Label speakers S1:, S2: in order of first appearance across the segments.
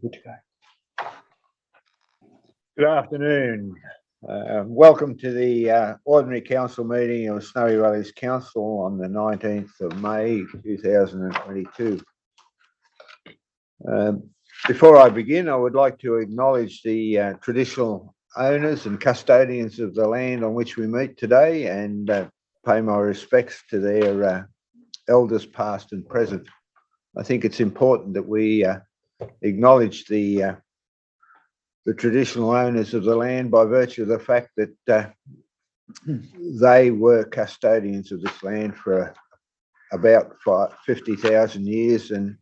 S1: Good to go. Good afternoon. Welcome to the Ordinary Council meeting of Snowy Valleys Council on the 19th of May 2022. Before I begin, I would like to acknowledge the traditional owners and custodians of the land on which we meet today and pay my respects to their elders past and present. I think it's important that we acknowledge the traditional owners of the land by virtue of the fact that they were custodians of this land for about 50,000 years, and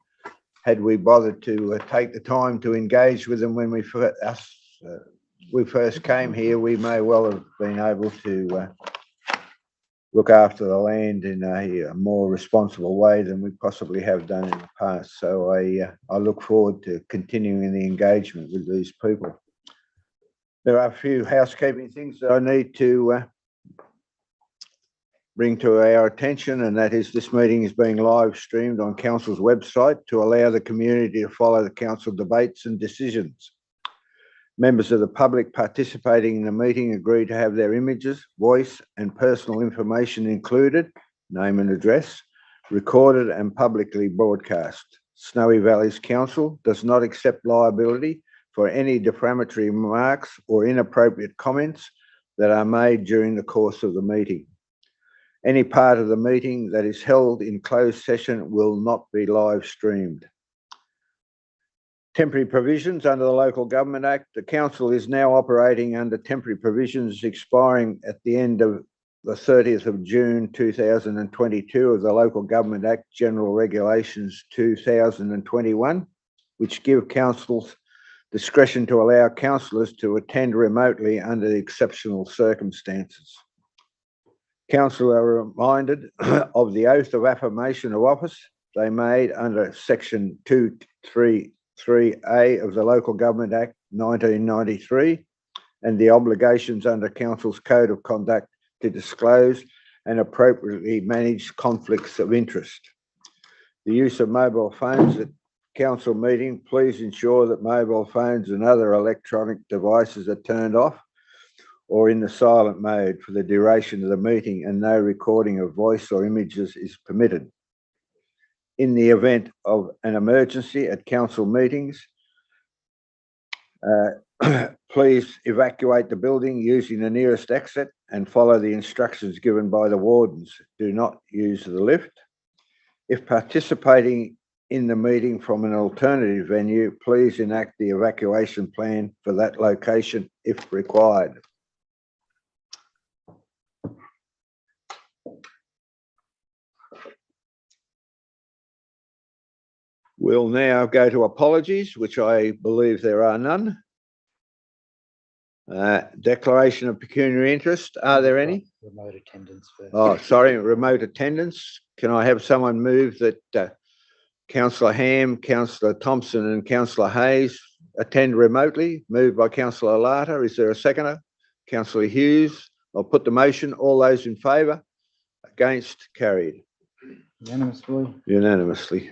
S1: had we bothered to take the time to engage with them when we first came here, we may well have been able to look after the land in a more responsible way than we possibly have done in the past. So I look forward to continuing the engagement with these people. There are a few housekeeping things that I need to bring to our attention, and that is this meeting is being live streamed on Council's website to allow the community to follow the Council debates and decisions. Members of the public participating in the meeting agree to have their images, voice and personal information included, name and address, recorded and publicly broadcast. Snowy Valleys Council does not accept liability for any defamatory remarks or inappropriate comments that are made during the course of the meeting. Any part of the meeting that is held in closed session will not be live streamed. Temporary provisions under the Local Government Act. The Council is now operating under temporary provisions expiring at the end of the 30th of June 2022 of the Local Government Act General Regulations 2021, which give councils discretion to allow councillors to attend remotely under the exceptional circumstances. Council are reminded of the oath of affirmation of office they made under Section 233A of the Local Government Act 1993 and the obligations under Council's Code of Conduct to disclose and appropriately manage conflicts of interest. The use of mobile phones at Council meeting, please ensure that mobile phones and other electronic devices are turned off or in the silent mode for the duration of the meeting, and no recording of voice or images is permitted. In the event of an emergency at Council meetings, please evacuate the building using the nearest exit and follow the instructions given by the wardens. Do not use the lift. If participating in the meeting from an alternative venue, please enact the evacuation plan for that location if required. We'll now go to apologies, which I believe there are none. Declaration of pecuniary interest. Are there any?
S2: Remote attendance first.
S1: Oh, sorry, remote attendance. Can I have someone move that Councillor Ham, Councillor Thompson and Councillor Hayes attend remotely? Moved by Councillor Larter. Is there a seconder? Councillor Hughes. I'll put the motion. All those in favour? Against? Carried.
S2: Unanimously.
S1: Unanimously.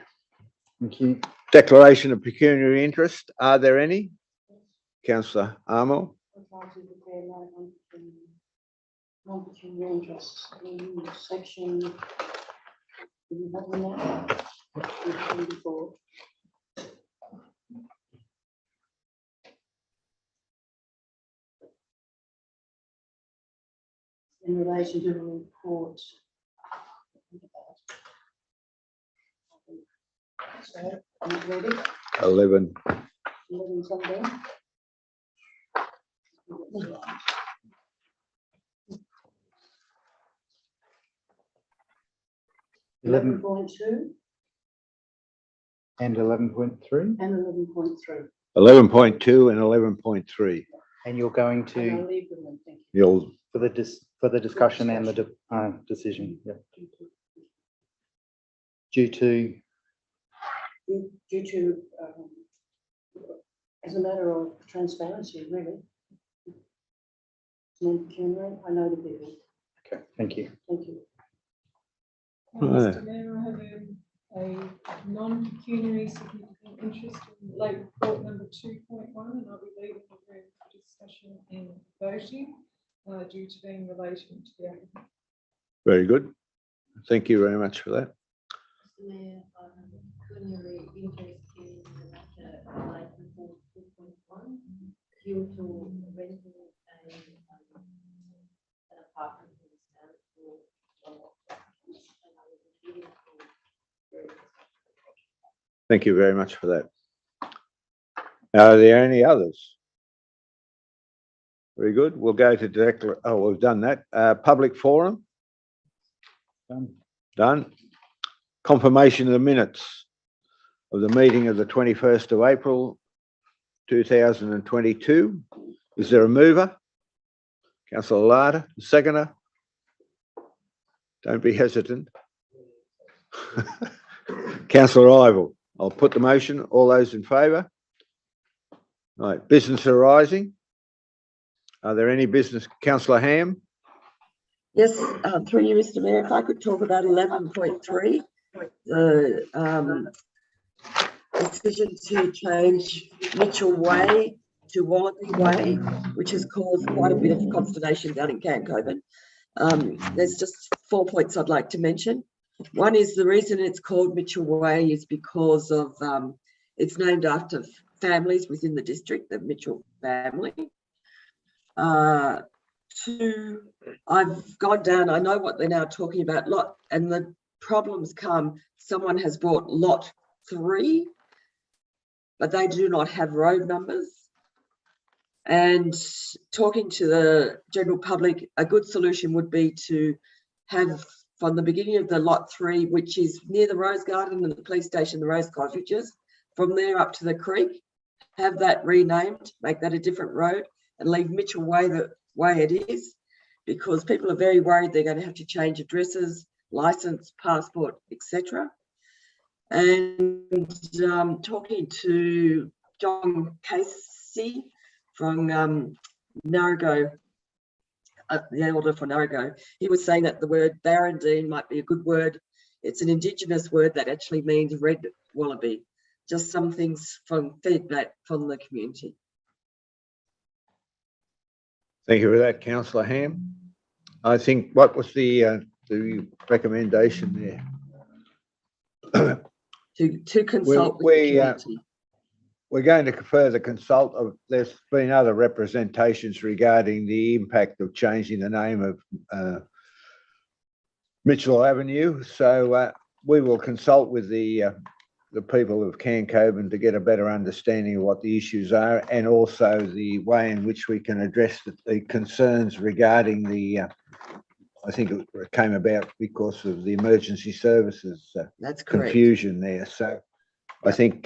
S2: Thank you.
S1: Declaration of pecuniary interest. Are there any? Councillor Armour.
S3: Non-pecuniary interests in section 24. In relation to the report. So, are you ready?
S1: 11.
S3: 11 something. 11.2
S2: and 11.3.
S3: and 11.3.
S1: 11.2 and 11.3.
S2: And you're going
S3: And I'll
S2: to
S3: leave them then, thank you.
S1: You'll
S2: for the discussion and the decision. Yeah. Due to
S3: Due to, as a matter of transparency, really. Non-pecuniary, I know the people.
S2: okay. Thank you.
S3: Thank you.
S4: Mr. Mayor, I have a non-pecuniary significant interest in late report number 2.1, and I'll be leaving the room for discussion and voting due to being relating to the applicant.
S1: Very good. Thank you very much for that.
S5: Mr. Mayor, currently interested in the matter relating to 2.1 due to renting an apartment in the town for and I will be leaving for
S1: Thank you very much for that. Are there any others? Very good. We'll go to we've done that. Public forum. Done. Confirmation of the minutes of the meeting of the 21st of April 2022. Is there a mover? Councillor Larder, seconder. Don't be hesitant. Councillor Ivell, I'll put the motion. All those in favour? Right. Business arising. Are there any business? Councillor Ham?
S6: Yes, through you, Mr. Mayor, if I could talk about 11.3, the decision to change Mitchell Way to Wallaby Way, which has caused quite a bit of consternation down in Cancoban. There's just 4 points I'd like to mention. One is the reason it's called Mitchell Way is because of it's named after families within the district, the Mitchell family. Two, I've gone down, I know what they're now talking about, and the problems come, someone has bought lot 3, but they do not have road numbers. And talking to the general public, a good solution would be to have from the beginning of the lot 3, which is near the Rose Garden and the police station, the Rose Cottages, from there up to the creek, have that renamed, make that a different road, and leave Mitchell Way the way it is, because people are very worried they're going to have to change addresses, license, passport, etc. And talking to John Casey from Narragansett, the elder for Narragansett, he was saying that the word Barrandine might be a good word. It's an Indigenous word that actually means red wallaby. Just some things from feedback from the community.
S1: Thank you for that, Councillor Ham. I think, what was the recommendation there?
S6: To consult with the community.
S1: We're going to further consult. There's been other representations regarding the impact of changing the name of Mitchell Avenue. So we will consult with the people of Cancoban to get a better understanding of what the issues are, and also the way in which we can address the concerns regarding the, I think it came about because of the emergency services
S6: That's correct.
S1: confusion there. So I think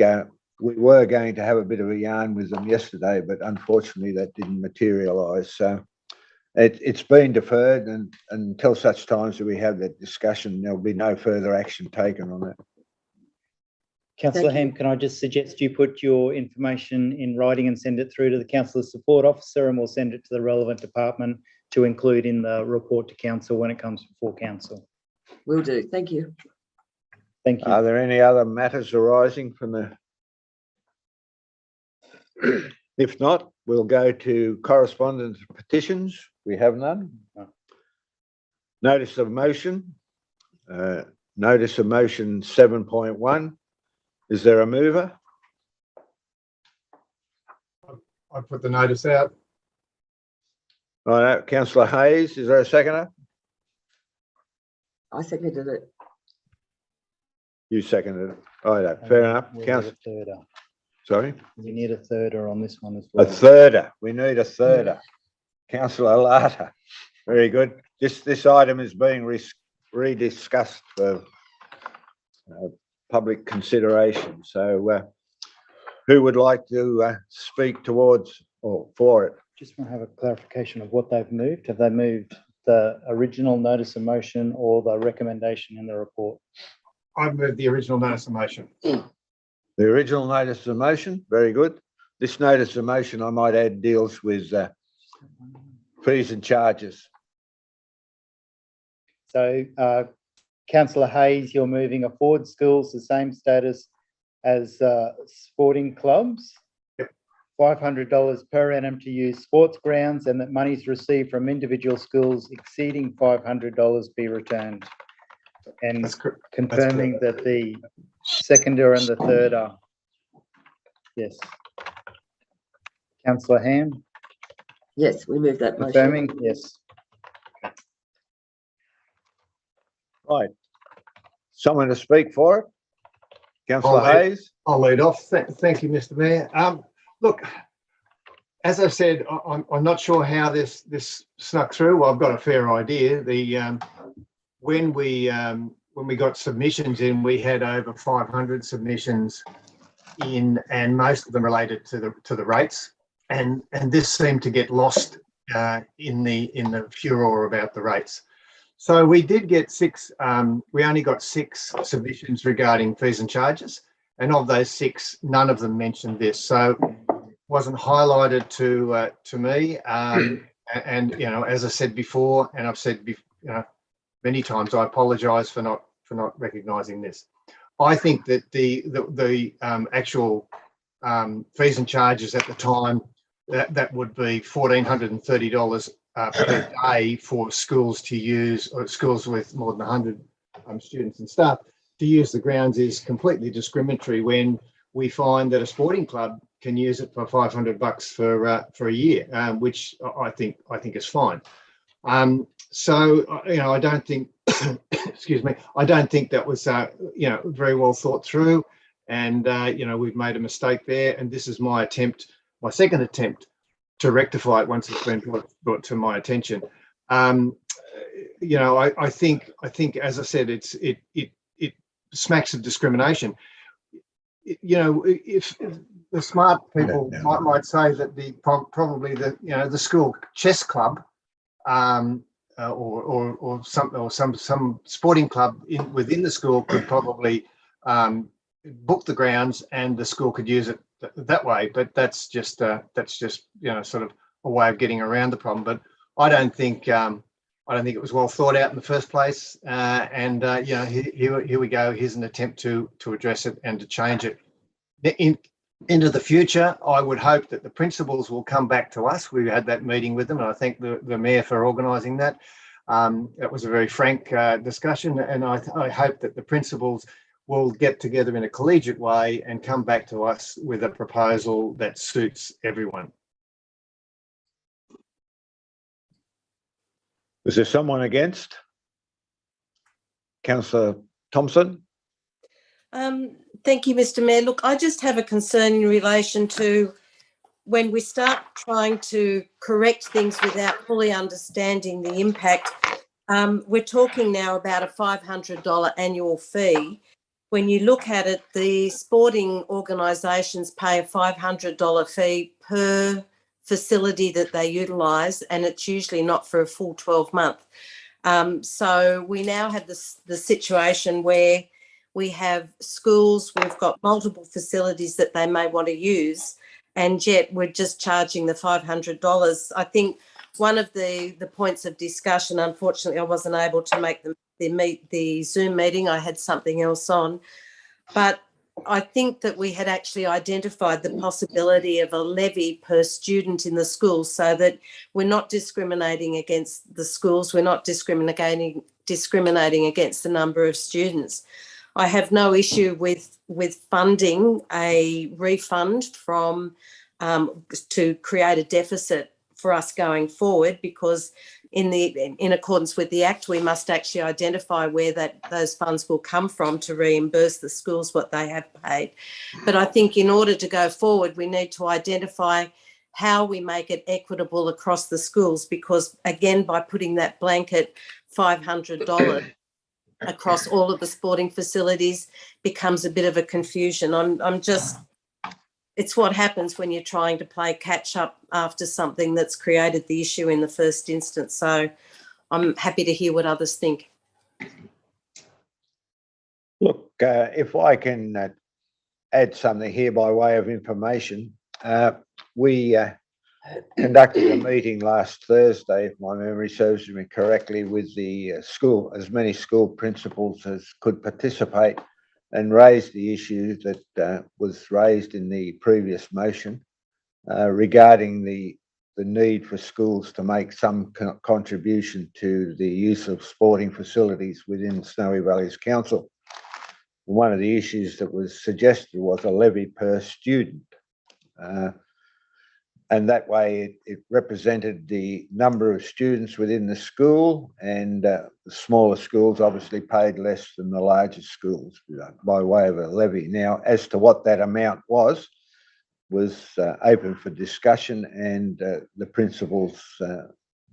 S1: we were going to have a bit of a yarn with them yesterday, but unfortunately that didn't materialise. So it's been deferred, and until such times that we have that discussion, there'll be no further action taken on that.
S2: Councillor Ham, can I just suggest you put your information in writing and send it through to the Councillor Support Officer, and we'll send it to the relevant department to include in the report to Council when it comes before Council.
S6: Will do. Thank you.
S2: Thank you.
S1: Are there any other matters arising from the... If not, we'll go to correspondence petitions. We have none.
S2: No.
S1: Notice of motion. Notice of motion 7.1. Is there a mover?
S7: I put the notice out.
S1: Right, Councillor Hayes, is there a seconder?
S6: I seconded it.
S1: You seconded it. Right, fair enough.
S2: We need
S1: Councillor,
S2: a thirder.
S1: sorry?
S2: We need a thirder on this one as
S1: A
S2: well.
S1: thirder. We need a thirder. Councillor Larder. Very good. This item is being rediscussed for public consideration. So who would like to speak towards or for it?
S2: Just want to have a clarification of what they've moved. Have they moved the original notice of motion or the recommendation in the report?
S7: I've moved the original notice of motion.
S1: The original notice of motion, very good. This notice of motion, I might add, deals with fees and charges.
S2: So, Councillor Hayes, you're moving a Ford Schools the same status as sporting clubs.
S7: Yep.
S2: $500 per annum to use sports grounds, and that monies received from individual schools exceeding $500 be returned. And
S7: That's correct.
S2: confirming that the seconder and the third are, yes. Councillor Ham,
S6: Yes, we move that motion.
S2: confirming, yes.
S1: Right. Someone to speak for it? Councillor
S7: I'll lead-
S1: Hayes?
S7: I'll lead off. Thank you, Mr. Mayor. Look, as I said, I'm not sure how this snuck through. Well, I've got a fair idea. When we got submissions in, we had over 500 submissions in, and most of them related to the rates. And this seemed to get lost in the furor about the rates. So we did get we only got 6 submissions regarding fees and charges. And of those 6, none of them mentioned this. So it wasn't highlighted to me. And, you know, as I said before, and I've said many times, I apologise for not recognising this. I think that the actual fees and charges at the time, that would be $1,430 per day for schools to use, or schools with more than 100 students and staff to use the grounds, is completely discriminatory when we find that a sporting club can use it for $500 for a year, which I think is fine. So, you know, I don't think, excuse me, I don't think that was, you know, very well thought through. And, you know, we've made a mistake there. And this is my second attempt to rectify it once it's been brought to my attention. You know, I think, as I said, it smacks of discrimination. You know, if the smart people might say that probably the school chess club, or some sporting club within the school could probably book the grounds, and the school could use it that way. But that's just you know, sort of a way of getting around the problem. But I don't think it was well thought out in the first place. And you know, here we go. Here's an attempt to address it and to change it. Into the future, I would hope that the principals will come back to us. We had that meeting with them, and I thank the mayor for organising that. That was a very frank discussion, and I hope that the principals will get together in a collegiate way and come back to us with a proposal that suits everyone.
S1: Is there someone against? Councillor Thompson?
S8: Thank you, Mr. Mayor. Look, I just have a concern in relation to when we start trying to correct things without fully understanding the impact. We're talking now about a $500 annual fee. When you look at it, the sporting organisations pay a $500 fee per facility that they utilise, and it's usually not for a full 12 month. So we now have the situation where we have schools, we've got multiple facilities that they may want to use, and yet we're just charging the $500. I think one of the points of discussion, unfortunately, I wasn't able to make the Zoom meeting. I had something else on. But I think that we had actually identified the possibility of a levy per student in the school, so that we're not discriminating against the schools, we're not discriminating against the number of students. I have no issue with funding a refund from to create a deficit for us going forward, because in accordance with the Act, we must actually identify where those funds will come from to reimburse the schools what they have paid. But I think in order to go forward, we need to identify how we make it equitable across the schools, because again, by putting that blanket $500 across all of the sporting facilities becomes a bit of a confusion. It's what happens when you're trying to play catch up after something that's created the issue in the first instance. So I'm happy to hear what others think.
S1: Look, if I can add something here by way of information, we conducted a meeting last Thursday, if my memory serves me correctly, with the school, as many school principals as could participate, and raised the issue that was raised in the previous motion, regarding the need for schools to make some contribution to the use of sporting facilities within Snowy Valleys Council. One of the issues that was suggested was a levy per student. And that way it represented the number of students within the school, and the smaller schools obviously paid less than the larger schools by way of a levy. Now, as to what that amount was open for discussion, and the principals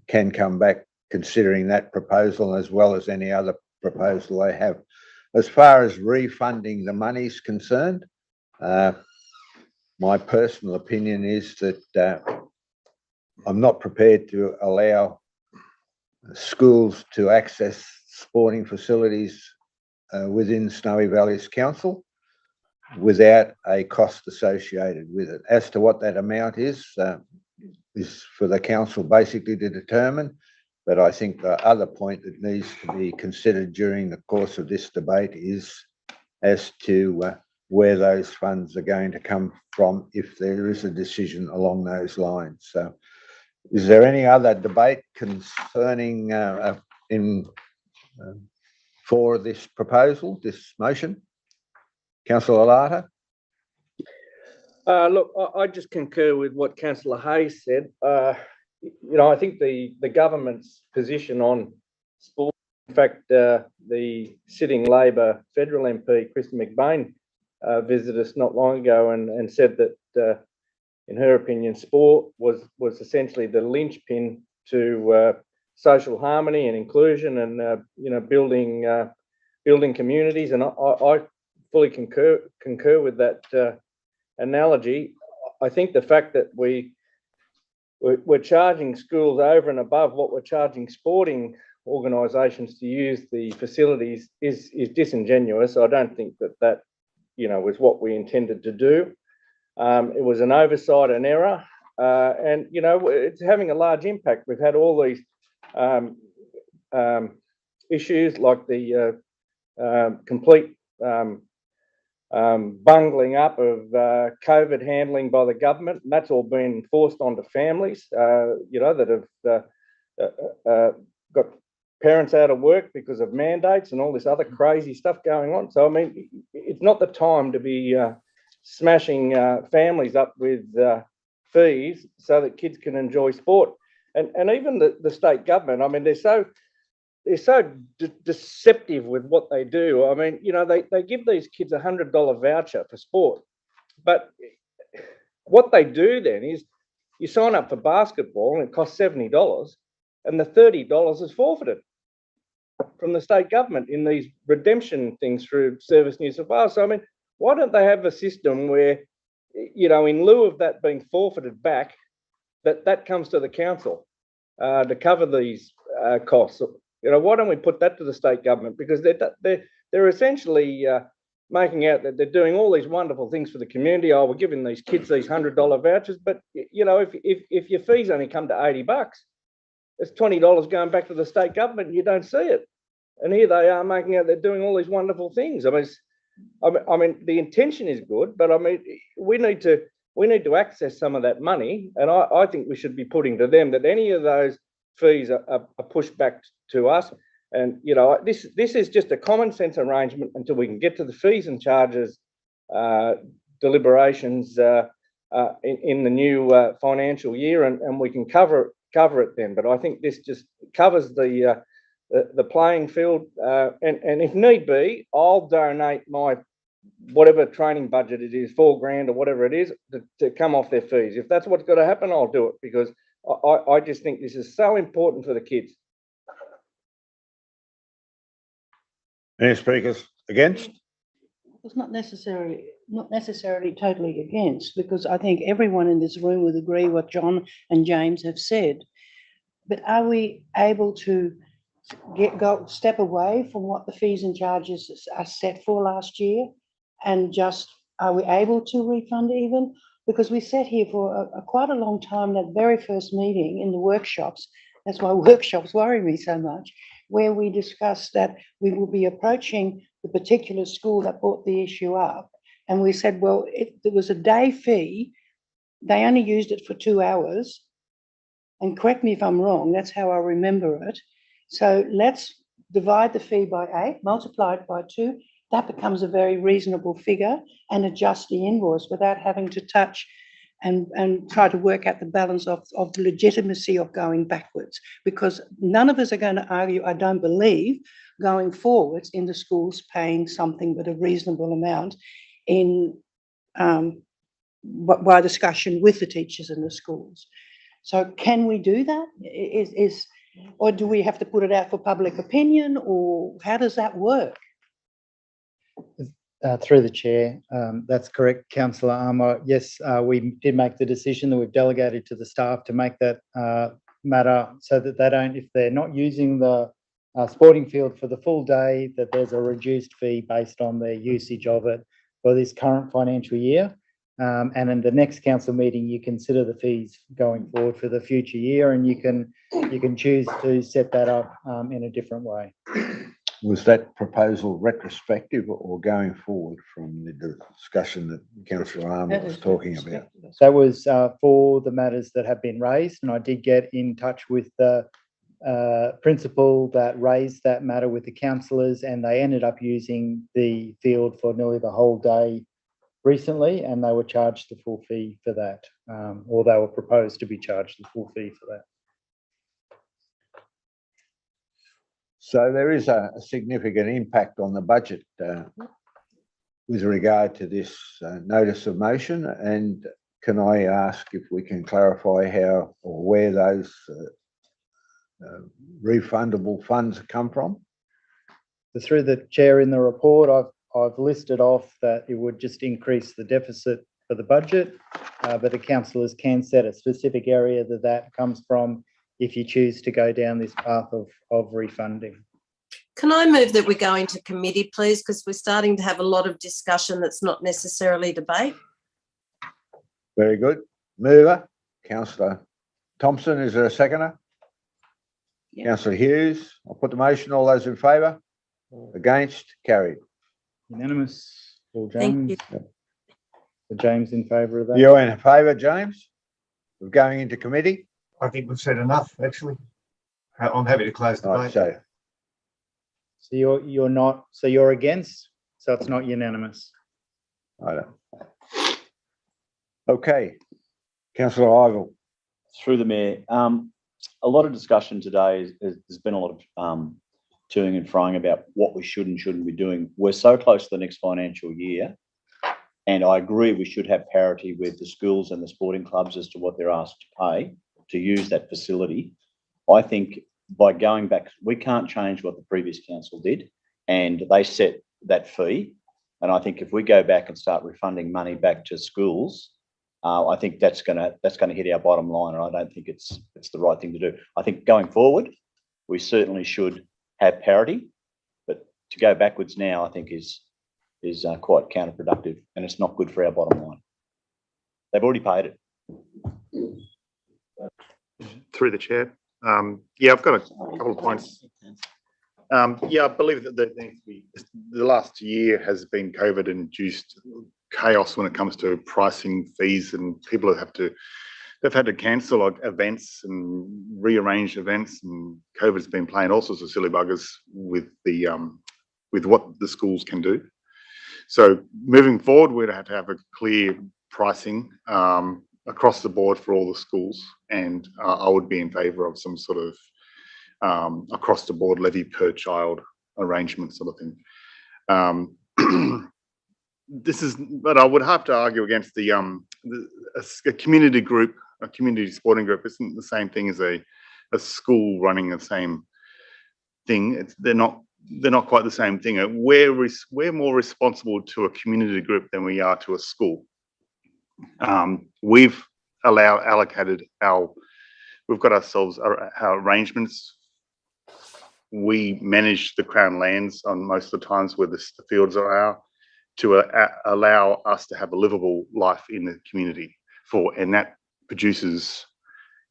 S1: can come back considering that proposal as well as any other proposal they have. As far as refunding the money is concerned, my personal opinion is that I'm not prepared to allow schools to access sporting facilities within Snowy Valleys Council without a cost associated with it. As to what that amount is for the council basically to determine. But I think the other point that needs to be considered during the course of this debate is as to where those funds are going to come from if there is a decision along those lines. So is there any other debate concerning for this proposal, this motion? Councillor Lata?
S9: Look, I just concur with what Councillor Hayes said. I think the government's position on sport, in fact, the sitting Labor federal MP, Kristen McBain, visited us not long ago and said that, in her opinion, sport was essentially the linchpin to social harmony and inclusion and building communities. And I fully concur with that analogy. I think the fact that we're charging schools over and above what we're charging sporting organisations to use the facilities is disingenuous. I don't think that was what we intended to do. It was an oversight and error, and it's having a large impact. We've had all these issues like the complete bungling up of COVID handling by the government, and that's all been forced onto families, that have got parents out of work because of mandates and all this other crazy stuff going on. So, I mean, it's not the time to be smashing families up with fees so that kids can enjoy sport. And even the state government, I mean, they're so deceptive with what they do. I mean, they give these kids $100 voucher for sport, but what they do then is you sign up for basketball and it costs $70, and the $30 is forfeited from the state government in these redemption things through Service New South Wales. So, I mean, why don't they have a system where, in lieu of that being forfeited back, that comes to the council to cover these costs? Why don't we put that to the state government? Because they're essentially making out that they're doing all these wonderful things for the community. Oh, we're giving these kids these $100 vouchers, but if your fees only come to $80, it's $20 going back to the state government, and you don't see it. And here they are making out they're doing all these wonderful things. I mean, the intention is good, but I mean, we need to access some of that money, and I think we should be putting to them that any of those fees are pushed back to us. And this is just a common sense arrangement until we can get to the fees and charges deliberations in the new financial year, and we can cover it then. But I think this just covers the playing field, and if need be, I'll donate my whatever training budget it is, $4,000 or whatever it is, to come off their fees. If that's what's got to happen, I'll do it, because I just think this is so important for the kids.
S1: Any speakers against?
S3: It's not necessarily totally against, because I think everyone in this room would agree what John and James have said. But are we able to step away from what the fees and charges are set for last year, and just are we able to refund even? Because we sat here for quite a long time, that very first meeting in the workshops. That's why workshops worry me so much, where we discussed that we will be approaching the particular school that brought the issue up. And we said, well, there was a day fee they only used it for 2 hours. And correct me if I'm wrong, that's how I remember it. So let's divide the fee by 8, multiply it by 2. That becomes a very reasonable figure, and adjust the invoice without having to touch and try to work out the balance of the legitimacy of going backwards. Because none of us are going to argue, I don't believe, going forwards in the schools paying something but a reasonable amount in by discussion with the teachers in the schools. So can we do that? Or do we have to put it out for public opinion, or how does that work?
S2: Through the chair, that's correct, Councillor Armour. Yes, we did make the decision that we've delegated to the staff to make that matter so that they don't, if they're not using the sporting field for the full day, that there's a reduced fee based on their usage of it for this current financial year. And in the next council meeting, you consider the fees going forward for the future year, and you can choose to set that up in a different way.
S1: Was that proposal retrospective or going forward from the discussion that Councillor Armour was talking about?
S2: That was for the matters that have been raised, and I did get in touch with the principal that raised that matter with the councillors, and they ended up using the field for nearly the whole day recently, and they were charged the full fee for that, or they were proposed to be charged the full fee for that.
S1: So there is a significant impact on the budget with regard to this notice of motion. And can I ask if we can clarify how or where those refundable funds come from?
S2: Through the chair, in the report, I've listed off that it would just increase the deficit for the budget, but the councillors can set a specific area that comes from if you choose to go down this path of refunding.
S8: Can I move that we go into committee, please? Because we're starting to have a lot of discussion that's not necessarily debate.
S1: Very good. Mover, Councillor Thompson, is there a seconder?
S3: Yeah.
S1: Councillor Hughes, I'll put the motion. All those in favour? Against? Carried.
S2: Unanimous. Paul
S8: Thank
S2: James.
S8: you.
S2: James in favour of that.
S1: You're in favour, James, of going into committee?
S7: I think we've said enough, actually. I'm happy to close the
S1: Right,
S7: debate.
S2: So you're not, so you're against, so it's not unanimous.
S1: I don't. Okay, Councillor Ivell.
S10: Through the mayor, a lot of discussion today. There's been a lot of toing and froing about what we should and shouldn't be doing. We're so close to the next financial year, and I agree we should have parity with the schools and the sporting clubs as to what they're asked to pay to use that facility. I think by going back, we can't change what the previous council did, and they set that fee. And I think if we go back and start refunding money back to schools, I think that's gonna hit our bottom line, and I don't think it's the right thing to do. I think going forward, we certainly should have parity, but to go backwards now, I think is quite counterproductive, and it's not good for our bottom line. They've already paid it.
S11: Through the chair. Yeah, I've got a couple of points. Yeah, I believe that the last year has been COVID-induced chaos when it comes to pricing fees, and people they've had to cancel like events and rearrange events, and COVID's been playing all sorts of silly buggers with what the schools can do. So moving forward, we'd have to have a clear pricing across the board for all the schools, and I would be in favour of some sort of across the board levy per child arrangement sort of thing. But I would have to argue against a community group, a community sporting group isn't the same thing as a school running the same thing. They're not quite the same thing. We're more responsible to a community group than we are to a school. We've got ourselves our arrangements. We manage the Crown lands on most of the times where the fields are to allow us to have a livable life in the community and that produces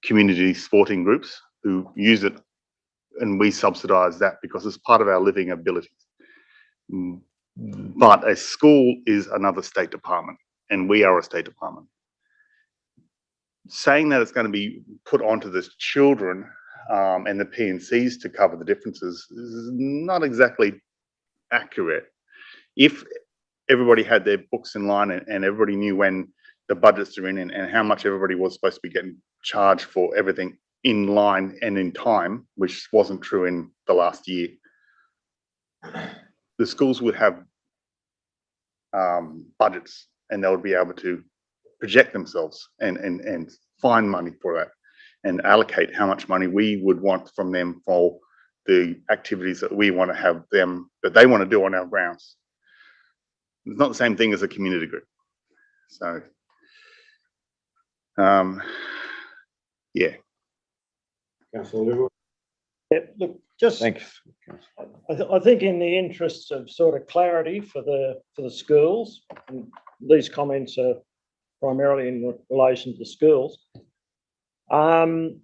S11: community sporting groups who use it, and we subsidise that because it's part of our living abilities. But a school is another state department, and we are a state department. saying that it's going to be put onto the children and the P&Cs to cover the differences is not exactly accurate. If everybody had their books in line and everybody knew when the budgets are in and how much everybody was supposed to be getting charged for everything in line and in time, which wasn't true in the last year, the schools would have budgets and they would be able to project themselves and find money for that and allocate how much money we would want from them for the activities that we want to have them, that they want to do on our grounds. It's not the same thing as a community group. So, yeah.
S1: Councillor
S12: Look, just,
S1: Thanks.
S12: I think in the interests of sort of clarity for the schools, and these comments are primarily in relation to schools, and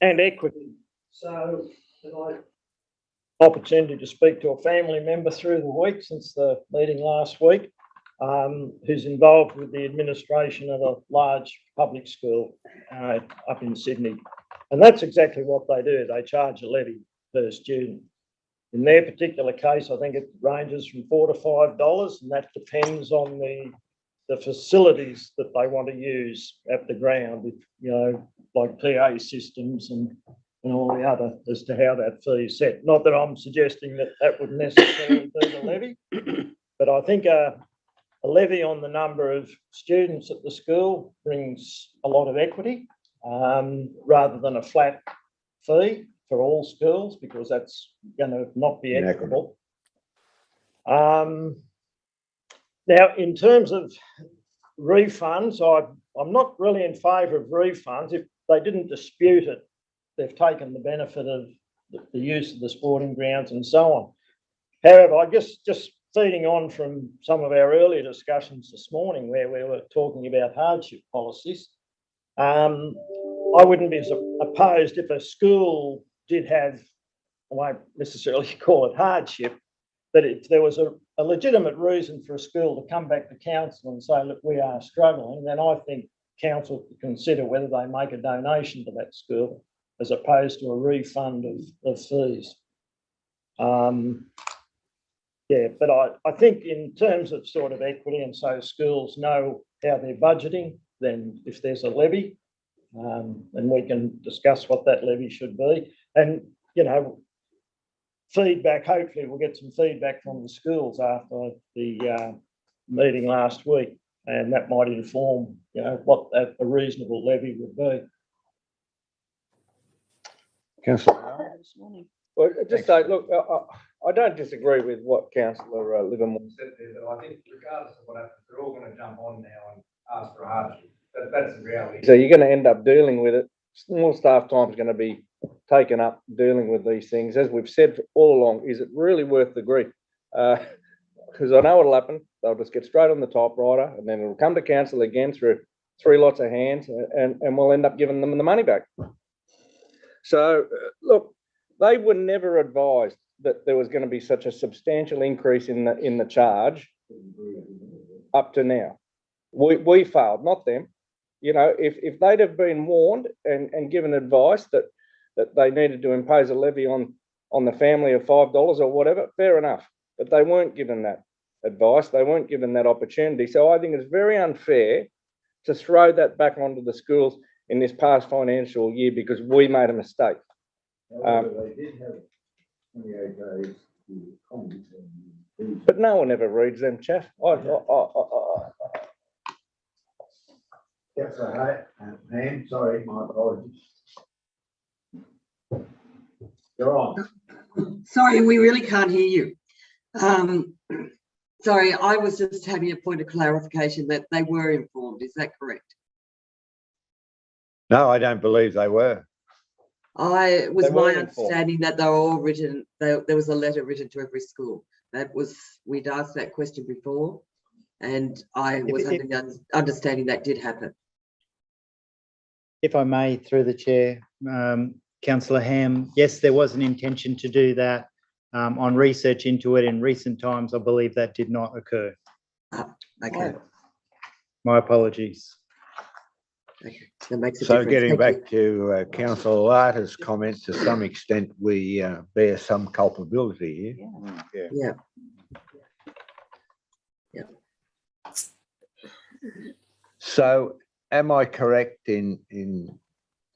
S12: equity. So, opportunity to speak to a family member through the week since the meeting last week, who's involved with the administration of a large public school up in Sydney. And that's exactly what they do. They charge a levy per student. In their particular case, I think it ranges from $4 to $5, and that depends on the facilities that they want to use at the ground, like PA systems and all the other, as to how that fee is set. Not that I'm suggesting that would necessarily be the levy, but I think a levy on the number of students at the school brings a lot of equity, rather than a flat fee for all schools, because that's going to not be equitable. Now, in terms of refunds, I'm not really in favour of refunds. If they didn't dispute it, they've taken the benefit of the use of the sporting grounds and so on. However, I guess just feeding on from some of our earlier discussions this morning where we were talking about hardship policies, I wouldn't be opposed if a school did have, I won't necessarily call it hardship, but if there was a legitimate reason for a school to come back to council and say, look, we are struggling, then I think council could consider whether they make a donation to that school as opposed to a refund of fees. Yeah, but I think in terms of sort of equity, and so schools know how they're budgeting, then if there's a levy, and we can discuss what that levy should be. And, feedback, hopefully we'll get some feedback from the schools after the meeting last week, and that might inform, what a reasonable levy would be.
S1: Councillor.
S9: Well, just say, look, I don't disagree with what Councillor Livermore said there, but I think regardless of what happens, they're all going to jump on now and ask for a hardship. That's the reality. So you're going to end up dealing with it. More staff time is going to be taken up dealing with these things. As we've said all along, is it really worth the grief? Because I know what'll happen. They'll just get straight on the typewriter, and then it'll come to council again through 3 lots of hands, and we'll end up giving them the money back. So, look, they were never advised that there was going to be such a substantial increase in the charge up to now. We failed, not them. If they'd have been warned and given advice that they needed to impose a levy on the family of $5 or whatever, fair enough. But they weren't given that advice. They weren't given that opportunity. So I think it's very unfair to throw that back onto the schools in this past financial year because we made a mistake.
S1: They did have 28 days to comment.
S9: But no one ever reads them, Chaff.
S1: Councillor Ham, sorry, my apologies. You're on.
S6: Sorry, we really can't hear you. Sorry, I was just having a point of clarification that they were informed. Is that correct?
S1: No, I don't believe they were.
S6: It was
S9: They
S6: my
S9: weren't informed.
S6: understanding that they were all written, there was a letter written to every school. We'd asked that question before, and I was under the understanding that did happen.
S2: If I may, through the chair, Councillor Ham, yes, there was an intention to do that. On research into it in recent times, I believe that did not occur.
S6: Okay.
S2: My apologies.
S6: That makes a
S1: So
S6: difference.
S1: getting
S6: Thank you.
S1: back to Councillor Larter's comment, to some extent, we bear some culpability here.
S6: Yeah,
S1: So am I correct in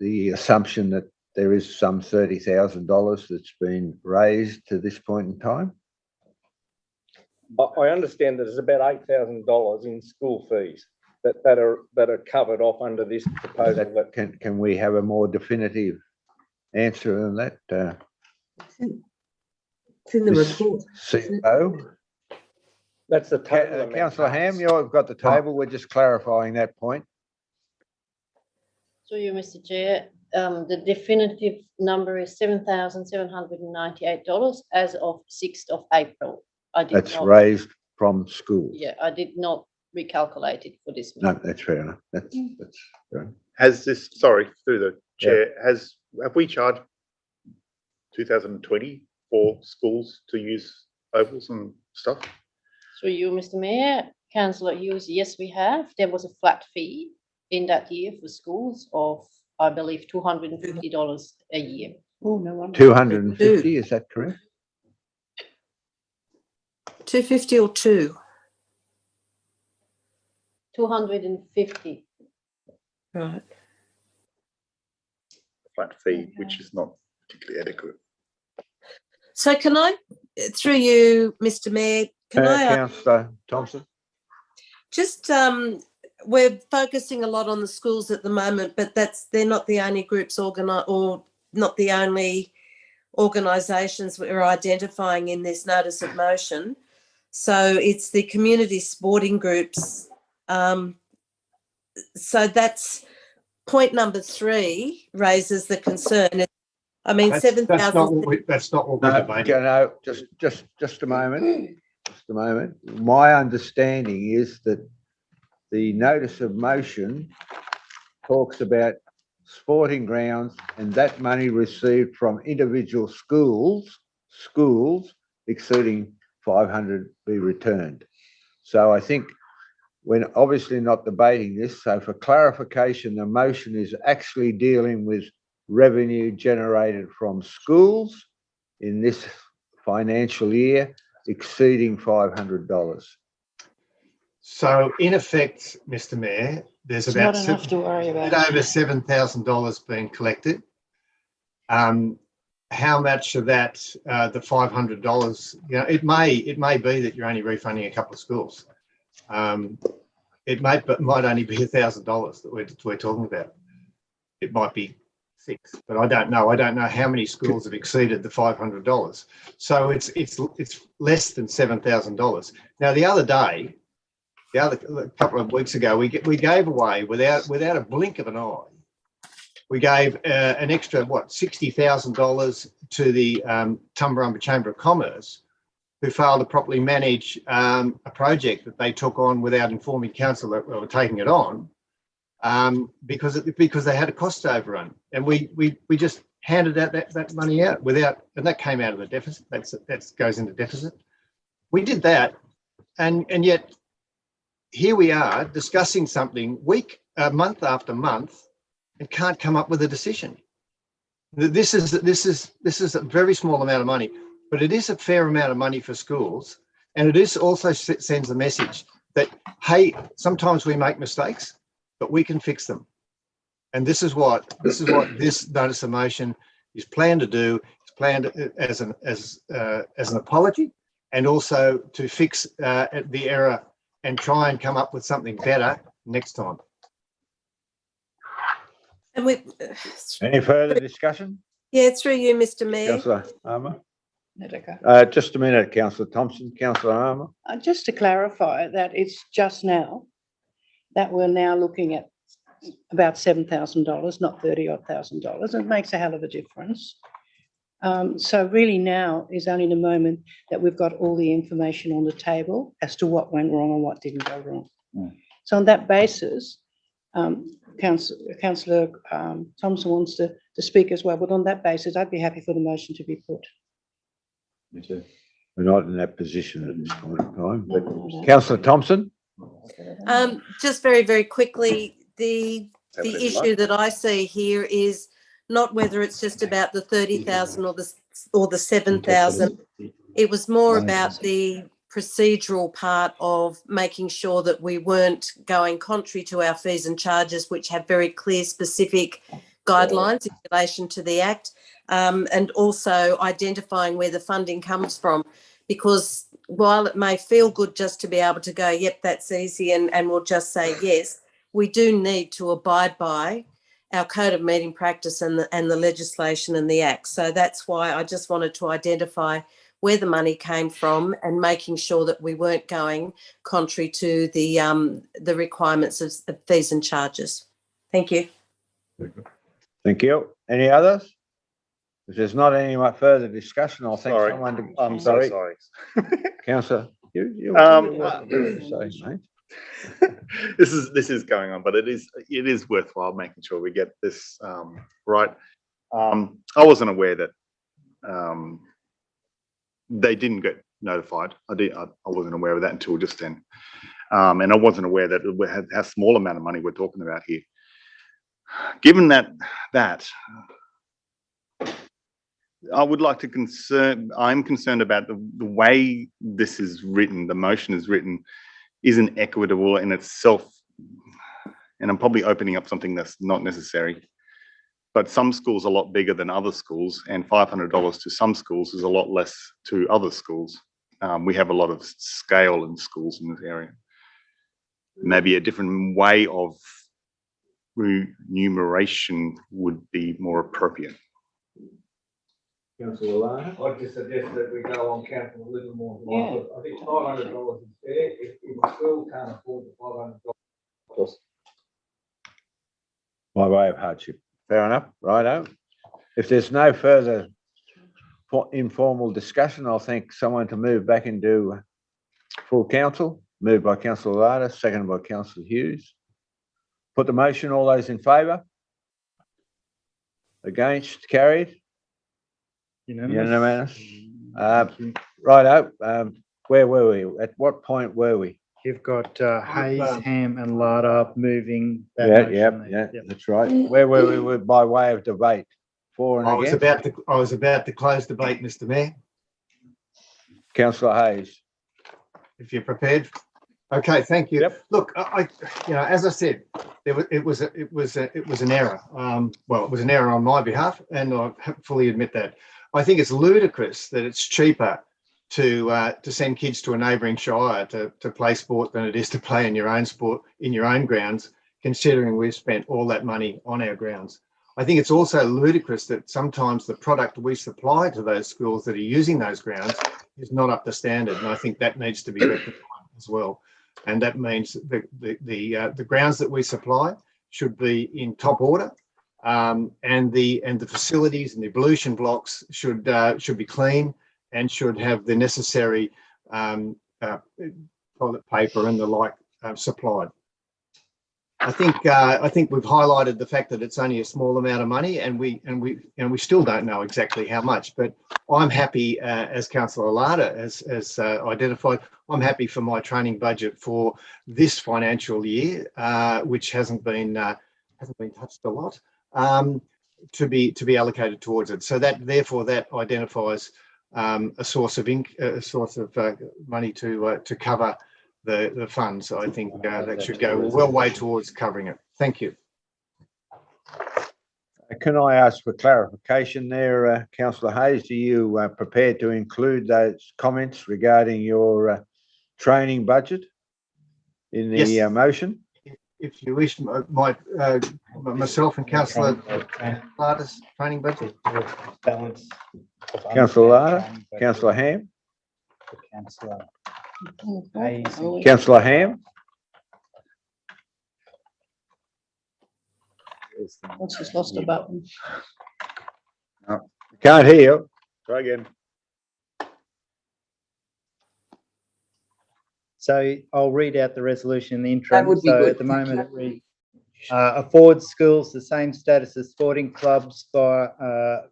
S1: the assumption that there is some $30,000 that's been raised to this point in time?
S9: I understand that there's about $8,000 in school fees that are covered off under this proposal. That
S1: Can we have a more definitive answer than that?
S6: it's in the
S1: Ms.
S6: report.
S1: CEO?
S9: That's the total amount.
S1: Councillor Ham, you've got the table. We're just clarifying that point.
S13: So you, Mr. Chair, the definitive number is $7,798 as of 6th of April.
S1: That's raised from schools.
S13: Yeah, I did not recalculate it for this.
S1: No, that's fair enough. That's fair enough.
S11: Has this, sorry, through the chair, have we charged 2020 for schools to use ovals and stuff?
S13: So you, Mr. Mayor, Councillor Hughes, yes, we have. There was a flat fee in that year for schools of, I believe, $250 a year.
S3: Oh, no wonder.
S1: 250, is that correct?
S8: 250 or 2?
S13: 250.
S8: Right.
S11: Flat fee, which is not particularly adequate.
S8: So can I, through you, Mr. Mayor, can I
S1: Councillor Thompson?
S8: just, we're focusing a lot on the schools at the moment, but they're not the only groups or not the only organisations we're identifying in this notice of motion. So it's the community sporting groups. So that's point number 3 raises the concern. I mean,
S7: That's
S8: 7,000.
S7: That's not what we're debating.
S1: No, just a moment. Just a moment. My understanding is that the notice of motion talks about sporting grounds and that money received from individual schools exceeding 500 be returned. So I think we're obviously not debating this. So for clarification, the motion is actually dealing with revenue generated from schools in this financial year exceeding $500.
S7: So in effect, Mr. Mayor, there's
S3: It's
S7: about
S3: not enough to worry about.
S7: over $7,000 being collected. How much of that, the $500, it may be that you're only refunding a couple of schools. It might only be $1,000 that we're talking about. It might be 6, but I don't know. I don't know how many schools have exceeded the $500. So it's less than $7,000. Now the other day, a couple of weeks ago, we gave away without a blink of an eye. We gave an extra $60,000 to the Tumbarumba Chamber of Commerce, who failed to properly manage a project that they took on without informing council that they were taking it on, because they had a cost overrun, and we just handed out that money out without, and that came out of the deficit. That goes into deficit. We did that, and yet here we are discussing something month after month, and can't come up with a decision. This is a very small amount of money, but it is a fair amount of money for schools, and it is also sends a message that, hey, sometimes we make mistakes, but we can fix them. And this is what this notice of motion is planned to do. It's planned as an apology, and also to fix the error and try and come up with something better next time.
S8: And
S1: Any further discussion?
S8: yeah, through you, Mr. Mayor.
S1: Councillor Armour?
S3: Let it go.
S1: Just a minute, Councillor Thompson. Councillor Armour?
S3: Just to clarify that it's just now that we're now looking at about $7,000, not $30,000. It makes a hell of a difference. So really now is only the moment that we've got all the information on the table as to what went wrong and what didn't go wrong. So on that basis, Councillor Thompson wants to speak as well, but on that basis, I'd be happy for the motion to be put.
S10: Me too.
S1: We're not in that position at this point in time, but Councillor Thompson?
S8: Just very, very quickly, the the issue that I see here is not whether it's just about the 30,000 or the 7,000. It was more about the procedural part of making sure that we weren't going contrary to our fees and charges, which have very clear, specific guidelines in relation to the Act, and also identifying where the funding comes from. Because while it may feel good just to be able to go, yep, that's easy, and we'll just say yes, we do need to abide by our code of meeting practice and the legislation and the Act. So that's why I just wanted to identify where the money came from and making sure that we weren't going contrary to the requirements of fees and charges. Thank you.
S1: Thank you. Any others? If there's not any further discussion, I'll thank
S11: Sorry.
S1: someone to.
S11: I'm so sorry.
S1: Councillor, you're sorry, mate.
S11: This is going on, but it is worthwhile making sure we get this right. I wasn't aware that they didn't get notified. I wasn't aware of that until just then, and I wasn't aware that we had how small amount of money we're talking about here. Given that I would like to I'm concerned about the way this is written, the motion is written, isn't equitable in itself. And I'm probably opening up something that's not necessary. But some schools are a lot bigger than other schools, and $500 to some schools is a lot less to other schools. We have a lot of scale in schools in this area. Maybe a different way of remuneration would be more appropriate.
S1: Councillor Lana, I'd just suggest that we go on council a little more.
S3: Yeah.
S1: I think $500 is fair. If the school can't afford the $500. By way of hardship. Fair enough, righto. If there's no further informal discussion, I'll thank someone to move back into full council. Moved by Councillor Lana, seconded by Councillor Hughes. Put the motion, all those in favour? Against, carried? Unanimous. Righto, where were we? At what point were we?
S2: You've got Hayes, Ham and Lada moving that motion.
S1: Yeah, that's right. Where were we by way of debate? For and against?
S7: I was about to close debate, Mr. Mayor,
S1: Councillor Hayes.
S7: if you're prepared. Okay, thank you.
S1: Yep.
S7: Look, as I said, it was an error. Well, it was an error on my behalf, and I fully admit that. I think it's ludicrous that it's cheaper to send kids to a neighbouring shire to play sport than it is to play in your own sport in your own grounds, considering we've spent all that money on our grounds. I think it's also ludicrous that sometimes the product we supply to those schools that are using those grounds is not up to standard, and I think that needs to be rectified as well. And that means the grounds that we supply should be in top order, and the facilities and the ablution blocks should be clean and should have the necessary toilet paper and the like supplied. I think we've highlighted the fact that it's only a small amount of money, and we still don't know exactly how much. But I'm happy, as Councillor Lada has identified, I'm happy for my training budget for this financial year, which hasn't been touched a lot, to be allocated towards it. So that therefore that identifies a source of money to cover the funds. I think that should go well way towards covering it. Thank you.
S1: Can I ask for clarification there, Councillor Hayes? Are you prepared to include those comments regarding your training budget in the motion?
S7: If you wish, myself and Councillor Lada's training budget.
S2: Balance.
S1: Councillor Lada, Councillor Ham,
S2: Councillor
S1: Councillor Ham.
S3: Once he's lost a button.
S1: Can't hear you. Try again.
S2: So I'll read out the resolution in the interim.
S6: That would be
S2: So
S6: good.
S2: at the moment it reads, affords schools the same status as sporting clubs by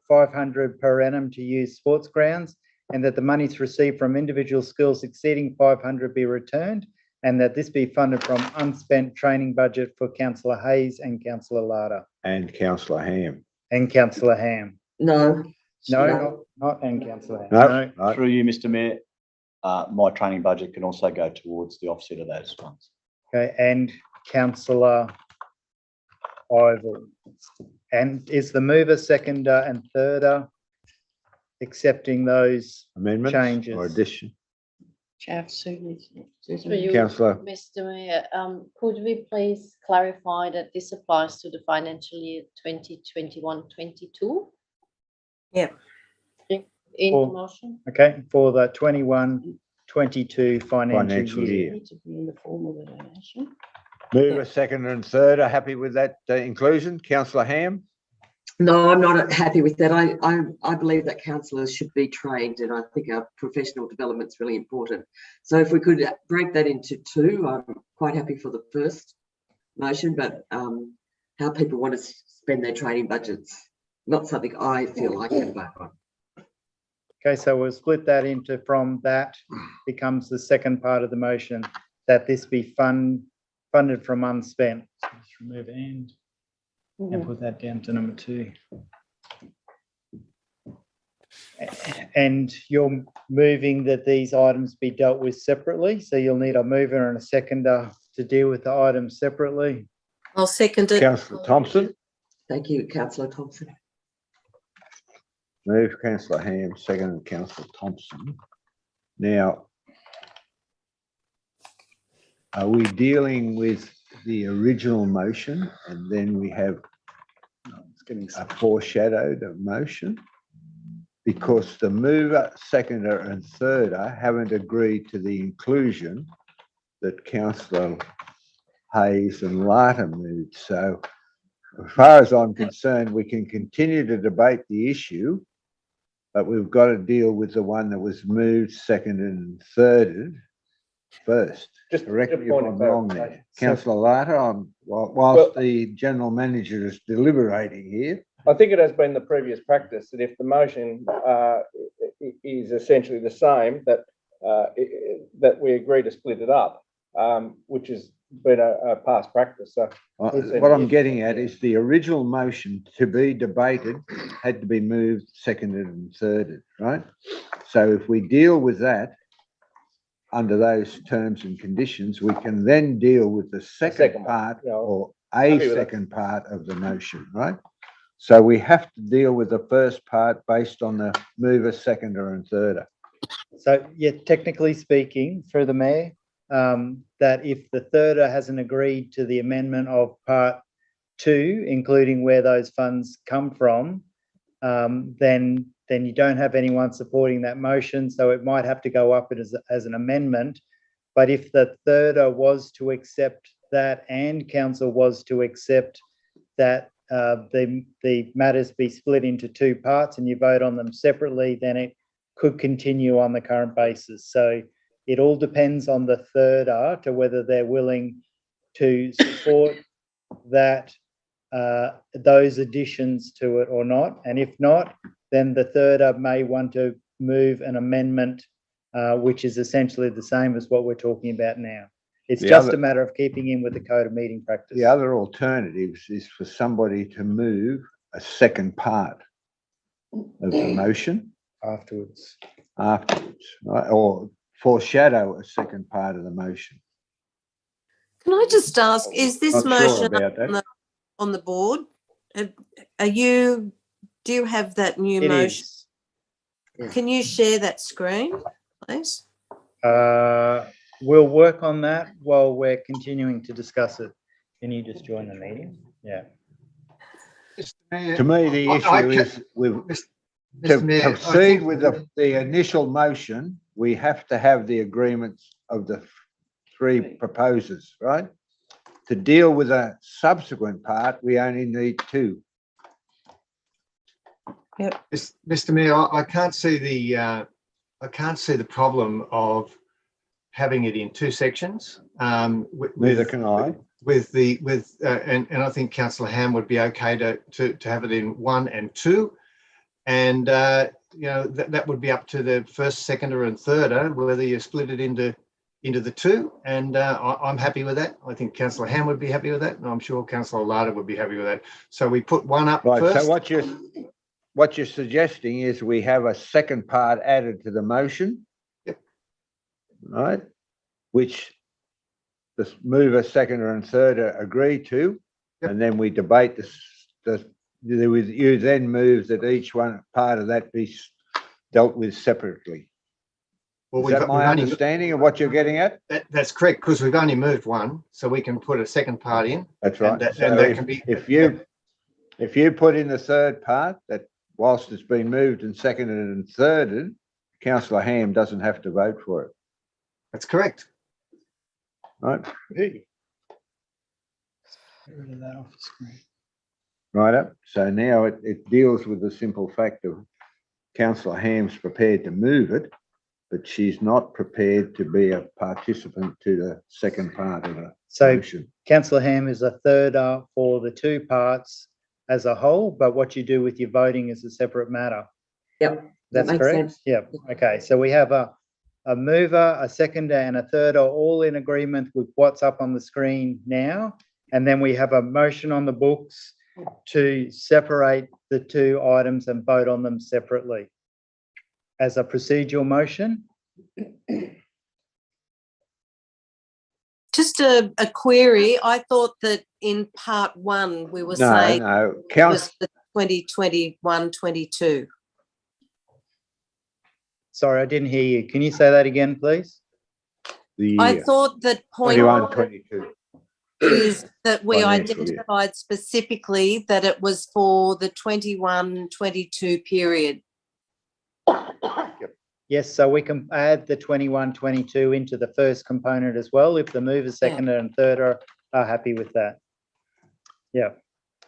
S2: $500 per annum to use sports grounds, and that the monies received from individual schools exceeding $500 be returned, and that this be funded from unspent training budget for councillor Hayes and councillor Larder
S1: And councillor Ham.
S2: and councillor Ham.
S6: No.
S2: No, not and councillor Ham.
S1: No, right.
S10: Through you, Mr Mayor, my training budget can also go towards the offset of those funds.
S2: Okay, and councillor Ivor. And is the mover, seconder and thirder accepting those
S1: Amendments
S2: changes?
S1: or addition?
S3: Chair Susan.
S13: Through you,
S1: Councillor.
S13: Mr. Mayor, could we please clarify that this applies to the financial year 2021-22?
S8: Yep.
S13: In the
S2: Or-
S13: motion?
S2: Okay, for the 21-22 financial
S1: Financial
S2: year.
S1: year.
S3: Need to be in the form of a donation.
S1: Mover, seconder and third are happy with that inclusion. Councillor Ham?
S6: No, I'm not happy with that. I believe that councillors should be trained, and I think our professional development is really important. So if we could break that into two, I'm quite happy for the first motion, but how people want to spend their training budgets, not something I feel I can vote on.
S2: Okay, so we'll split that into from that becomes the second part of the motion, that this be funded from unspent. So just remove and put that down to number 2. And you're moving that these items be dealt with separately, so you'll need a mover and a seconder to deal with the items separately.
S8: I'll second it.
S1: Councillor Thompson?
S6: Thank you, councillor Thompson.
S1: Move councillor Ham, second councillor Thompson. Now, are we dealing with the original motion and then we have a foreshadowed motion? Because the mover, seconder and thirder haven't agreed to the inclusion that councillor Hayes and Larter moved. So as far as I'm concerned, we can continue to debate the issue, but we've got to deal with the one that was moved, seconded and thirded first.
S9: Just
S1: Correct
S9: a
S1: me if
S9: point
S1: I'm
S9: of
S1: wrong
S9: clarification.
S1: there. Councillor Larter, whilst the general manager is deliberating here.
S9: I think it has been the previous practice that if the motion is essentially the same, that that we agree to split it up, which has been a past practice. So
S1: What I'm getting at is the original motion to be debated had to be moved, seconded and thirded, right? So if we deal with that under those terms and conditions, we can then deal with the second part
S9: yeah,
S1: or
S9: happy
S1: a
S9: with that.
S1: second part of the motion, right? So we have to deal with the first part based on the mover, seconder and thirder.
S2: So, yeah, technically speaking, through the mayor, that if the thirder hasn't agreed to the amendment of part 2, including where those funds come from, then you don't have anyone supporting that motion. So it might have to go up as an amendment. But if the thirder was to accept that and council was to accept that the matters be split into 2 parts and you vote on them separately, then it could continue on the current basis. So it all depends on the thirder to whether they're willing to support that those additions to it or not. And if not, then the thirder may want to move an amendment, which is essentially the same as what we're talking about now. It's just a matter of keeping in with the code of meeting practice.
S1: The other alternatives is for somebody to move a second part of the motion
S2: afterwards,
S1: right? Or foreshadow a second part of the motion.
S8: Can I just ask, is this
S1: Not sure
S8: motion
S1: about that.
S8: on the board? Do you have that new
S2: It
S8: motion?
S2: is.
S8: Can you share that screen, please?
S2: We'll work on that while we're continuing to discuss it. Can you just join the meeting? Yeah.
S1: To me, the issue is to proceed with the initial motion, we have to have the agreements of the 3 proposers, right? To deal with a subsequent part, we only need 2.
S7: Mr. Mayor, I can't see the problem of having it in 2 sections.
S1: Neither can I.
S7: And I think Councillor Ham would be okay to have it in 1 and 2. And that would be up to the first, seconder and thirder, whether you split it into into the two, and I'm happy with that. I think Councillor Ham would be happy with that, and I'm sure Councillor Larder would be happy with that. So we put one up
S1: Right,
S7: first.
S1: so what you're suggesting is we have a second part added to the motion.
S7: Yep.
S1: Right, which the mover, seconder and third agree to,
S7: Yep.
S1: and then we debate you then move that each one part of that be dealt with separately.
S7: Well,
S1: Is that my understanding of what you're getting at?
S7: That's correct, because we've only moved one, so we can put a second part in.
S1: That's right.
S7: And
S1: So
S7: that can be.
S1: if you put in the third part, that whilst it's been moved and seconded and thirded, Councillor Ham doesn't have to vote for it.
S7: That's correct.
S1: Right.
S2: Get rid of that off the screen.
S1: Right up. So now it deals with the simple fact of Councillor Ham's prepared to move it, but she's not prepared to be a participant to the second part of the motion.
S2: Councillor Ham is a thirder for the two parts as a whole, but what you do with your voting is a separate matter.
S6: Yep.
S2: That's
S6: makes
S2: correct?
S6: sense.
S2: Yep. Okay, so we have a mover, a seconder and a third are all in agreement with what's up on the screen now. And then we have a motion on the books to separate the two items and vote on them separately. As a procedural motion.
S8: Just a query. I thought that in part one, we were saying
S1: No,
S8: it was the 2021-22.
S2: Sorry, I didn't hear you. Can you say that again, please?
S8: I thought that point
S1: 21-22.
S8: is that we
S1: Financial year.
S8: identified specifically that it was for the 21-22 period.
S2: Yes, so we can add the 21-22 into the first component as well, if the mover, seconder and third are happy with that. Yeah.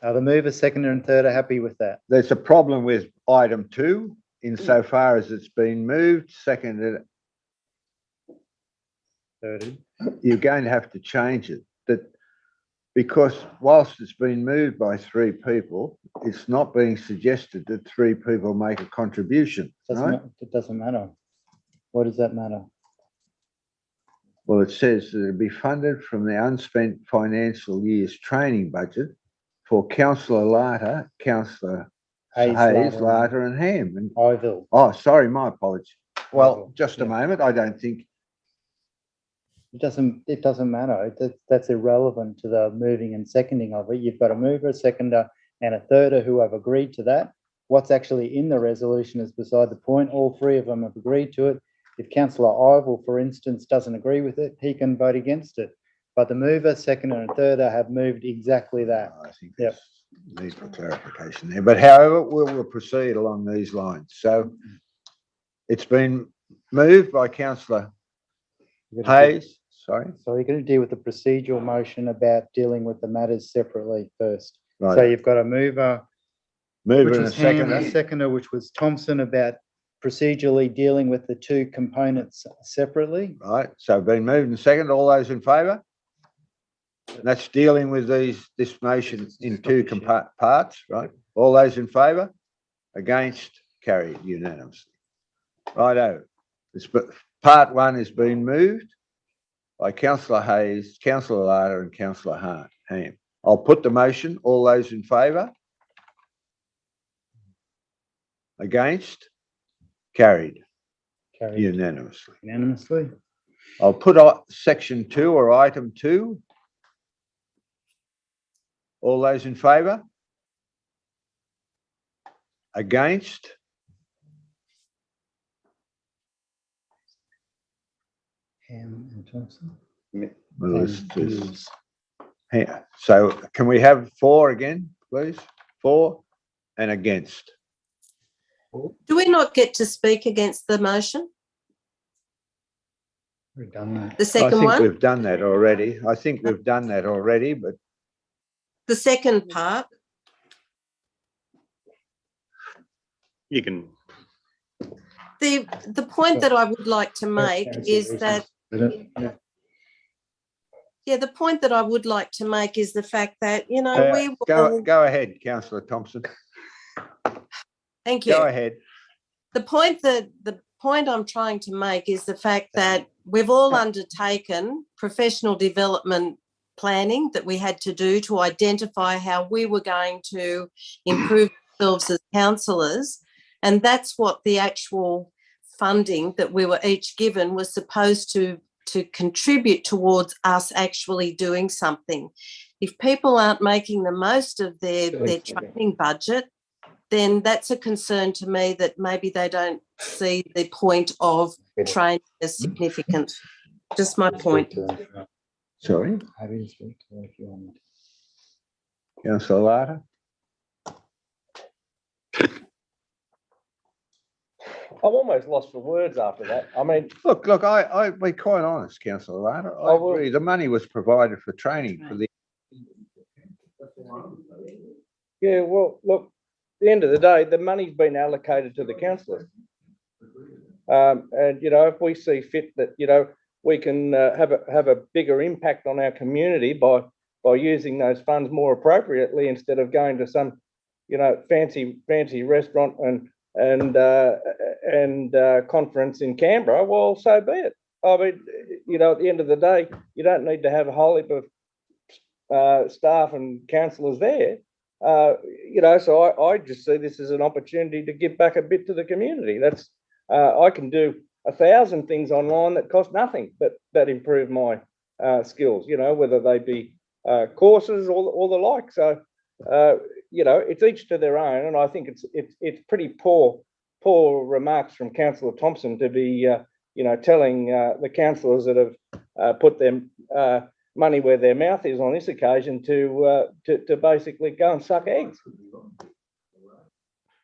S2: Are the mover, seconder and third are happy with that?
S1: There's a problem with item 2 insofar as it's been moved, seconded.
S2: Thirded.
S1: You're going to have to change it. Because whilst it's been moved by 3 people, it's not being suggested that 3 people make a contribution, right?
S2: It doesn't matter. What does that matter?
S1: Well, it says that it'll be funded from the unspent financial year's training budget for Councillor Larder, Councillor Hayes, Larder and Ham. And
S2: Iville.
S1: oh, sorry, my apologies. Well, just a moment. I don't think.
S2: It doesn't matter. That's irrelevant to the moving and seconding of it. You've got a mover, a seconder and a thirder who have agreed to that. What's actually in the resolution is beside the point. All 3 of them have agreed to it. If Councillor Iville, for instance, doesn't agree with it, he can vote against it. But the mover, seconder and thirder have moved exactly that.
S1: I think there's need for clarification there. But however, we'll proceed along these lines. So it's been moved by Councillor Hayes. Sorry.
S2: So you're going to deal with the procedural motion about dealing with the matters separately first.
S1: Right.
S2: So you've got a mover,
S1: Mover
S2: which
S1: and a
S2: was Ham,
S1: seconder.
S2: a seconder, which was Thompson, about procedurally dealing with the 2 components separately.
S1: Right. So been moved and seconded. All those in favour? That's dealing with this motion in 2 parts, right? All those in favour? Against? Carried unanimously. Righto. Part 1 has been moved by Councillor Hayes, Councillor Larder and Councillor Ham. I'll put the motion. All those in favour? Against? Carried unanimously.
S2: Unanimously.
S1: I'll put section 2 or item 2. All those in favour? Against?
S2: Ham and Thompson.
S1: Well, so can we have 4 again, please? 4 and against.
S8: Do we not get to speak against the motion?
S2: We've done that.
S8: The second
S1: I think
S8: one?
S1: we've done that already. But
S8: The second part?
S11: You can.
S8: The point that I would like to make is that, the point that I would like to make is the fact that, we will.
S1: go ahead, Councillor Thompson.
S8: Thank you.
S1: Go ahead.
S8: The point I'm trying to make is the fact that we've all undertaken professional development planning that we had to do to identify how we were going to improve ourselves as councillors. And that's what the actual funding that we were each given was supposed to contribute towards us actually doing something. If people aren't making the most of their training budget, then that's a concern to me that maybe they don't see the point of training as significant. Just my point.
S1: Sorry? Councillor Larder?
S9: I'm almost lost for words after that. I mean,
S1: Look, I'll be quite honest, Councillor Larder. I agree. The money was provided for training for the.
S9: yeah, well, look, at the end of the day, the money's been allocated to the councillors. And, you know, if we see fit that, you know, we can have a bigger impact on our community by using those funds more appropriately instead of going to some, you know, fancy restaurant and conference in Canberra, well, so be it. I mean, you know, at the end of the day, you don't need to have a whole heap of staff and councillors there. You know, so I just see this as an opportunity to give back a bit to the community. That's I can do 1,000 things online that cost nothing, but that improve my skills. You know, whether they be courses or the like. So you know, it's each to their own, and I think it's pretty poor remarks from Councillor Thompson to be you know, telling the councillors that have put their money where their mouth is on this occasion to basically go and suck eggs.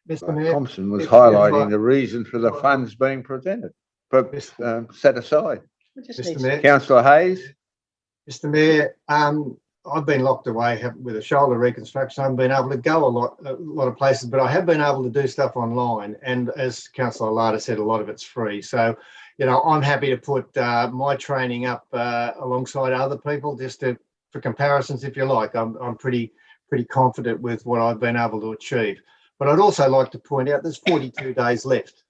S7: Mr. Mayor,
S1: Thompson was highlighting the reason for the funds being presented, set aside.
S7: Mr. Mayor,
S1: Councillor Hayes?
S7: Mr. Mayor, I've been locked away with a shoulder reconstruction. I haven't been able to go a lot of places, but I have been able to do stuff online. And as Councillor Larder said, a lot of it's free. So, you know, I'm happy to put my training up alongside other people just for comparisons, if you like. I'm pretty confident with what I've been able to achieve. But I'd also like to point out there's 42 days left.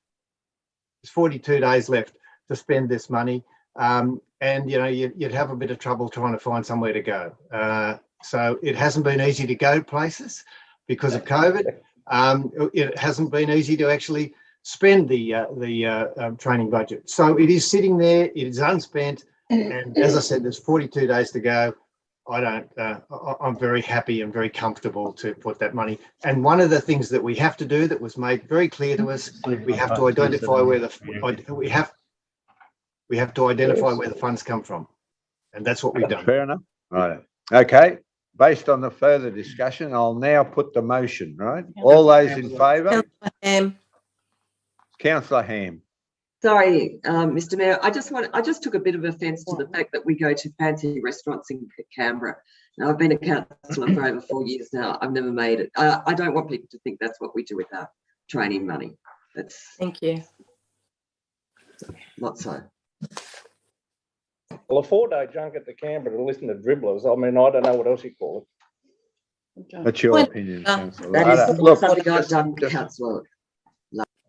S7: There's 42 days left to spend this money. And, you know, you'd have a bit of trouble trying to find somewhere to go. So it hasn't been easy to go places because of COVID. It hasn't been easy to actually spend the training budget. So it is sitting there, it is unspent. And as I said, there's 42 days to go. I'm very happy and very comfortable to put that money. And one of the things that we have to do that was made very clear to us, we have to identify where we have to identify where the funds come from. And that's what we've done.
S1: Fair enough. Right. Okay. Based on the further discussion, I'll now put the motion, right? All those in favour? Councillor Ham.
S6: Sorry, Mr. Mayor, I just took a bit of offence to the fact that we go to fancy restaurants in Canberra. Now, I've been a councillor for over 4 years now. I've never made it. I don't want people to think that's what we do with our training money. That's
S8: Thank you.
S6: Not so.
S9: Well, a 4-day junket to Canberra to listen to dribblers. I mean, I don't know what else you call it.
S1: That's your opinion, Councillor.
S6: That is something I've done, Councillor.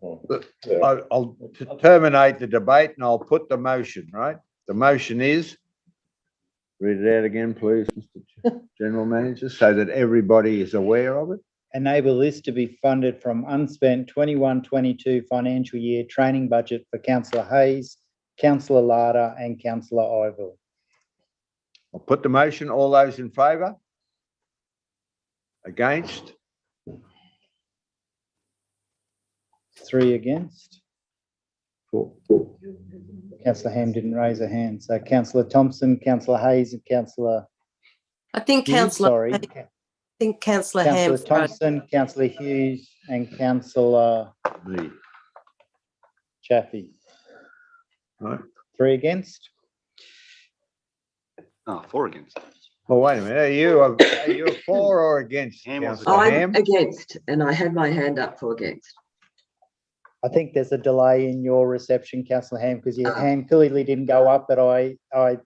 S1: I'll terminate the debate and I'll put the motion, right? The motion is, read it out again, please, Mr. General Manager, so that everybody is aware of it.
S2: Enable this to be funded from unspent 21-22 financial year training budget for Councillor Hayes, Councillor Larder and Councillor Ivor.
S1: I'll put the motion. All those in favour? Against?
S2: 3 against.
S1: 4.
S2: Councillor Ham didn't raise a hand. So Councillor Thompson, Councillor Hayes and Councillor
S8: Councillor Ham.
S2: Councillor Thompson, Councillor Hughes and Councillor Chaffey.
S1: Right.
S2: 3 against.
S14: 4 against.
S1: Well, wait a minute. Are you for or against?
S6: I'm against, and I had my hand up for against.
S2: I think there's a delay in your reception, Councillor Ham, because your hand clearly didn't go up, but I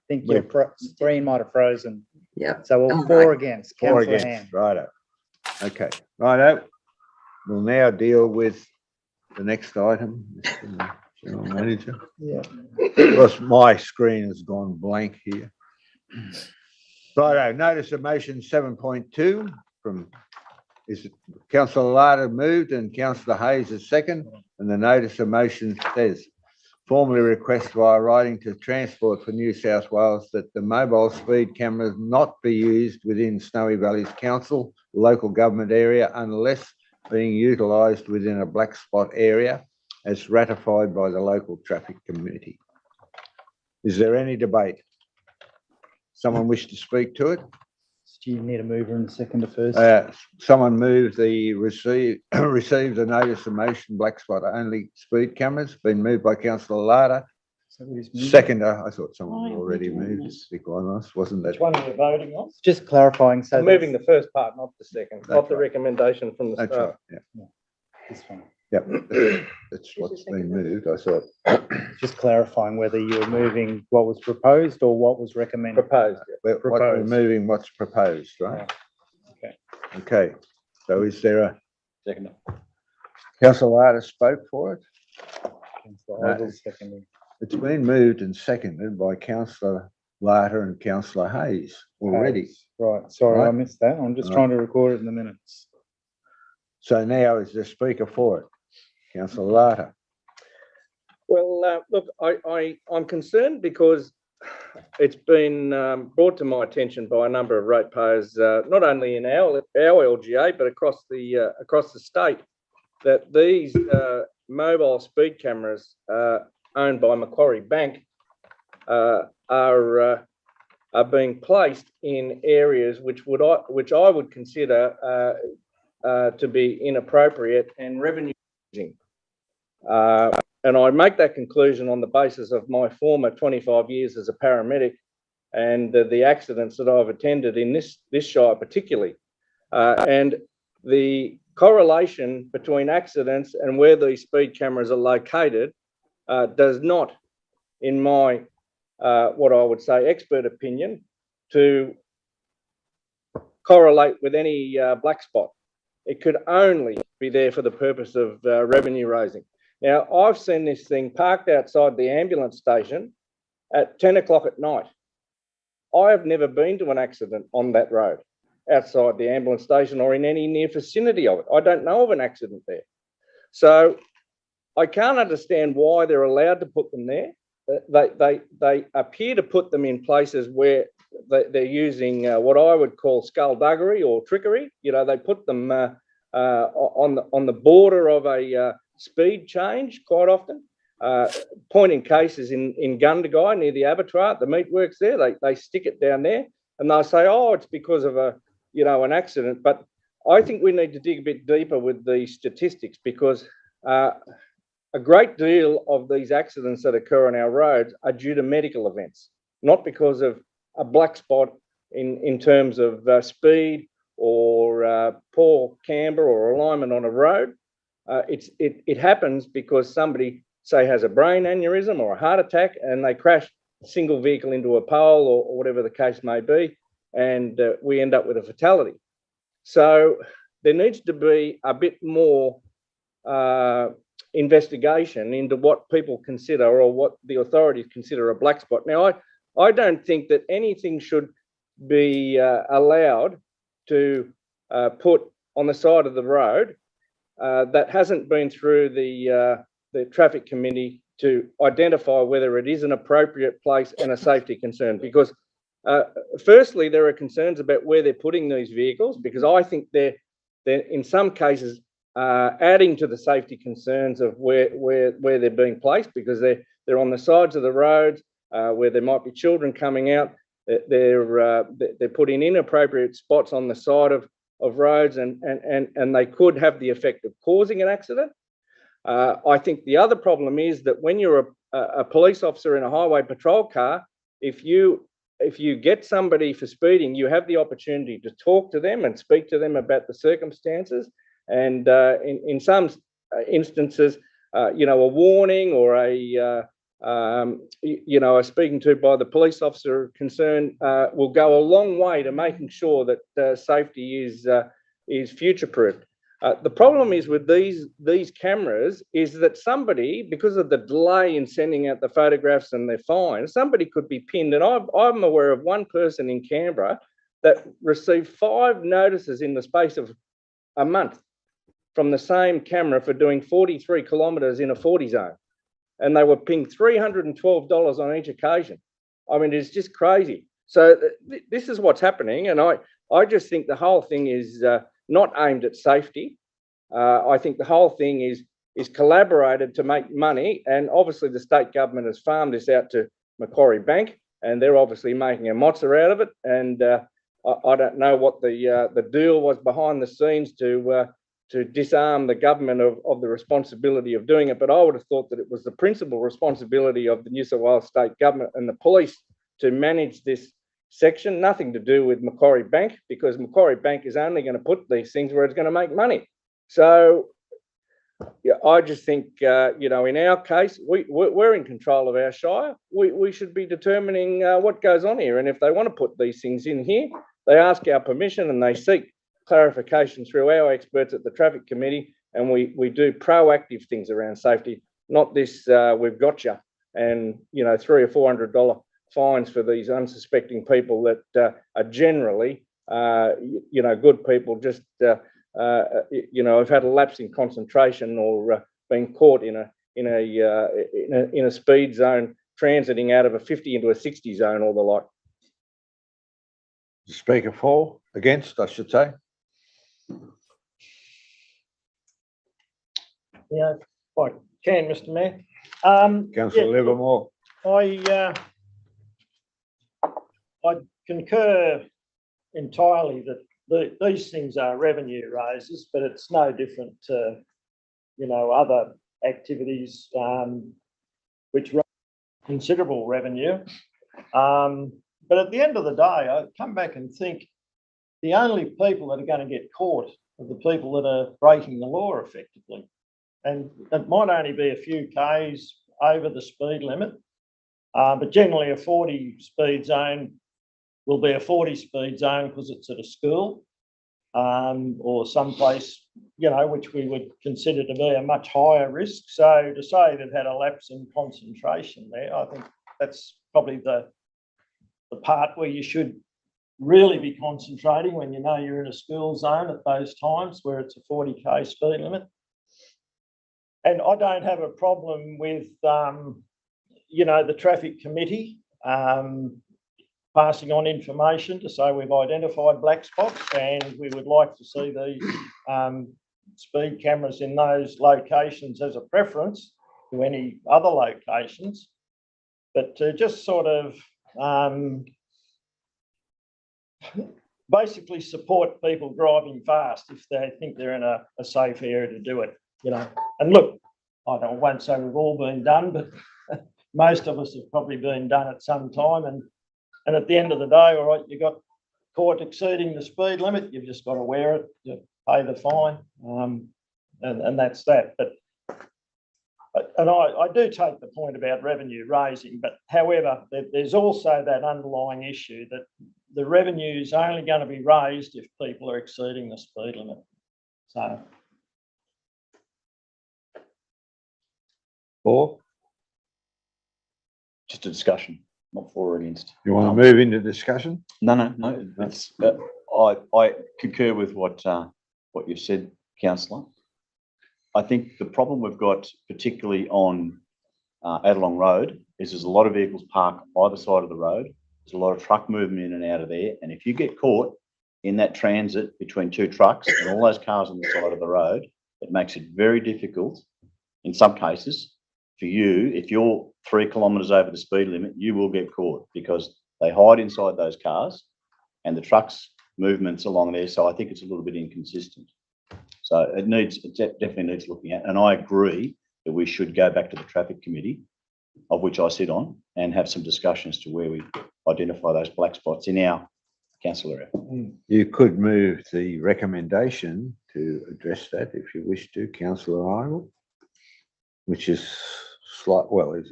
S2: think your screen might have frozen.
S6: Yeah.
S2: So we're 4 against.
S1: 4
S2: Councillor
S1: against.
S2: Ham.
S1: Righto. Okay. Righto. We'll now deal with the next item. General Manager.
S2: Yeah.
S1: Because my screen has gone blank here. Righto, notice of motion 7.2 from Councillor Larder moved and Councillor Hayes is second. And the notice of motion says, formally request via writing to Transport for New South Wales that the mobile speed cameras not be used within Snowy Valleys Council local government area unless being utilised within a black spot area as ratified by the local traffic committee. Is there any debate? Someone wish to speak to it?
S2: Do you need a mover and a seconder first?
S1: Someone move the receive the notice of motion black spot only speed cameras, been moved by Councillor Larder. Seconder, I thought someone already moved, to be quite honest, wasn't that?
S12: Which one are you voting on?
S2: Just clarifying. So
S9: I'm moving the first part, not the second,
S1: That's
S9: not the
S1: right.
S9: recommendation from the
S1: That's
S9: start.
S1: right, yeah.
S2: this one.
S1: Yep, that's what's been moved, I thought.
S2: Just clarifying whether you were moving what was proposed or what was recommended.
S9: Proposed.
S1: What we're
S9: Proposed.
S1: moving, what's proposed, right?
S2: Okay.
S1: Okay, so is there a,
S10: Second.
S1: Councillor Larder spoke for it?
S2: Councillor Oswald seconding.
S1: It's been moved and seconded by Councillor Larder and Councillor Hayes already.
S2: Right, sorry, I
S1: Right.
S2: missed that. I'm just
S1: Right.
S2: trying to record it in the minutes.
S1: So now is the speaker for it? Councillor Larder.
S9: Well, look, I'm concerned because it's been brought to my attention by a number of ratepayers, not only in our LGA, but across the state, that these mobile speed cameras owned by Macquarie Bank are being placed in areas which I would consider to be inappropriate and revenue raising. And I make that conclusion on the basis of my former 25 years as a paramedic and the accidents that I've attended in this shire particularly. And the correlation between accidents and where these speed cameras are located does not, in my what I would say expert opinion, to correlate with any black spot. It could only be there for the purpose of revenue raising. Now, I've seen this thing parked outside the ambulance station at 10 o'clock at night. I have never been to an accident on that road outside the ambulance station or in any near vicinity of it. I don't know of an accident there. So I can't understand why they're allowed to put them there. They appear to put them in places where they're using what I would call skullduggery or trickery. You know, they put them on the border of a speed change quite often. Point in cases in Gundagai near the abattoir, the meatworks there, they stick it down there and they'll say, oh, it's because of an accident. But I think we need to dig a bit deeper with the statistics because a great deal of these accidents that occur on our roads are due to medical events, not because of a black spot in terms of speed or poor camber or alignment on a road. It happens because somebody, say, has a brain aneurysm or a heart attack and they crash a single vehicle into a pole or whatever the case may be, and we end up with a fatality. So there needs to be a bit more investigation into what people consider or what the authorities consider a black spot. Now, I don't think that anything should be allowed to put on the side of the road that hasn't been through the traffic committee to identify whether it is an appropriate place and a safety concern. Because firstly, there are concerns about where they're putting these vehicles, because I think they're in some cases adding to the safety concerns of where they're being placed, because they're on the sides of the roads where there might be children coming out. They're put in inappropriate spots on the side of roads, and they could have the effect of causing an accident. I think the other problem is that when you're a police officer in a highway patrol car, if you get somebody for speeding, you have the opportunity to talk to them and speak to them about the circumstances. And in some instances, a warning or a speaking to by the police officer concerned will go a long way to making sure that safety is future-proofed. The problem is with these cameras is that somebody, because of the delay in sending out the photographs and their fines, somebody could be pinned. And I'm aware of one person in Canberra that received 5 notices in the space of a month from the same camera for doing 43 kilometres in a 40 zone. And they were pinged $312 on each occasion. I mean, it's just crazy. So this is what's happening. And I just think the whole thing is not aimed at safety. I think the whole thing is collaborated to make money. And obviously the state government has farmed this out to Macquarie Bank, and they're obviously making a mozza out of it. And I don't know what the deal was behind the scenes to disarm the government of the responsibility of doing it. But I would have thought that it was the principal responsibility of the New South Wales state government and the police to manage this section, nothing to do with Macquarie Bank, because Macquarie Bank is only going to put these things where it's going to make money. So yeah, I just think, in our case, we're in control of our shire. We should be determining what goes on here. And if they want to put these things in here, they ask our permission and they seek clarification through our experts at the Traffic Committee. And we do proactive things around safety, not this we've got you and, $300 or $400 fines for these unsuspecting people that are generally, good people just, have had a lapse in concentration or been caught in a speed zone transiting out of a 50 into a 60 zone or the like.
S1: Speaker for, against, I should say.
S12: Yeah, I can, Mr. Mayor.
S1: Councillor Livermore.
S12: I concur entirely that these things are revenue raisers, but it's no different to, other activities which raise considerable revenue. But at the end of the day, I come back and think the only people that are going to get caught are the people that are breaking the law effectively. And it might only be a few Ks over the speed limit, but generally a 40 speed zone will be a 40 speed zone because it's at a school or someplace, which we would consider to be a much higher risk. So to say they've had a lapse in concentration there, I think that's probably the part where you should really be concentrating when you're in a school zone at those times where it's a 40k speed limit. And I don't have a problem with, the Traffic Committee passing on information to say we've identified black spots and we would like to see these speed cameras in those locations as a preference to any other locations. But to just sort of basically support people driving fast if they think they're in a safe area to do it, And look, I won't say we've all been done, but most of us have probably been done at some time. And at the end of the day, all right, you got caught exceeding the speed limit, you've just got to wear it, you pay the fine, and that's that. And I do take the point about revenue raising, but however, there's also that underlying issue that the revenue is only going to be raised if people are exceeding the speed limit. So.
S1: For?
S10: Just a discussion, not for or against.
S1: You want to move into discussion?
S10: No. That's, I concur with what you've said, Councillor. I think the problem we've got, particularly on Adelong Road, is there's a lot of vehicles parked either side of the road. There's a lot of truck movement in and out of there. And if you get caught in that transit between two trucks and all those cars on the side of the road, it makes it very difficult, in some cases, for you. If you're 3 kilometres over the speed limit, you will get caught because they hide inside those cars and the trucks movements along there. So I think it's a little bit inconsistent. So it definitely needs looking at. And I agree that we should go back to the Traffic Committee, of which I sit on, and have some discussions to where we identify those black spots in our council area.
S1: You could move the recommendation to address that if you wish to, Councillor Idle, which is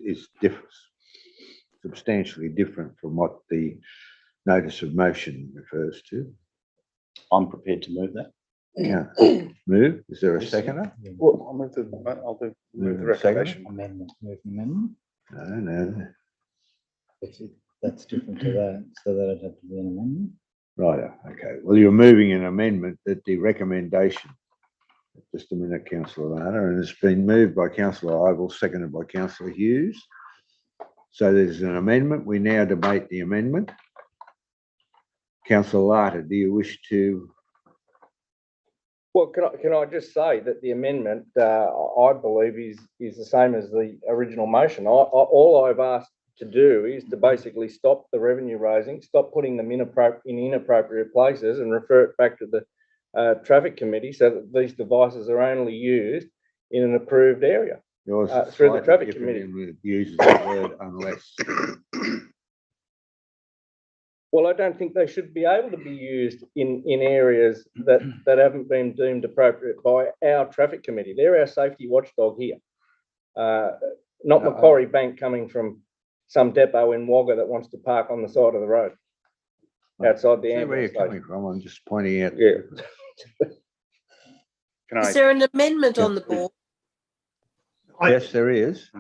S1: is substantially different from what the notice of motion refers to.
S10: I'm prepared to move that.
S1: Yeah. Move. Is there a seconder?
S11: Well, I'll move the recommendation.
S2: Amendment, move an amendment.
S1: No.
S2: That's different to that, so that'd have to be an amendment.
S1: Right. Okay. Well, you're moving an amendment that the recommendation. Just a minute, councillor Rana, and it's been moved by councillor Ivel, seconded by councillor Hughes. So there's an amendment. We now debate the amendment. Councillor Larter, do you wish to?
S9: Well, can I just say that the amendment, I believe is the same as the original motion. All I've asked to do is to basically stop the revenue raising, stop putting them in inappropriate places and refer it back to the traffic committee so that these devices are only used in an approved area.
S1: Yours
S9: through the traffic committee.
S1: Uses the word unless.
S9: Well, I don't think they should be able to be used in areas that haven't been deemed appropriate by our traffic committee. They're our safety watchdog here. Not Macquarie Bank coming from some depot in Wagga that wants to park on the side of the road outside the
S1: See where you're
S9: ambulance
S1: coming
S9: station.
S1: from. I'm just pointing out.
S9: Yeah.
S8: Is there an amendment on the board?
S1: Yes, there is.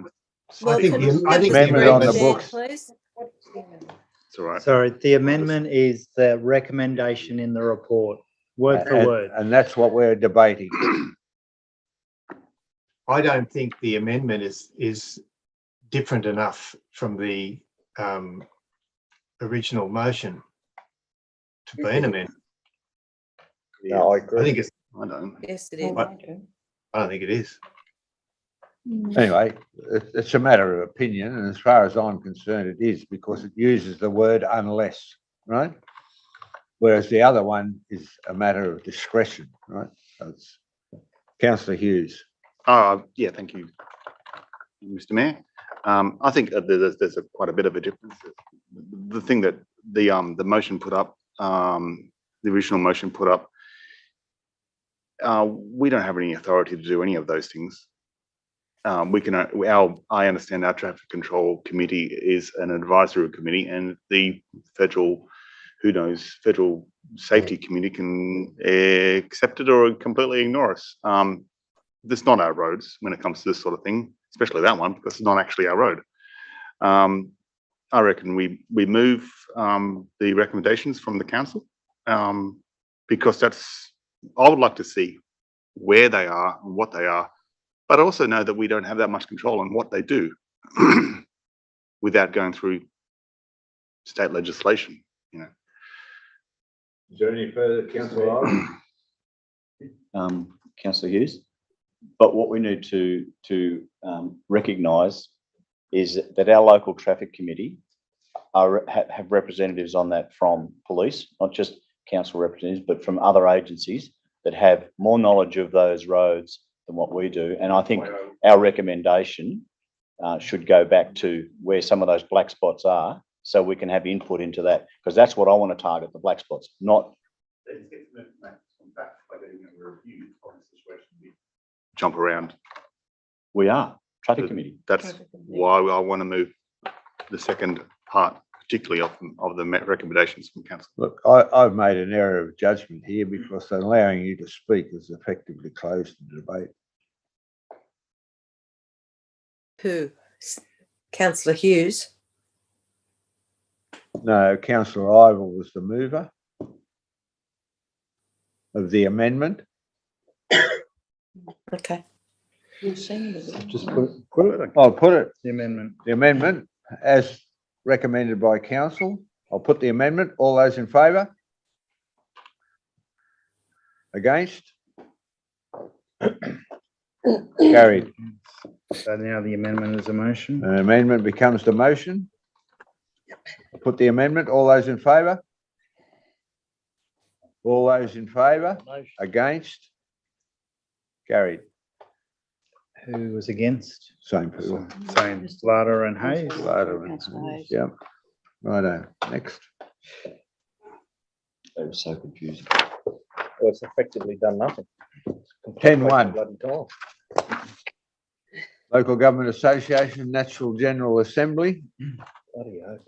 S8: Well,
S7: think
S8: can
S7: the- I think
S8: members
S1: the amendment on the
S8: stand,
S1: books.
S8: please?
S11: It's all right.
S2: Sorry, the amendment is the recommendation in the report, word for word.
S1: And that's what we're debating.
S7: I don't think the amendment is different enough from the original motion to be an amendment.
S9: No, I
S7: I
S9: agree.
S7: think it's,
S11: I don't.
S8: Yes, it is.
S7: I don't think it is.
S1: Anyway, it's a matter of opinion, and as far as I'm concerned, it is because it uses the word unless, right? Whereas the other one is a matter of discretion, right? So it's Councillor Hughes.
S11: Yeah, thank you, Mr. Mayor. I think there's quite a bit of a difference. The thing that the motion put up, the original motion put up, we don't have any authority to do any of those things. I understand our traffic control committee is an advisory committee, and the federal safety committee can accept it or completely ignore us. That's not our roads when it comes to this sort of thing, especially that one, because it's not actually our road. I reckon we move the recommendations from the council, because I would like to see where they are and what they are, but I also know that we don't have that much control on what they do without going through state legislation, you know.
S1: Is there any further, Councillor?
S10: Councillor Hughes. But what we need to recognise is that our local traffic committee have representatives on that from police, not just council representatives, but from other agencies that have more knowledge of those roads than what we do. And I think our recommendation should go back to where some of those black spots are, so we can have input into that, because that's what I want to target, the black spots, not.
S11: Jump around.
S10: We are traffic committee.
S11: That's why I want to move the second part, particularly of the recommendations from council.
S1: Look, I've made an error of judgment here because allowing you to speak has effectively closed the debate.
S8: Who? Councillor Hughes?
S1: No, Councillor Ivel was the mover of the amendment.
S8: Okay.
S2: Just put it.
S1: I'll put it.
S2: The amendment.
S1: The amendment as recommended by council. I'll put the amendment. All those in favour? Against? Carried.
S2: So now the amendment is a motion.
S1: An amendment becomes the motion. Put the amendment. All those in favour? All those in favour? Against? Carried.
S2: Who was against?
S1: Same people.
S2: Same. Larter and Hayes.
S1: Larter and Hayes. Yep. Righto. Next.
S10: They were so confusing.
S9: Well, it's effectively done nothing.
S1: 10-1.
S9: Bloody time.
S1: Local Government Association, Natural General Assembly.
S9: Bloody hell.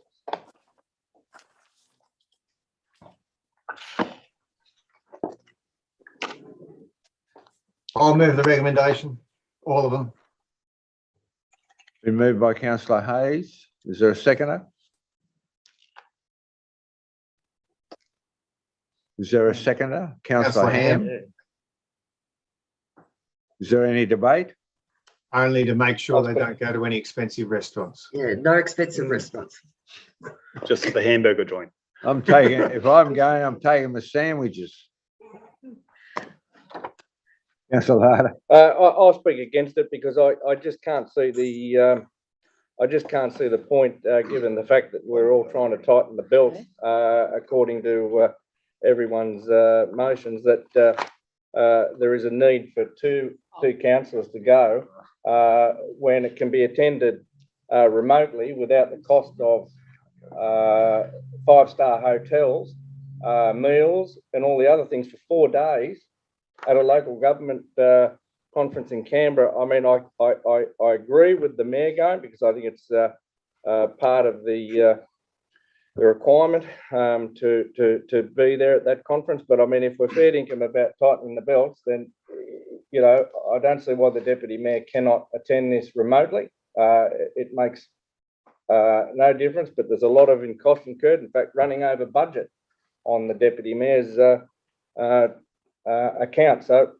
S7: I'll move the recommendation, all of them.
S1: Been moved by councillor Hayes. Is there a seconder? Is there a seconder? Councillor Ham? Is there any debate?
S7: Only to make sure they don't go to any expensive restaurants.
S6: Yeah, no expensive restaurants.
S14: Just the hamburger joint.
S1: I'm taking, if I'm going, I'm taking the sandwiches. Councillor Harder.
S9: I'll speak against it because I just can't see the point, given the fact that we're all trying to tighten the belt, according to everyone's motions, that there is a need for two councillors to go when it can be attended remotely without the cost of 5-star hotels, meals, and all the other things for 4 days at a local government conference in Canberra. I mean, I agree with the mayor going, because I think it's part of the requirement to be there at that conference. But I mean, if we're fair income about tightening the belts, then, you know, I don't see why the deputy mayor cannot attend this remotely. It makes no difference, but there's a lot of cost incurred. In fact, running over budget on the deputy mayor's account. So,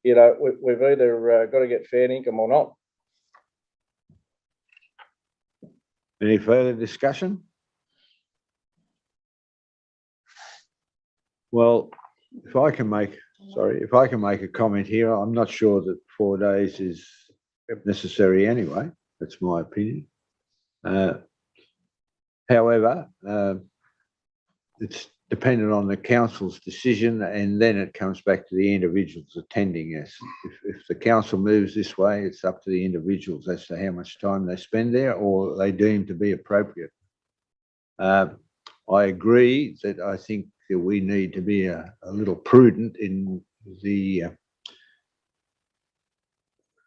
S9: you know, we've either got to get fair income or not.
S1: Any further discussion? Well, if I can make a comment here, I'm not sure that 4 days is necessary anyway. That's my opinion. However, it's dependent on the council's decision, and then it comes back to the individuals attending. Yes, if the council moves this way, it's up to the individuals as to how much time they spend there or they deem to be appropriate. I agree that I think that we need to be a little prudent in the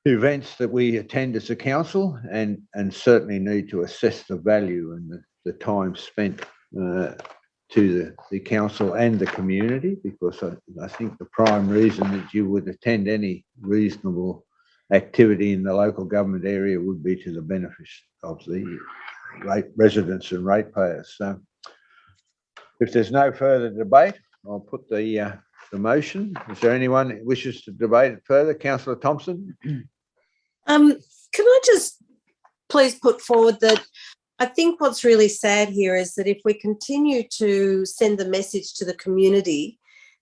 S1: events that we attend as a council, and certainly need to assess the value and the time spent to the council and the community, because I think the prime reason that you would attend any reasonable activity in the local government area would be to the benefit of the residents and ratepayers. So if there's no further debate, I'll put the motion. Is there anyone who wishes to debate it further? Councillor Thompson?
S8: Can I just please put forward that I think what's really sad here is that if we continue to send the message to the community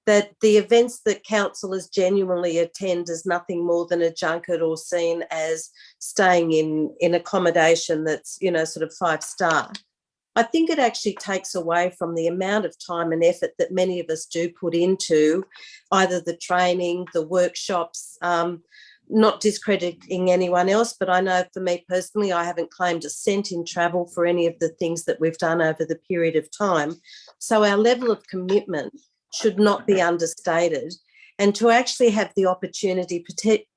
S8: that the events that councillors genuinely attend is nothing more than a junket or seen as staying in accommodation that's, you know, sort of 5-star, I think it actually takes away from the amount of time and effort that many of us do put into either the training, the workshops, not discrediting anyone else, but I know for me personally, I haven't claimed a cent in travel for any of the things that we've done over the period of time. So our level of commitment should not be understated. And to actually have the opportunity,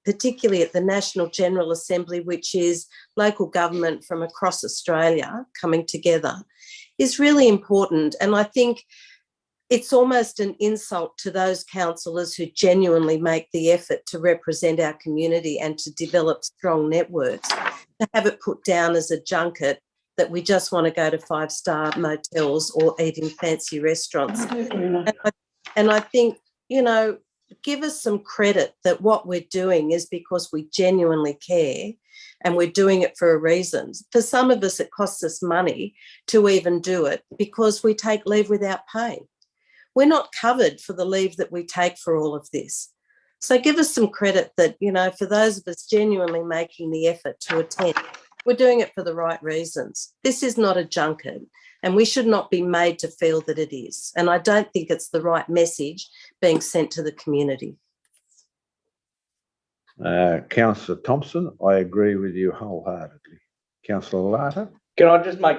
S8: particularly at the National General Assembly, which is local government from across Australia coming together, is really important. And I think it's almost an insult to those councillors who genuinely make the effort to represent our community and to develop strong networks, to have it put down as a junket that we just want to go to 5-star motels or eat in fancy restaurants. And I think, you know, give us some credit that what we're doing is because we genuinely care and we're doing it for a reason. For some of us, it costs us money to even do it because we take leave without pay. We're not covered for the leave that we take for all of this. So give us some credit that, you know, for those of us genuinely making the effort to attend, we're doing it for the right reasons. This is not a junket, and we should not be made to feel that it is. And I don't think it's the right message being sent to the community.
S1: Councillor Thompson, I agree with you wholeheartedly. Councillor Larter?
S9: Can I just make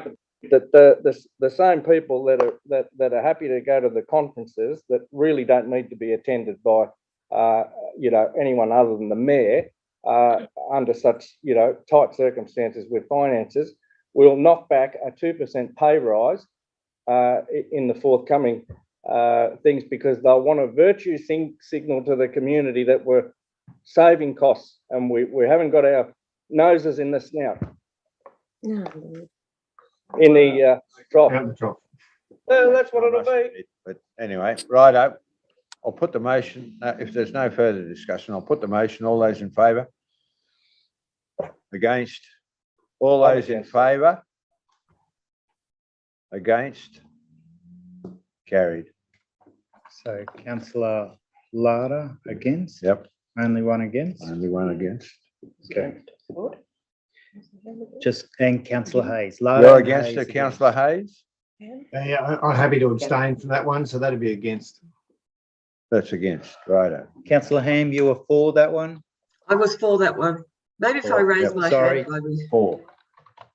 S9: that the same people that are happy to go to the conferences that really don't need to be attended by you know, anyone other than the mayor under such, you know, tight circumstances with finances, will knock back a 2% pay rise in the forthcoming things because they'll want a virtue signal to the community that we're saving costs and we haven't got our noses in the snout, in the trough.
S7: Out the trough.
S9: Well, that's what it'll be.
S1: But anyway, righto. I'll put the motion, if there's no further discussion, I'll put the motion. All those in favour? Against? All those in favour? Against? Carried.
S2: So councillor Lara against?
S1: Yep.
S2: Only one against?
S1: Only one against.
S2: Okay. And councillor Hayes. Lara
S1: You're
S2: and
S1: against
S2: Hayes
S1: it, councillor Hayes?
S7: Yeah, I'm happy to abstain from that one, so that'd be against.
S1: That's against, righto.
S2: Councillor Ham, you were for that one?
S6: I was for that one. Maybe if I
S1: Four,
S6: raise
S1: yep,
S6: my
S2: sorry.
S6: hand, I was
S1: Four.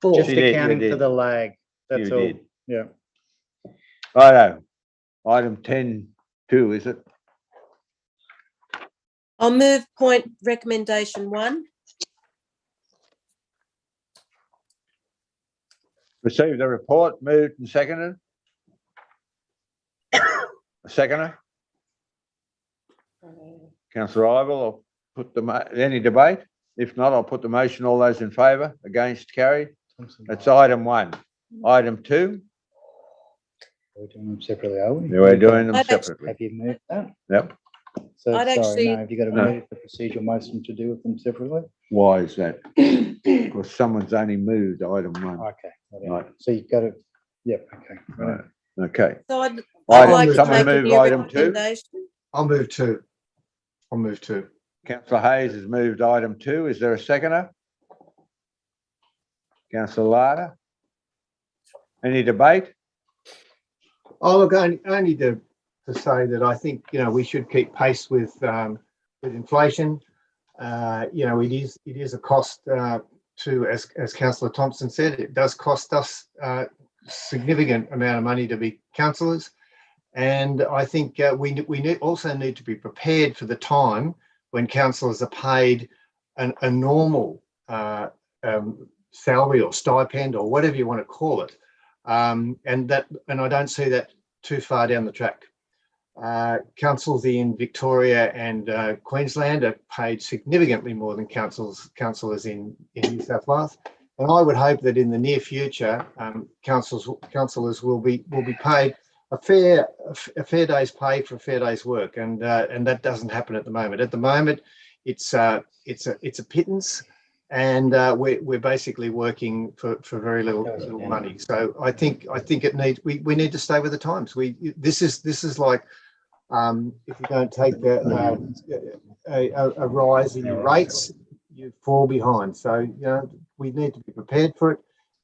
S6: for.
S2: Just
S1: You did, you
S2: accounting for
S1: did.
S2: the lag. That's
S1: You
S2: all.
S1: did.
S2: Yeah.
S1: Righto. Item 10.2, is it?
S8: I'll move point recommendation 1.
S1: Receive the report, moved and seconded. A seconder? Councillor Ivel, I'll put any debate? If not, I'll put the motion. All those in favour? Against? Carried. That's item 1. Item 2?
S2: We're doing them separately, are we?
S1: We're doing them
S8: I'd actually-
S1: separately.
S2: Have you moved that?
S1: Yep.
S2: So,
S8: I'd
S2: sorry,
S8: actually-
S2: no, have you got to
S1: No.
S2: move the procedural motion to do with them separately?
S1: Why is that? Because someone's only moved item 1.
S2: Okay.
S1: Right.
S2: So you've got to, yep, okay.
S1: Right. Okay.
S8: So I'd
S1: Item-
S8: like to
S1: someone
S8: make a
S1: move
S8: new
S1: item 2.
S8: recommendation.
S7: I'll move two. I'll move two.
S1: Councillor Hayes has moved item 2. Is there a seconder? Councillor Larder? Any debate?
S7: Oh, look, only to say that I think, we should keep pace with inflation. It is a cost to, as Councillor Thompson said, it does cost us significant amount of money to be councillors. And I think we also need to be prepared for the time when councillors are paid a normal salary or stipend or whatever you want to call it. And I don't see that too far down the track. Councils in Victoria and Queensland are paid significantly more than councillors in New South Wales. And I would hope that in the near future, councillors will be paid a fair day's pay for a fair day's work, and that doesn't happen at the moment. At the moment, it's a pittance, and we're basically working for very little money. So I think we need to stay with the times. This is like if you don't take a rise in your rates, you fall behind. So we need to be prepared for it,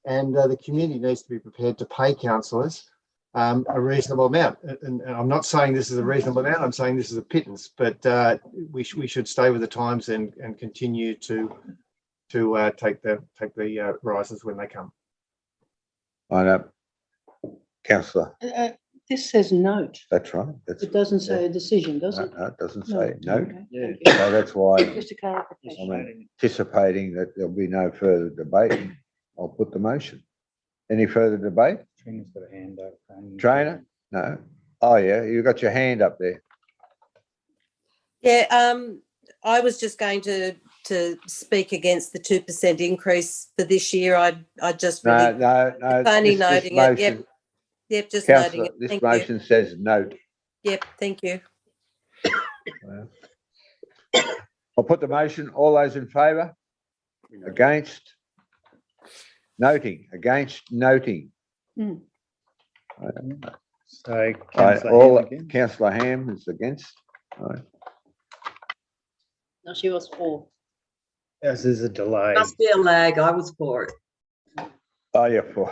S7: and the community needs to be prepared to pay councillors a reasonable amount. And I'm not saying this is a reasonable amount. I'm saying this is a pittance, but we should stay with the times and continue to take the rises when they come.
S1: I know. Councillor,
S3: This says note.
S1: that's right.
S3: It doesn't say a decision, does it?
S1: No, it doesn't
S3: No.
S1: say note.
S3: Okay, thank you.
S1: So that's why
S3: Just a clarification.
S1: I'm anticipating that there'll be no further debate. I'll put the motion. Any further debate?
S2: Trina's got a hand up.
S1: Trainer? No. Oh, yeah, you got your hand up there.
S8: Yeah, I was just going to speak against the 2% increase for this year. I just
S1: No,
S8: really,
S1: no.
S8: it's only
S1: this
S8: noting it. Yep,
S1: motion-
S8: yep, just noting
S1: Councillor,
S8: it.
S1: this
S8: Thank you.
S1: motion says note.
S8: Yep, thank you.
S1: I'll put the motion. All those in favour? Against? Noting, against noting.
S3: Hmm.
S2: So
S1: Right,
S2: councillor
S1: all,
S2: Ham again.
S1: councillor Ham is against. Right.
S13: No, she was for.
S2: This is a delay.
S6: Must be a lag. I was for it.
S1: Oh, yeah, for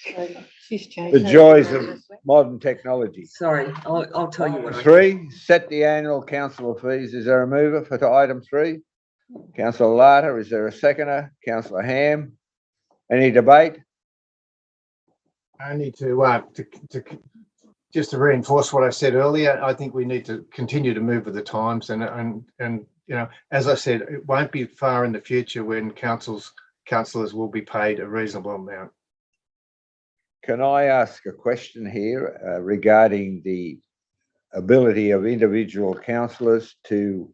S3: So she's changed.
S1: the joys of modern technology.
S6: Sorry, I'll tell you what.
S1: 3, set the annual councillor fees. Is there a mover for item 3? Councillor Larder, is there a seconder? Councillor Ham? Any debate?
S7: Only to just to reinforce what I said earlier, I think we need to continue to move with the times, and as I said, it won't be far in the future when councillors will be paid a reasonable amount.
S1: can I ask a question here regarding the ability of individual councillors to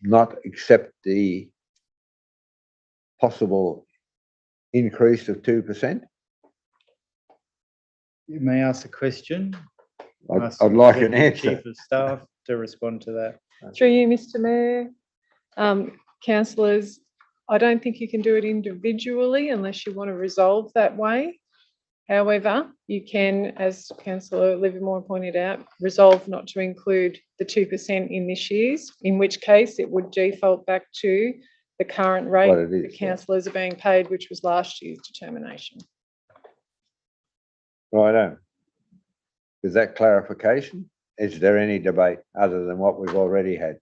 S1: not accept the possible increase of 2%?
S2: You may ask a question.
S1: I'd like an answer.
S2: Chief of Staff to respond to that.
S4: Through you, Mr Mayor, councillors, I don't think you can do it individually unless you want to resolve that way. However, you can, as councillor Livermore pointed out, resolve not to include the 2% in this year's, in which case it would default back to the current rate the councillors are being paid, which was last year's determination.
S1: Righto. With that clarification, is there any debate other than what we've already had?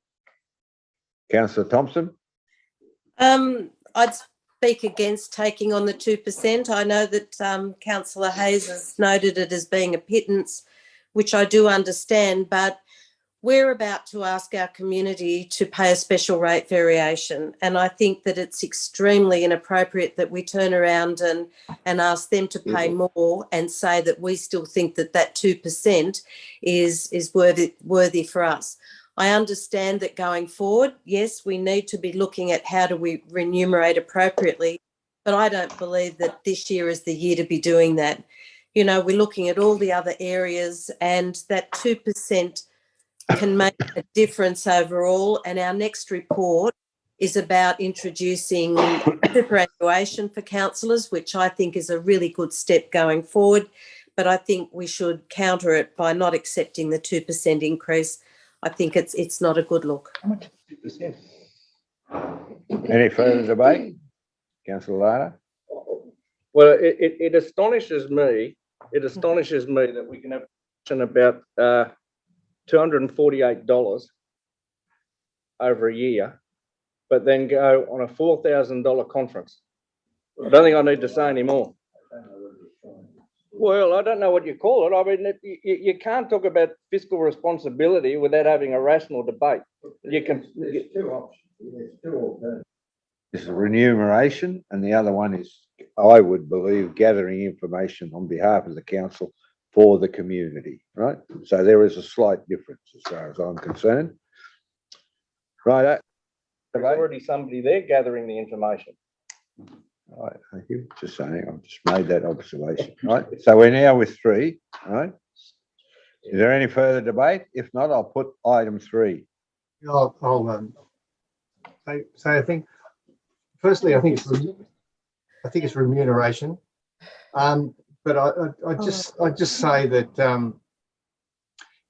S1: Councillor Thompson?
S8: I'd speak against taking on the 2%. I know that Councillor Hayes has noted it as being a pittance, which I do understand, but we're about to ask our community to pay a special rate variation. And I think that it's extremely inappropriate that we turn around and ask them to pay more and say that we still think that that 2% is worthy for us. I understand that going forward, yes, we need to be looking at how do we remunerate appropriately, but I don't believe that this year is the year to be doing that. You know, we're looking at all the other areas and that 2% can make a difference overall. And our next report is about introducing superannuation for councillors, which I think is a really good step going forward. But I think we should counter it by not accepting the 2% increase. I think it's not a good look.
S1: How much? 2%. Any further debate? Councillor Lara?
S9: Well, it astonishes me. It astonishes me that we can have a discussion about $248 over a year, but then go on a $4,000 conference. I don't think I need to say any more. Well, I don't know what you call it. I mean, you can't talk about fiscal responsibility without having a rational debate. You can.
S1: There's two options. There's two alternatives. There's remuneration, and the other one is, I would believe, gathering information on behalf of the council for the community, right? So there is a slight difference as far as I'm concerned. Right.
S9: There's already somebody there gathering the information.
S1: Right, thank you. Just saying, I've just made that observation, right? So we're now with 3, right? Is there any further debate? If not, I'll put item 3.
S7: I'll say I think, firstly, I think it's remuneration. But I just say that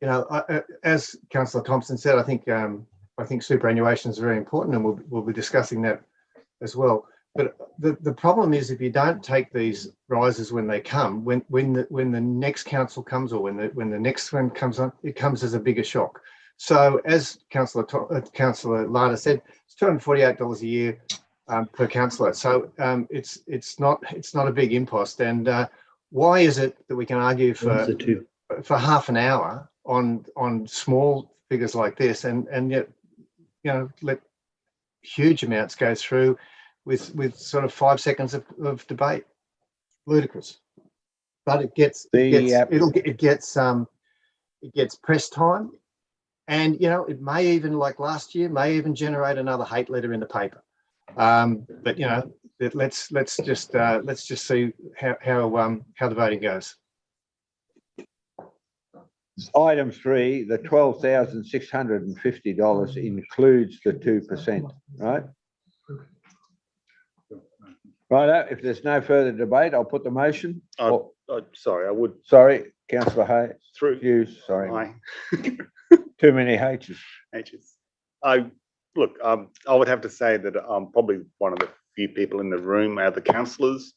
S7: you know, as Councillor Thompson said, I think superannuation is very important, and we'll be discussing that as well. But the problem is, if you don't take these rises when they come, when the next council comes, or when the next one comes on, it comes as a bigger shock. So as Councillor Larda said, it's $248 a year per councillor. So it's not a big impost. And why is it that we can argue for half an hour on small figures like this, and yet, you know, let huge amounts go through with sort of 5 seconds of debate? Ludicrous. But it gets press time, and you know, it may even, like last year, may even generate another hate letter in the paper. But you know, let's just see how the voting goes.
S1: Item 3, the $12,650 includes the 2%, right? Right. If there's no further debate, I'll put the motion.
S11: Sorry, I would.
S1: Sorry, Councillor Hayes.
S11: Through
S1: you. Sorry.
S11: Aye.
S1: Too many H's.
S11: I would have to say that I'm probably one of the few people in the room out of the councillors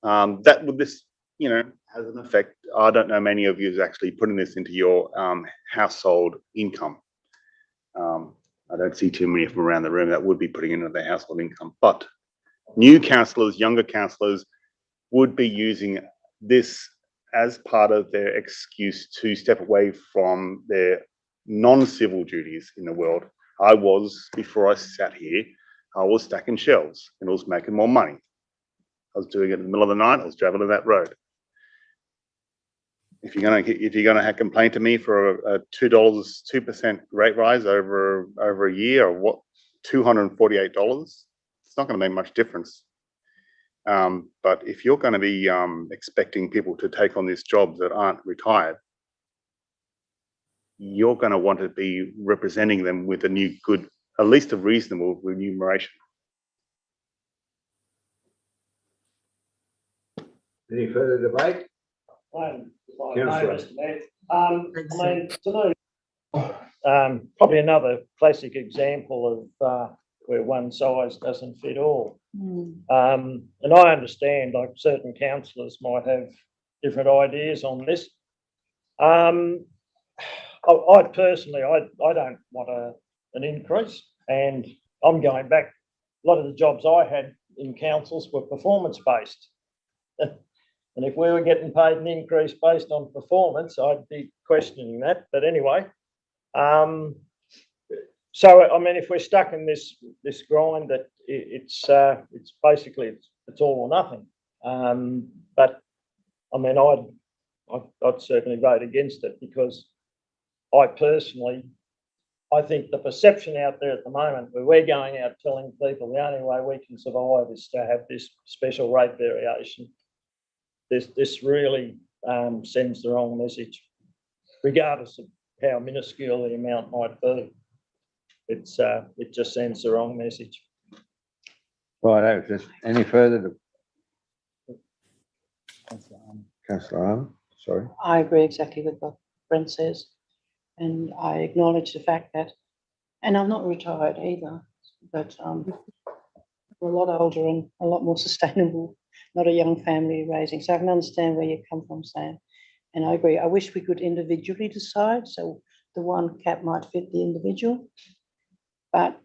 S11: that with this, you know, has an effect. I don't know many of you is actually putting this into your household income. I don't see too many from around the room that would be putting it into their household income, but new councillors, younger councillors would be using this as part of their excuse to step away from their non-civil duties in the world. I was, before I sat here, I was stacking shelves and I was making more money. I was doing it in the middle of the night. I was traveling that road. If you're going to have complaint to me for a $2, 2% rate rise over a year, or what, $248, it's not going to make much difference. But if you're going to be expecting people to take on these jobs that aren't retired, you're going to want to be representing them with a new good, at least a reasonable remuneration.
S1: Any further debate? Councillor.
S12: To me, probably another classic example of where one size doesn't fit all. And I understand, like, certain councillors might have different ideas on this. I personally, I don't want an increase, and I'm going back. A lot of the jobs I had in councils were performance based. And if we were getting paid an increase based on performance, I'd be questioning that. But anyway, so I mean, if we're stuck in this grind, that it's basically it's all or nothing. But I mean, I'd certainly vote against it, because I personally, I think the perception out there at the moment, where we're going out telling people the only way we can survive is to have this special rate variation. This really sends the wrong message, regardless of how minuscule the amount might be. It just sends the wrong message.
S1: Right, if there's any further Councillor Arnold, sorry.
S3: I agree exactly with what Brent says, and I acknowledge the fact that, and I'm not retired either, but we're a lot older and a lot more sustainable, not a young family raising. So I can understand where you come from, Sam, and I agree. I wish we could individually decide, so the one cap might fit the individual, but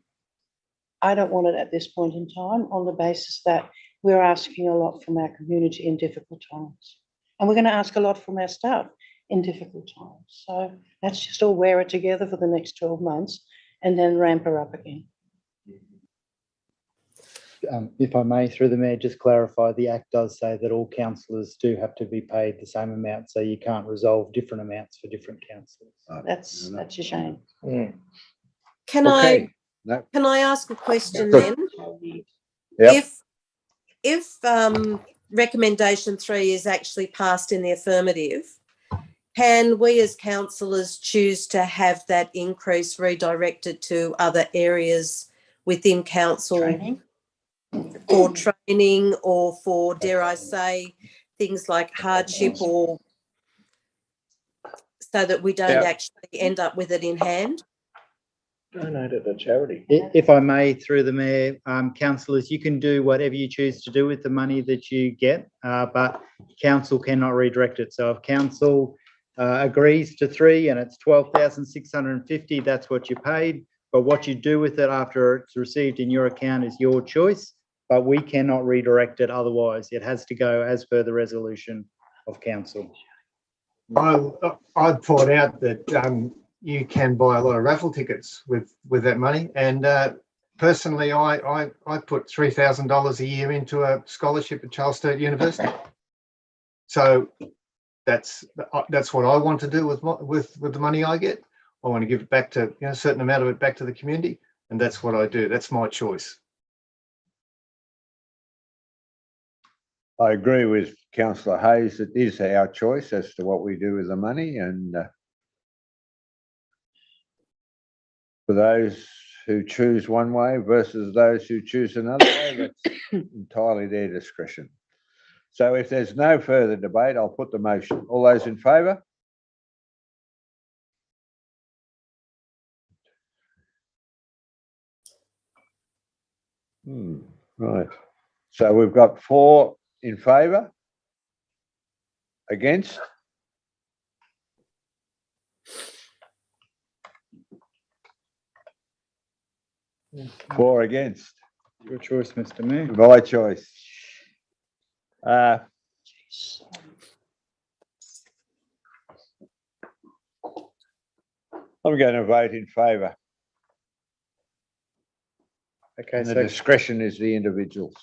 S3: I don't want it at this point in time, on the basis that we're asking a lot from our community in difficult times. And we're going to ask a lot from our staff in difficult times. So let's just all wear it together for the next 12 months and then ramp her up again.
S2: If I may, through the Mayor, just clarify, the Act does say that all councillors do have to be paid the same amount, so you can't resolve different amounts for different councillors.
S3: That's a shame.
S12: Yeah.
S8: Can
S1: Okay.
S8: can I ask a question
S1: Good.
S8: then?
S1: Yep.
S8: If recommendation 3 is actually passed in the affirmative, can we as councillors choose to have that increase redirected to other areas within council?
S3: Training.
S8: For training, or for, dare I say, things like hardship, or so that we don't actually end up with it in hand?
S9: Donate it to charity.
S2: If I may, through the Mayor, councillors, you can do whatever you choose to do with the money that you get, but council cannot redirect it. So if council agrees to 3 and it's 12,650, that's what you paid. But what you do with it after it's received in your account is your choice, but we cannot redirect it otherwise. It has to go as per the resolution of council.
S7: I'd point out that you can buy a lot of raffle tickets with that money, and personally, I put $3,000 a year into a scholarship at Charles Sturt University. So that's what I want to do with the money I get. I want to give it back to, a certain amount of it back to the community, and that's what I do. That's my choice.
S1: I agree with Councillor Hayes. It is our choice as to what we do with the money, and for those who choose one way versus those who choose another way, that's entirely their discretion. So if there's no further debate, I'll put the motion. All those in favour? Right. So we've got 4 in favour, against, four against.
S2: Your choice, Mr. Mayor.
S1: My choice. I'm going to vote in favour.
S2: Okay,
S1: And the
S2: so
S1: discretion is the individuals.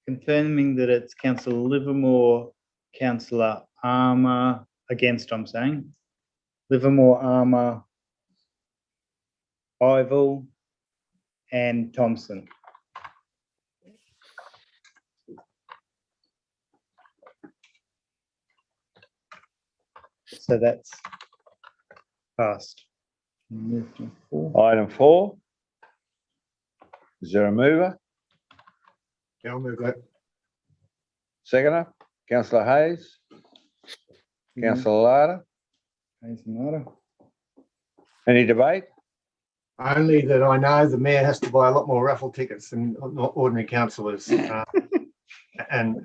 S2: confirming that it's councillor Livermore, councillor Armour, against, I'm saying. Livermore, Armour, Ival, and Thompson. So that's passed. Move to 4.
S1: Item 4. Is there a mover?
S7: Yeah, I'll move that.
S1: Seconder, councillor Hayes, councillor Larder.
S2: Hayes and Larder.
S1: Any debate?
S7: Only that I know the mayor has to buy a lot more raffle tickets than ordinary councillors and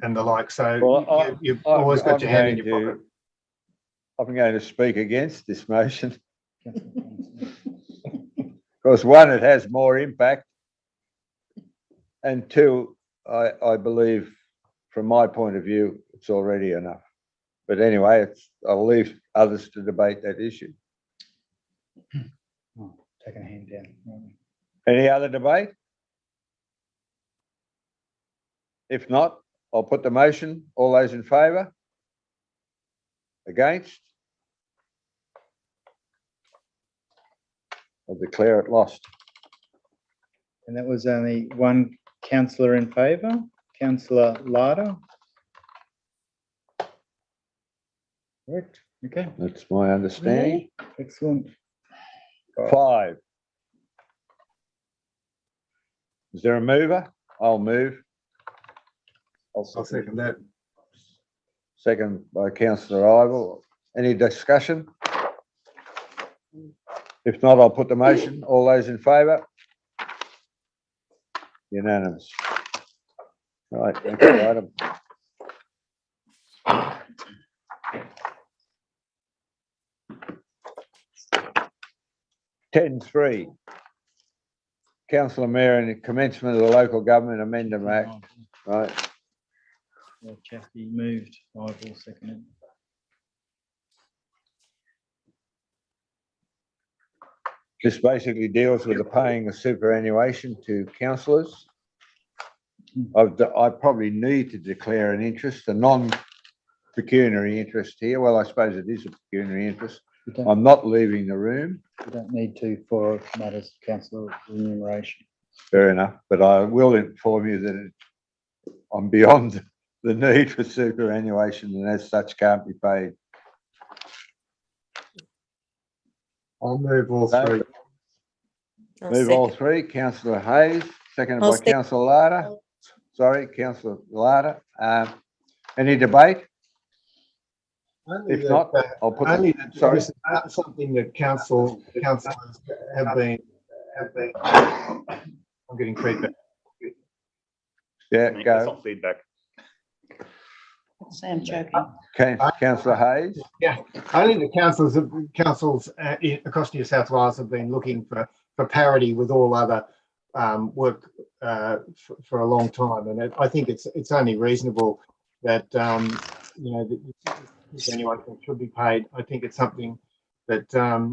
S7: the like. So
S1: Well,
S7: you've always got your hand in your pocket.
S1: I'm going to speak against this motion. Because one, it has more impact. And two, I believe, from my point of view, it's already enough. But anyway, I'll leave others to debate that issue.
S2: Oh, taking a hand down.
S1: Any other debate? If not, I'll put the motion. All those in favour? Against? I'll declare it lost.
S2: And that was only one councillor in favour, councillor Larder. Correct. Okay,
S1: That's my understanding.
S2: excellent.
S1: 5. Is there a mover? I'll move.
S7: I'll second that.
S1: Second by councillor Ival. Any discussion? If not, I'll put the motion. All those in favour? Unanimous. Right, next item. Ten three. Councillor Mayor and the commencement of the local government amendment act. Right,
S2: Yeah, Chaffey moved, I will second it.
S1: this basically deals with the paying of superannuation to councillors. I probably need to declare an interest, a non-pecuniary interest here. Well, I suppose it is a pecuniary interest. I'm not leaving the room.
S2: You don't need to for matters of councillor remuneration.
S1: Fair enough, but I will inform you that I'm beyond the need for superannuation and as such can't be paid.
S7: I'll move all three.
S1: Move all three. Councillor Hayes, seconded by councillor Larder. Sorry, councillor Larder. Any debate?
S7: Only
S1: If
S7: that,
S1: not, I'll put.
S7: only that
S1: Sorry.
S7: this is something that councillors have been. I'm getting feedback.
S1: Yeah,
S14: That's
S1: go.
S14: not feedback.
S3: Sam choking.
S1: Councillor Hayes.
S7: Yeah, only the councils across New South Wales have been looking for parity with all other work for a long time, and I think it's only reasonable that anyone should be paid. I think it's something that I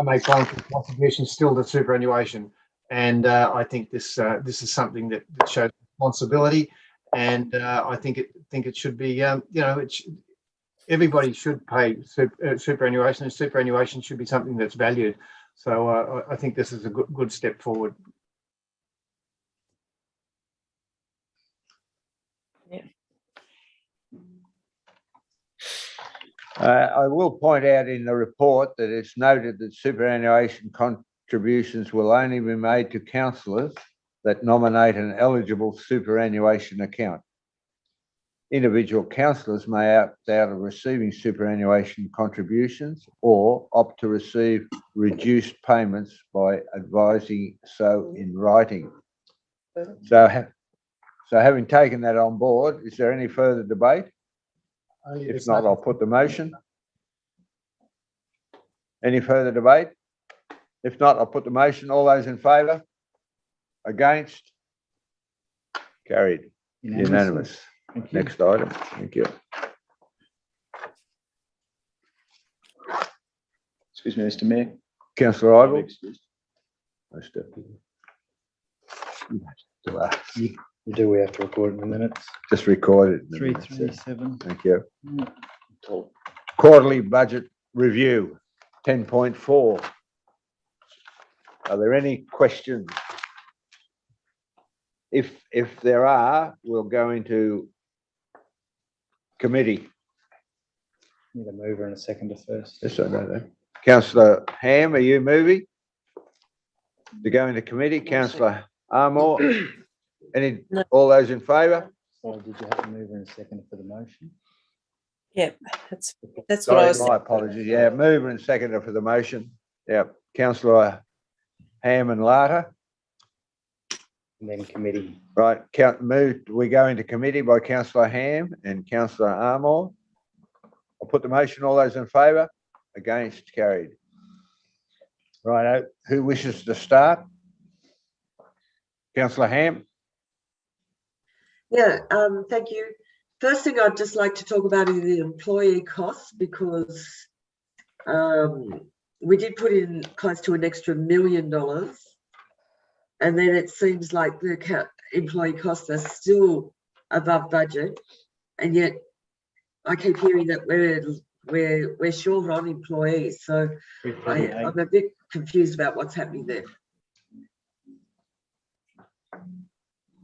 S7: make voluntary contributions still to superannuation, and I think this is something that shows responsibility. And I think it should be, everybody should pay superannuation, and superannuation should be something that's valued. So I think this is a good step forward.
S3: Yeah.
S1: I will point out in the report that it's noted that superannuation contributions will only be made to councillors that nominate an eligible superannuation account. Individual councillors may opt out of receiving superannuation contributions or opt to receive reduced payments by advising so in writing. So having taken that on board, is there any further debate? If not, I'll put the motion. Any further debate? If not, I'll put the motion. All those in favour? Against? Carried. Unanimous. Next item. Thank you.
S10: Excuse me, Mr. Mayor.
S1: Councillor Ival.
S10: Excused.
S1: Most deputy.
S2: Do we have to record in the minutes?
S1: Just record it.
S2: 337.
S1: Thank you. Quarterly budget review, 10.4. Are there any questions? If there are, we'll go into committee.
S2: Need a mover and a seconder first.
S1: Yes, I know that. Councillor Ham, are you moving to go into committee? Councillor Armour, all those in favour?
S2: Sorry, did you have a mover and a seconder for the motion?
S8: Yep, that's what I was.
S1: My apologies. Yeah, mover and seconder for the motion. Yeah, Councillor Ham and Larter.
S2: And then committee.
S1: Right, we go into committee by Councillor Ham and Councillor Armour. I'll put the motion. All those in favour? Against? Carried. Right, who wishes to start? Councillor Ham?
S6: Yeah, thank you. First thing I'd just like to talk about is the employee costs, because we did put in close to an extra $1 million. And then it seems like the employee costs are still above budget. And yet I keep hearing that we're short on employees. So I'm a bit confused about what's happening there.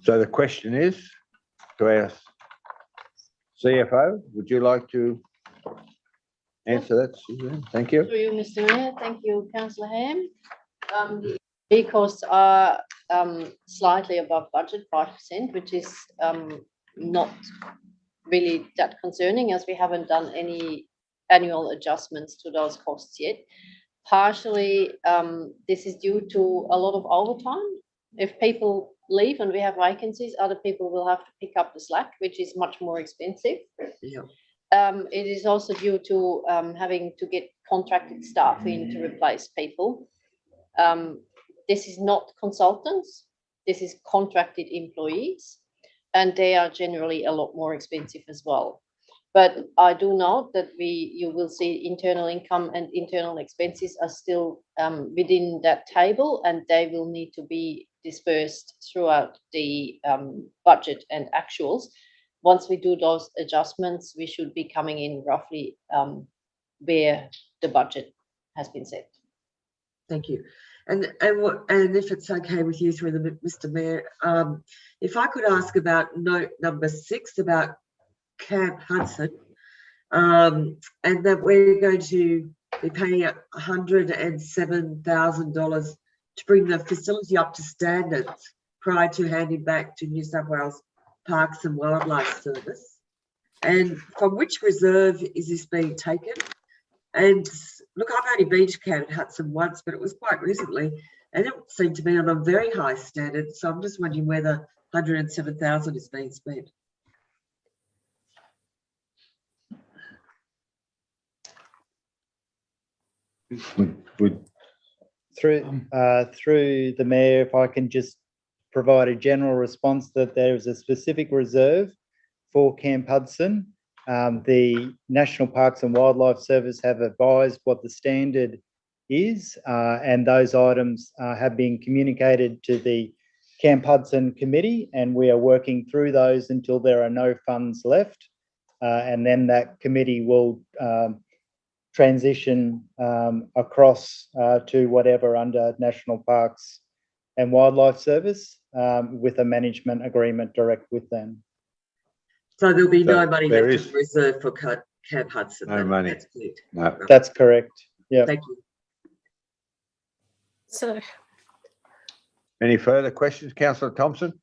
S1: So the question is to our CFO, would you like to answer that, Suzanne? Thank you.
S13: Through you, Mr. Mayor. Thank you, Councillor Ham. The employee costs are slightly above budget, 5%, which is not really that concerning, as we haven't done any annual adjustments to those costs yet. Partially, this is due to a lot of overtime. If people leave and we have vacancies, other people will have to pick up the slack, which is much more expensive.
S6: Yeah.
S13: It is also due to having to get contracted staff in to replace people. This is not consultants, this is contracted employees, and they are generally a lot more expensive as well. But I do note that you will see internal income and internal expenses are still within that table, and they will need to be dispersed throughout the budget and actuals. Once we do those adjustments, we should be coming in roughly where the budget has been set.
S6: Thank you. And if it's okay with you, through the Mr. Mayor, if I could ask about note number 6 about Camp Hudson, and that we're going to be paying $107,000 to bring the facility up to standards prior to handing back to New South Wales Parks and Wildlife Service. And from which reserve is this being taken? And look, I've only been to Camp Hudson once, but it was quite recently, and it seemed to be on a very high standard. So I'm just wondering whether $107,000 is being spent.
S2: Through the mayor, if I can just provide a general response that there is a specific reserve for Camp Hudson. The National Parks and Wildlife Service have advised what the standard is, and those items have been communicated to the Camp Hudson committee, and we are working through those until there are no funds left, and then that committee will transition across to whatever under National Parks and Wildlife Service with a management agreement direct with them.
S6: So there'll be no money left in reserve for Camp Hudson.
S1: No money.
S6: That's clear.
S1: No.
S2: That's correct. Yeah.
S6: Thank you.
S8: So,
S1: Any further questions, Councillor Thompson?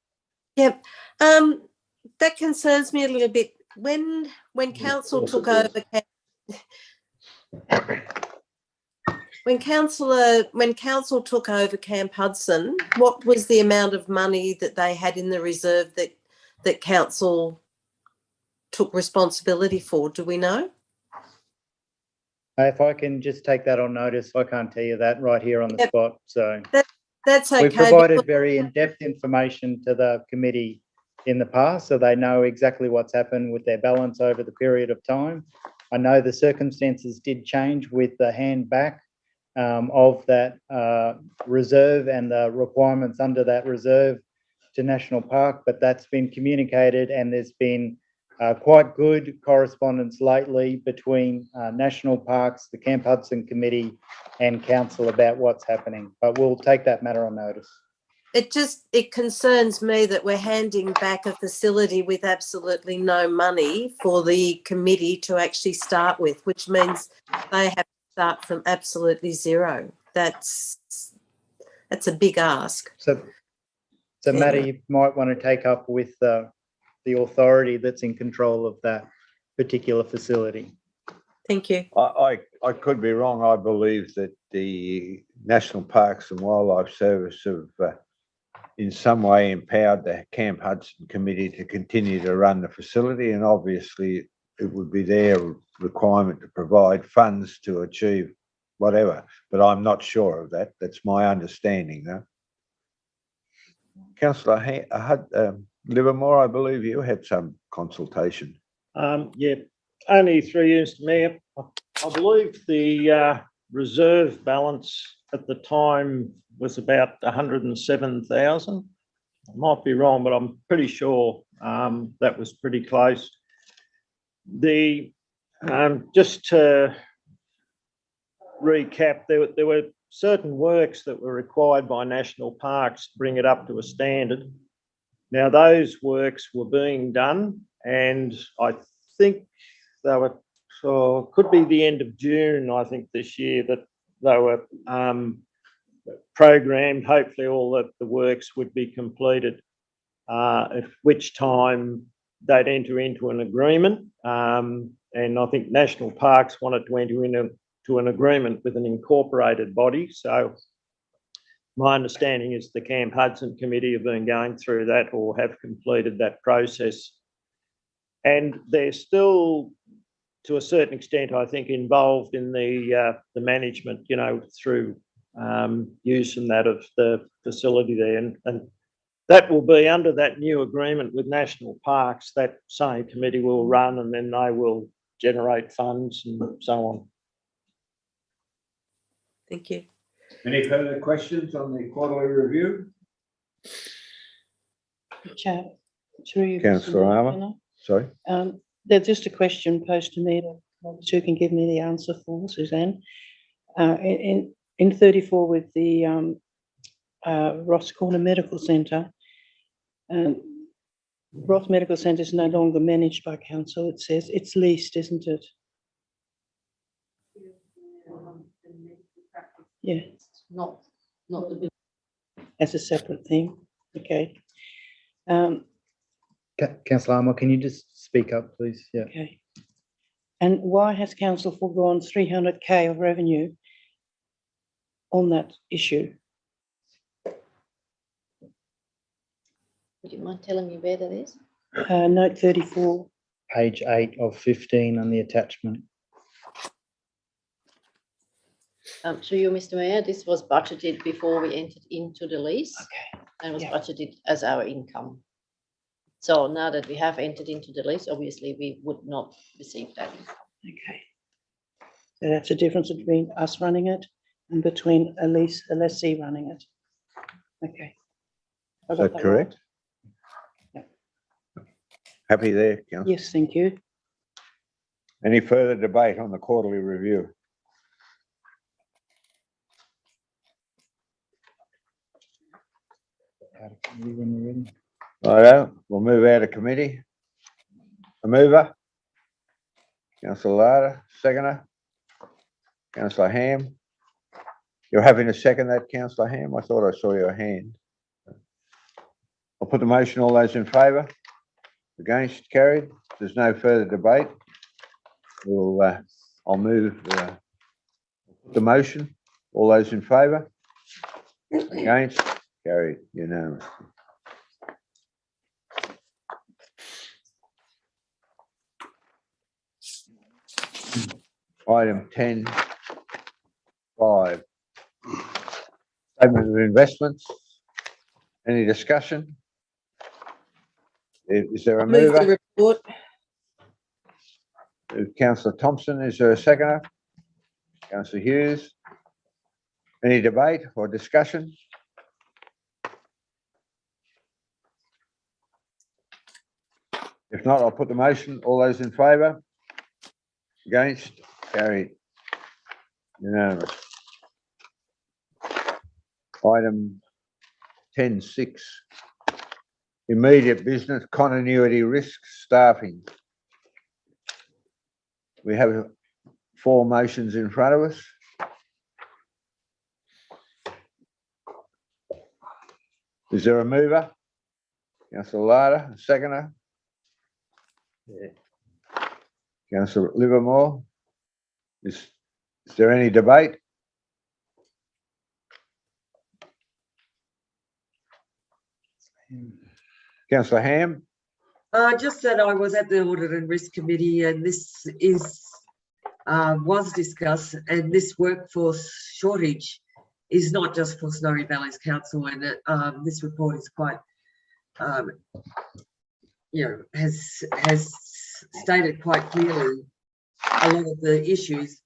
S8: yep, that concerns me a little bit. When council took over, when council took over Camp Hudson, what was the amount of money that they had in the reserve that council took responsibility for? Do we know?
S2: If I can just take that on notice, I can't tell you that right here on the spot. So
S8: that's okay.
S2: We've provided very in-depth information to the committee in the past, so they know exactly what's happened with their balance over the period of time. I know the circumstances did change with the hand back of that reserve and the requirements under that reserve to National Park, but that's been communicated, and there's been quite good correspondence lately between National Parks, the Camp Hudson Committee and Council about what's happening, but we'll take that matter on notice.
S8: It concerns me that we're handing back a facility with absolutely no money for the committee to actually start with, which means they have to start from absolutely zero. That's a big ask.
S2: So it's a matter you might want to take up with the authority that's in control of that particular facility.
S8: Thank you.
S1: I could be wrong. I believe that the National Parks and Wildlife Service have in some way empowered the Camp Hudson Committee to continue to run the facility, and obviously it would be their requirement to provide funds to achieve whatever, but I'm not sure of that. That's my understanding, though. Councillor Livermore, I believe you had some consultation.
S12: Yeah, only 3 years, Mayor. I believe the reserve balance at the time was about 107,000. I might be wrong, but I'm pretty sure that was pretty close. Just to recap, there were certain works that were required by National Parks to bring it up to a standard. Now, those works were being done, and I think they were, could be the end of June, I think, this year, that they were programmed. Hopefully all the works would be completed, at which time they'd enter into an agreement. And I think National Parks wanted to enter into an agreement with an incorporated body. So my understanding is the Camp Hudson Committee have been going through that or have completed that process. And they're still, to a certain extent, I think, involved in the management, you know, through use and that of the facility there. And that will be under that new agreement with National Parks. That same committee will run, and then they will generate funds and so on.
S8: Thank you.
S1: Any further questions on the quarterly review?
S3: Chair, through you,
S1: Councillor
S3: Mr.
S1: Armour.
S3: Mayor.
S1: Sorry.
S3: There's just a question posed to me that you can give me the answer for, Suzanne. In 34 with the Ross Corner Medical Centre, Ross Medical Centre is no longer managed by council. It says it's leased, isn't it? Yeah.
S13: Not the.
S3: As a separate thing. Okay.
S2: Councillor Armour, can you just speak up, please? Yeah.
S3: Okay. And why has council foregone 300K of revenue on that issue?
S13: Would you mind telling me where that is?
S3: Note 34.
S2: Page 8 of 15 on the attachment.
S13: To you, Mr. Mayor, this was budgeted before we entered into the lease.
S3: Okay.
S13: And was budgeted as our income. So now that we have entered into the lease, obviously we would not receive that income.
S3: Okay. So that's a difference between us running it and between a lessee running it. Okay.
S1: Is that correct?
S3: Yeah.
S1: Happy there, Councillor?
S3: Yes, thank you.
S1: Any further debate on the quarterly review? Righto, we'll move out of committee. A mover? Councillor Larder, seconder? Councillor Ham? You're having to second that, Councillor Ham? I thought I saw your hand. I'll put the motion. All those in favour? Against? Carried. There's no further debate. I'll move the motion. All those in favour? Against? Carried. Unanimous. Item 10.5. Statement of investments. Any discussion? Is there a
S8: Move the
S1: mover?
S8: report.
S1: Councillor Thompson, is there a seconder? Councillor Hughes? Any debate or discussion? If not, I'll put the motion. All those in favour? Against? Carried. Unanimous. Item 10.6. Immediate business continuity risks staffing. We have 4 motions in front of us. Is there a mover? Councillor Larder, a seconder? Councillor Livermore? Is there any debate? Councillor Ham?
S6: Just that I was at the Audit and Risk Committee and this was discussed, and this workforce shortage is not just for Snowy Valleys Council, and this report is quite, has stated quite clearly a lot of the issues,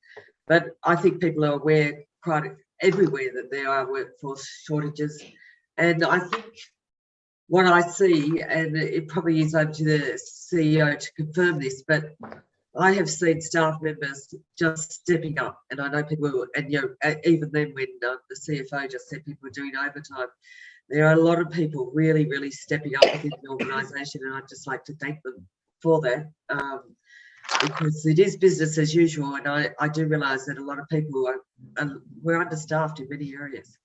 S6: but I think people are aware quite everywhere that there are workforce shortages, and I think what I see, and it probably is up to the CEO to confirm this, but I have seen staff members just stepping up, and I know people, and even then when the CFO just said people were doing overtime, there are a lot of people really, really stepping up within the organisation, and I'd just like to thank them for that, because it is business as usual, and I do realise that a lot of people we're understaffed in many areas.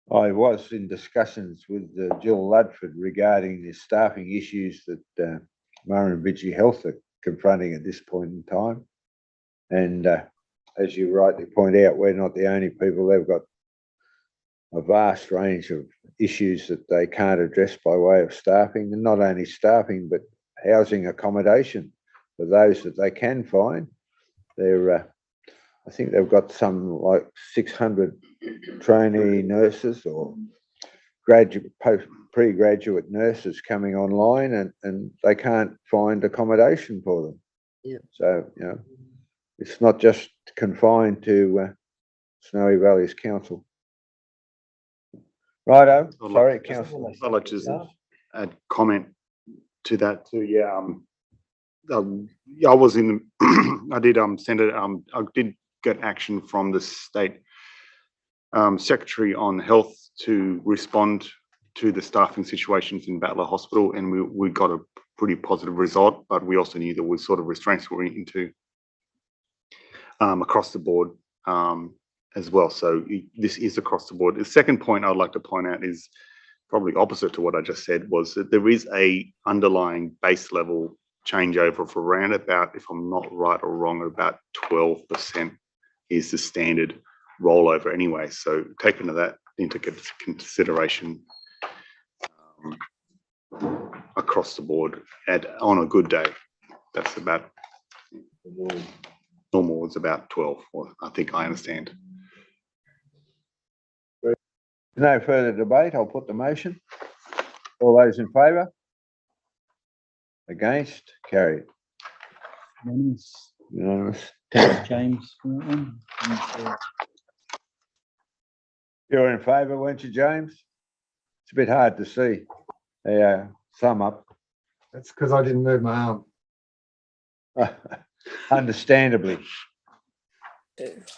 S1: I was in discussions with Jill Ludford regarding the staffing issues that Murrumbidgee Health are confronting at this point in time. And as you rightly point out, we're not the only people. They've got a vast range of issues that they can't address by way of staffing, and not only staffing, but housing accommodation for those that they can find. They're, I think they've got some like 600 trainee nurses or graduate, pre-graduate nurses coming online, and they can't find accommodation for them.
S6: Yeah.
S1: So, it's not just confined to Snowy Valleys Council. Righto, sorry, Councillor.
S11: I'd like to just add comment to that too. Yeah, I was in. I did send it. I did get action from the state secretary on health to respond to the staffing situations in Battler Hospital, and we got a pretty positive result. But we also knew there was sort of restraints we're into across the board as well. So this is across the board. The second point I'd like to point out is probably opposite to what I just said, was that there is a underlying base level changeover for around about, if I'm not right or wrong, about 12% is the standard rollover anyway. So taking that into consideration across the board, and on a good day, that's about normal is about 12. Or I think I understand.
S1: No further debate. I'll put the motion. All those in favour? Against? Carried. Unanimous.
S2: James.
S1: You're in favour, weren't you, James? It's a bit hard to see. Sum up.
S7: That's because I didn't move my arm.
S1: Understandably.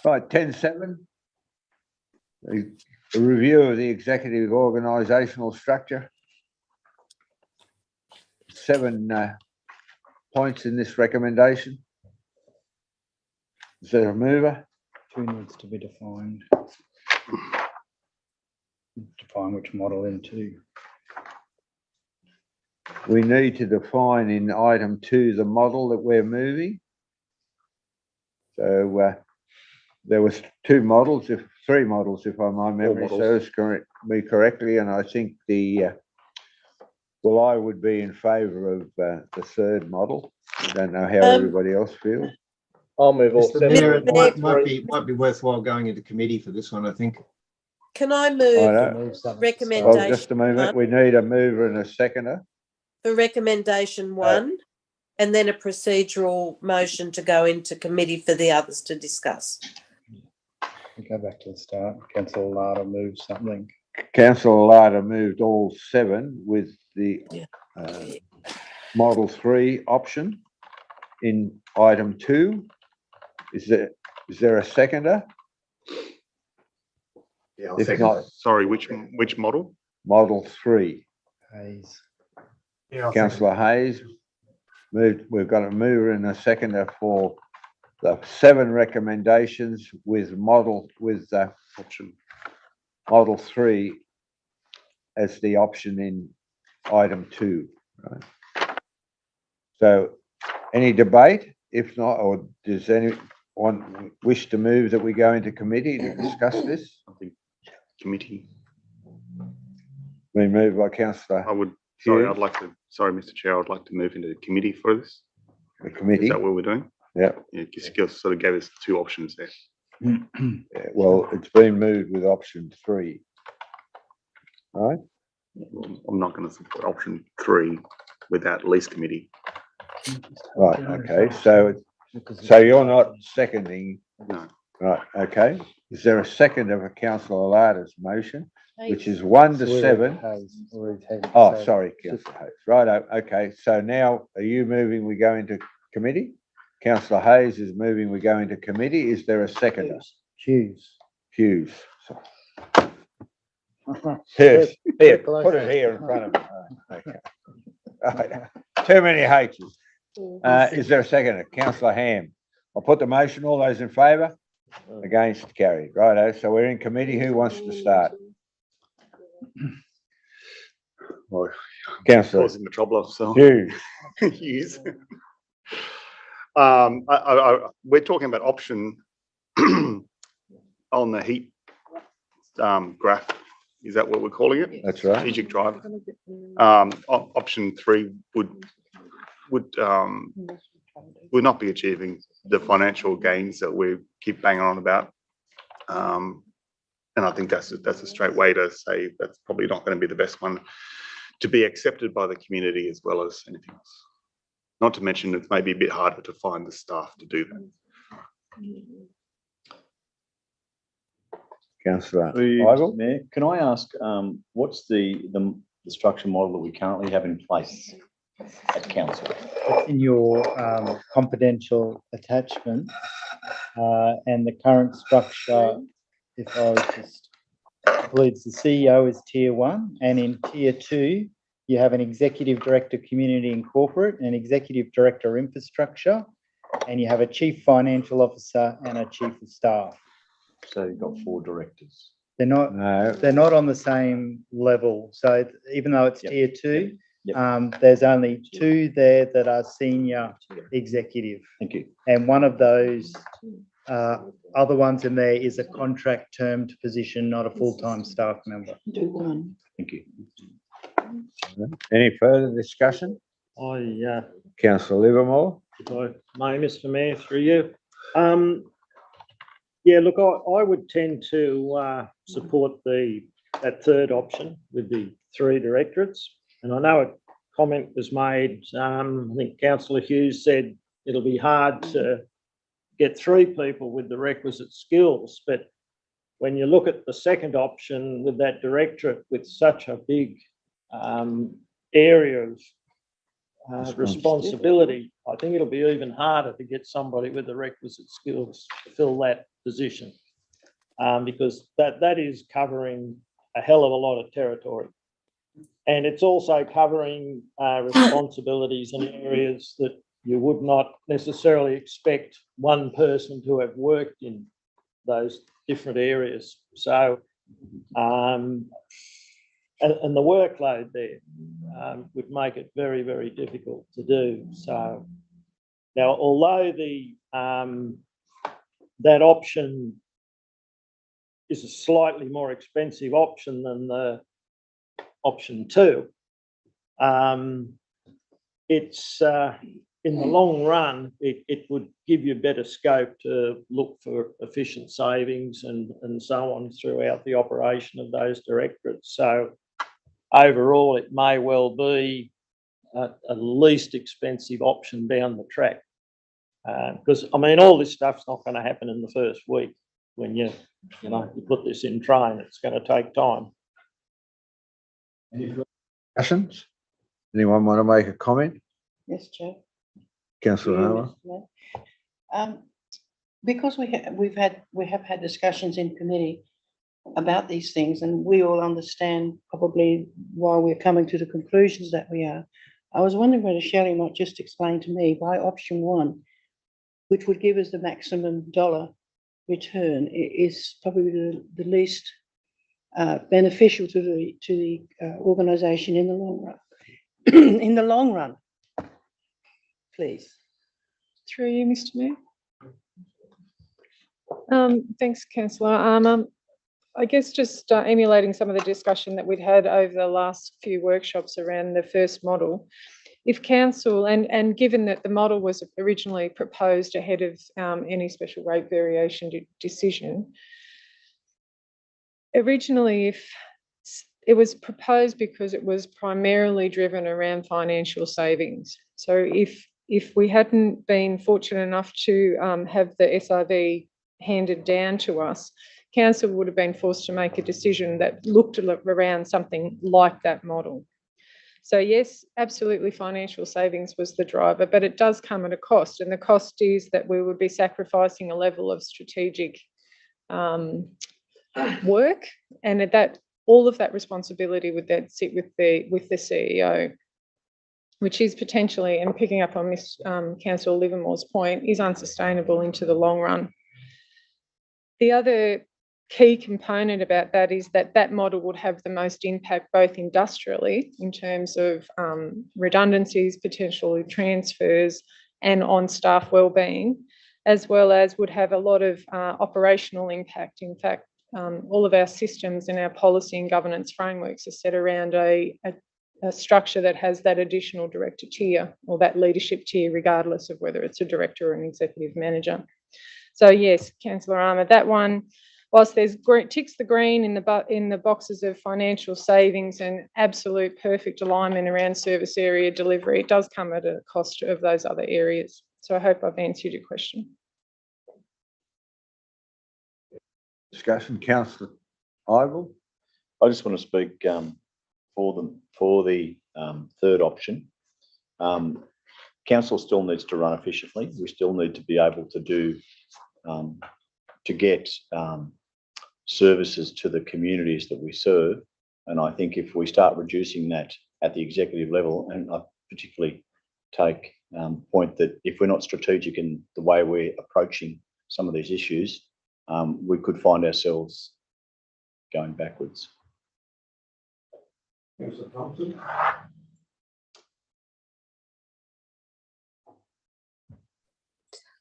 S1: Right, 10.7. A review of the executive organisational structure. 7 points in this recommendation. Is there a mover?
S2: 2 needs to be defined. Define which model into.
S1: We need to define in item 2 the model that we're moving. So there was 3 models, if my memory serves me correctly, and I think I would be in favour of the 3rd model. I don't know how everybody else feels.
S9: I'll move all
S7: Mr. Mayor, it might be worthwhile going into committee for this one, I think.
S8: Can I move recommendation?
S1: Just a moment. We need a mover and a seconder.
S8: For recommendation 1, and then a procedural motion to go into committee for the others to discuss.
S2: Go back to the start. Councillor Larder moves something.
S1: Councillor Larder moved all 7 with the Model 3 option in item 2. Is there a seconder?
S11: Yeah,
S1: If not,
S11: sorry, which model?
S1: Model 3.
S2: Hayes.
S7: Yeah,
S1: Councillor Hayes moved. We've got a mover and a seconder for the 7 recommendations with
S11: Option.
S1: Model 3 as the option in item 2. Right. So, any debate? If not, or does anyone wish to move that we go into committee to discuss this?
S11: I think committee.
S1: Been moved by Councillor
S11: Sorry,
S1: Hughes.
S11: sorry, Mr. Chair, I'd like to move into the committee for this.
S1: The committee.
S11: Is that what we're doing?
S1: Yeah.
S11: Yeah, you sort of gave us 2 options there.
S1: Yeah, well, it's been moved with option 3. All right.
S11: Well, I'm not going to support option 3 without lease committee.
S1: Right. Okay. So you're not seconding.
S11: No.
S1: Right. Okay. Is there a second of a Councillor Larder's motion, which is 1 to 7? Oh, sorry, Councillor Hayes. Right. Okay. So now, are you moving? We go into committee. Councillor Hayes is moving. We go into committee. Is there a seconder?
S2: Hughes.
S1: Hughes. Yes. Here, put it here in front of me. Okay. Right. Too many H's. Is there a seconder? Councillor Ham. I'll put the motion. All those in favour? Against? Carried. Righto. So we're in committee. Who wants to start?
S11: Well,
S1: Councillor
S11: causing the trouble of so.
S1: Hughes.
S11: Hughes. We're talking about option on the heat graph. Is that what we're calling it?
S1: That's right.
S11: Strategic drive. Option 3 would not be achieving the financial gains that we keep banging on about. And I think that's a straight way to say that's probably not going to be the best one to be accepted by the community as well as anything else. Not to mention it's maybe a bit harder to find the staff to do that.
S1: Councillor
S10: Through you,
S1: Ivel.
S10: Mr. Mayor, can I ask, what's the structure model that we currently have in place at council?
S2: In your confidential attachment, and the current structure, if I was just, includes the CEO as tier 1, and in tier 2, you have an executive director, community and corporate, an executive director, infrastructure, and you have a chief financial officer and a chief of staff.
S10: So you've got 4 directors.
S2: They're not.
S1: No.
S2: They're not on the same level. So even though it's
S10: Yep.
S2: tier 2,
S10: Yep.
S2: there's only 2 there that are senior executive,
S10: Thank you.
S2: and one of those other ones in there is a contract termed position, not a full-time staff member.
S3: Do one.
S10: Thank you.
S1: Any further discussion? Councillor Livermore.
S12: If I may, Mr. Mayor, through you. Yeah, look, I would tend to support that third option with the 3 directorates. And I know a comment was made, I think Councillor Hughes said it'll be hard to get 3 people with the requisite skills. But when you look at the second option with that directorate with such a big area of responsibility, I think it'll be even harder to get somebody with the requisite skills to fill that position, because that is covering a hell of a lot of territory. And it's also covering responsibilities in areas that you would not necessarily expect one person to have worked in those different areas. So, and the workload there would make it very, very difficult to do. So now, although that option is a slightly more expensive option than the option 2, it's in the long run, it would give you better scope to look for efficient savings and so on throughout the operation of those directorates. So overall, it may well be a least expensive option down the track. Because, I mean, all this stuff's not going to happen in the first week when you put this in train. It's going to take time.
S1: Any further discussions? Anyone want to make a comment?
S3: Yes, Chair.
S1: Councillor
S3: You,
S1: Howard?
S3: Mr. Mayor. Because we have had discussions in committee about these things, and we all understand probably why we're coming to the conclusions that we are. I was wondering whether Shelley might just explain to me why option 1, which would give us the maximum dollar return, is probably the least beneficial to the organisation in the long run. In the long run, please.
S4: Through you, Mr. Mayor. Thanks, Councillor. I guess just emulating some of the discussion that we'd had over the last few workshops around the first model. If council, and given that the model was originally proposed ahead of any special rate variation decision, originally if it was proposed because it was primarily driven around financial savings. So if we hadn't been fortunate enough to have the SRV handed down to us, council would have been forced to make a decision that looked around something like that model. So yes, absolutely financial savings was the driver, but it does come at a cost, and the cost is that we would be sacrificing a level of strategic work, and that all of that responsibility would then sit with the CEO, which is potentially, and picking up on Miss Councillor Livermore's point, is unsustainable into the long run. The other key component about that is that that model would have the most impact both industrially in terms of redundancies, potentially transfers, and on staff wellbeing, as well as would have a lot of operational impact. In fact, all of our systems and our policy and governance frameworks are set around a structure that has that additional director tier or that leadership tier, regardless of whether it's a director or an executive manager. So yes, Councillor Armour, that one, whilst there's ticks the green in the boxes of financial savings and absolute perfect alignment around service area delivery, it does come at a cost of those other areas. So I hope I've answered your question.
S1: Discussion, Councillor Ivell.
S10: I just want to speak for the third option. Council still needs to run efficiently. We still need to be able to do to get services to the communities that we serve. And I think if we start reducing that at the executive level, and I particularly take point that if we're not strategic in the way we're approaching some of these issues, we could find ourselves going backwards.
S1: Councillor Thompson.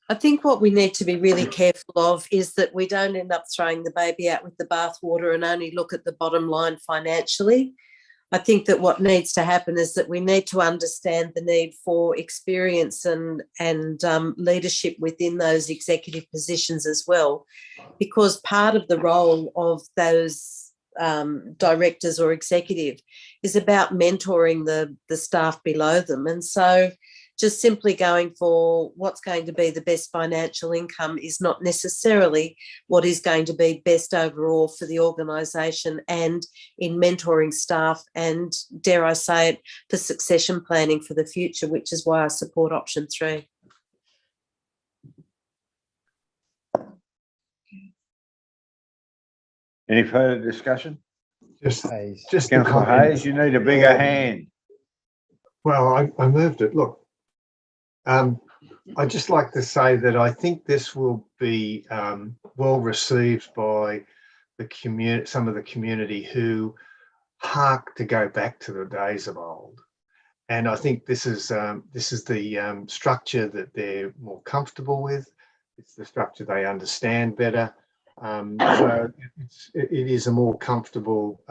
S8: I think what we need to be really careful of is that we don't end up throwing the baby out with the bathwater and only look at the bottom line financially. I think that what needs to happen is that we need to understand the need for experience and leadership within those executive positions as well, because part of the role of those directors or executive is about mentoring the staff below them. And so just simply going for what's going to be the best financial income is not necessarily what is going to be best overall for the organisation and in mentoring staff and, dare I say it, for succession planning for the future, which is why I support option 3.
S1: Any further discussion?
S7: Just
S1: Councillor Hayes, you need a bigger hand.
S7: Well, I moved it. Look, I'd just like to say that I think this will be well received by the community, some of the community who hark to go back to the days of old. And I think this is the structure that they're more comfortable with. It's the structure they understand better. So it is a more comfortable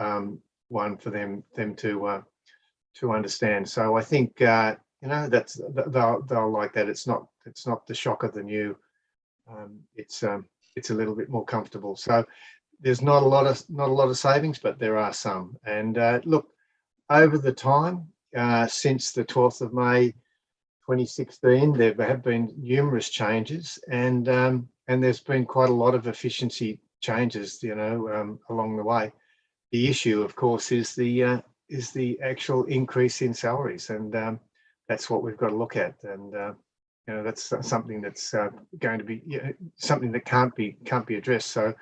S7: one for them to understand. So I think they'll like that. It's not the shock of the new. It's a little bit more comfortable. So there's not a lot of savings, but there are some. And look, over the time since the 12th of May 2016, there have been numerous changes, and there's been quite a lot of efficiency changes, along the way. The issue, of course, is the the actual increase in salaries, and that's what we've got to look at. And that's something that's going to be something that can't be addressed. So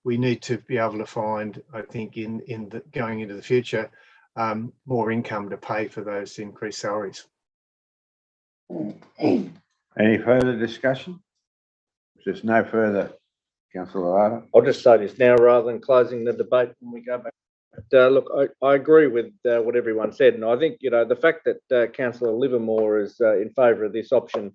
S7: we need to be able to find, I think, going into the future, more income to pay for those increased salaries.
S1: Any further discussion? If there's no further, Councillor Arter.
S9: I'll just say this now rather than closing the debate when we go back. Look, I agree with what everyone said, and I think the fact that Councillor Livermore is in favour of this option,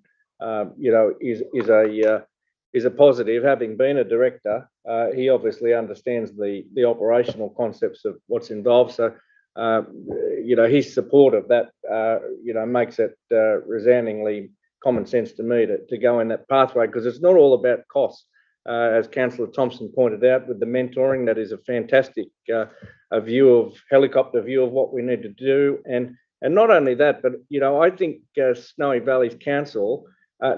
S9: is a positive. Having been a director, he obviously understands the operational concepts of what's involved. So, his support of that, makes it resoundingly common sense to me to go in that pathway, because it's not all about cost. As Councillor Thompson pointed out, with the mentoring, that is a fantastic helicopter view of what we need to do. And not only that, but I think Snowy Valleys Council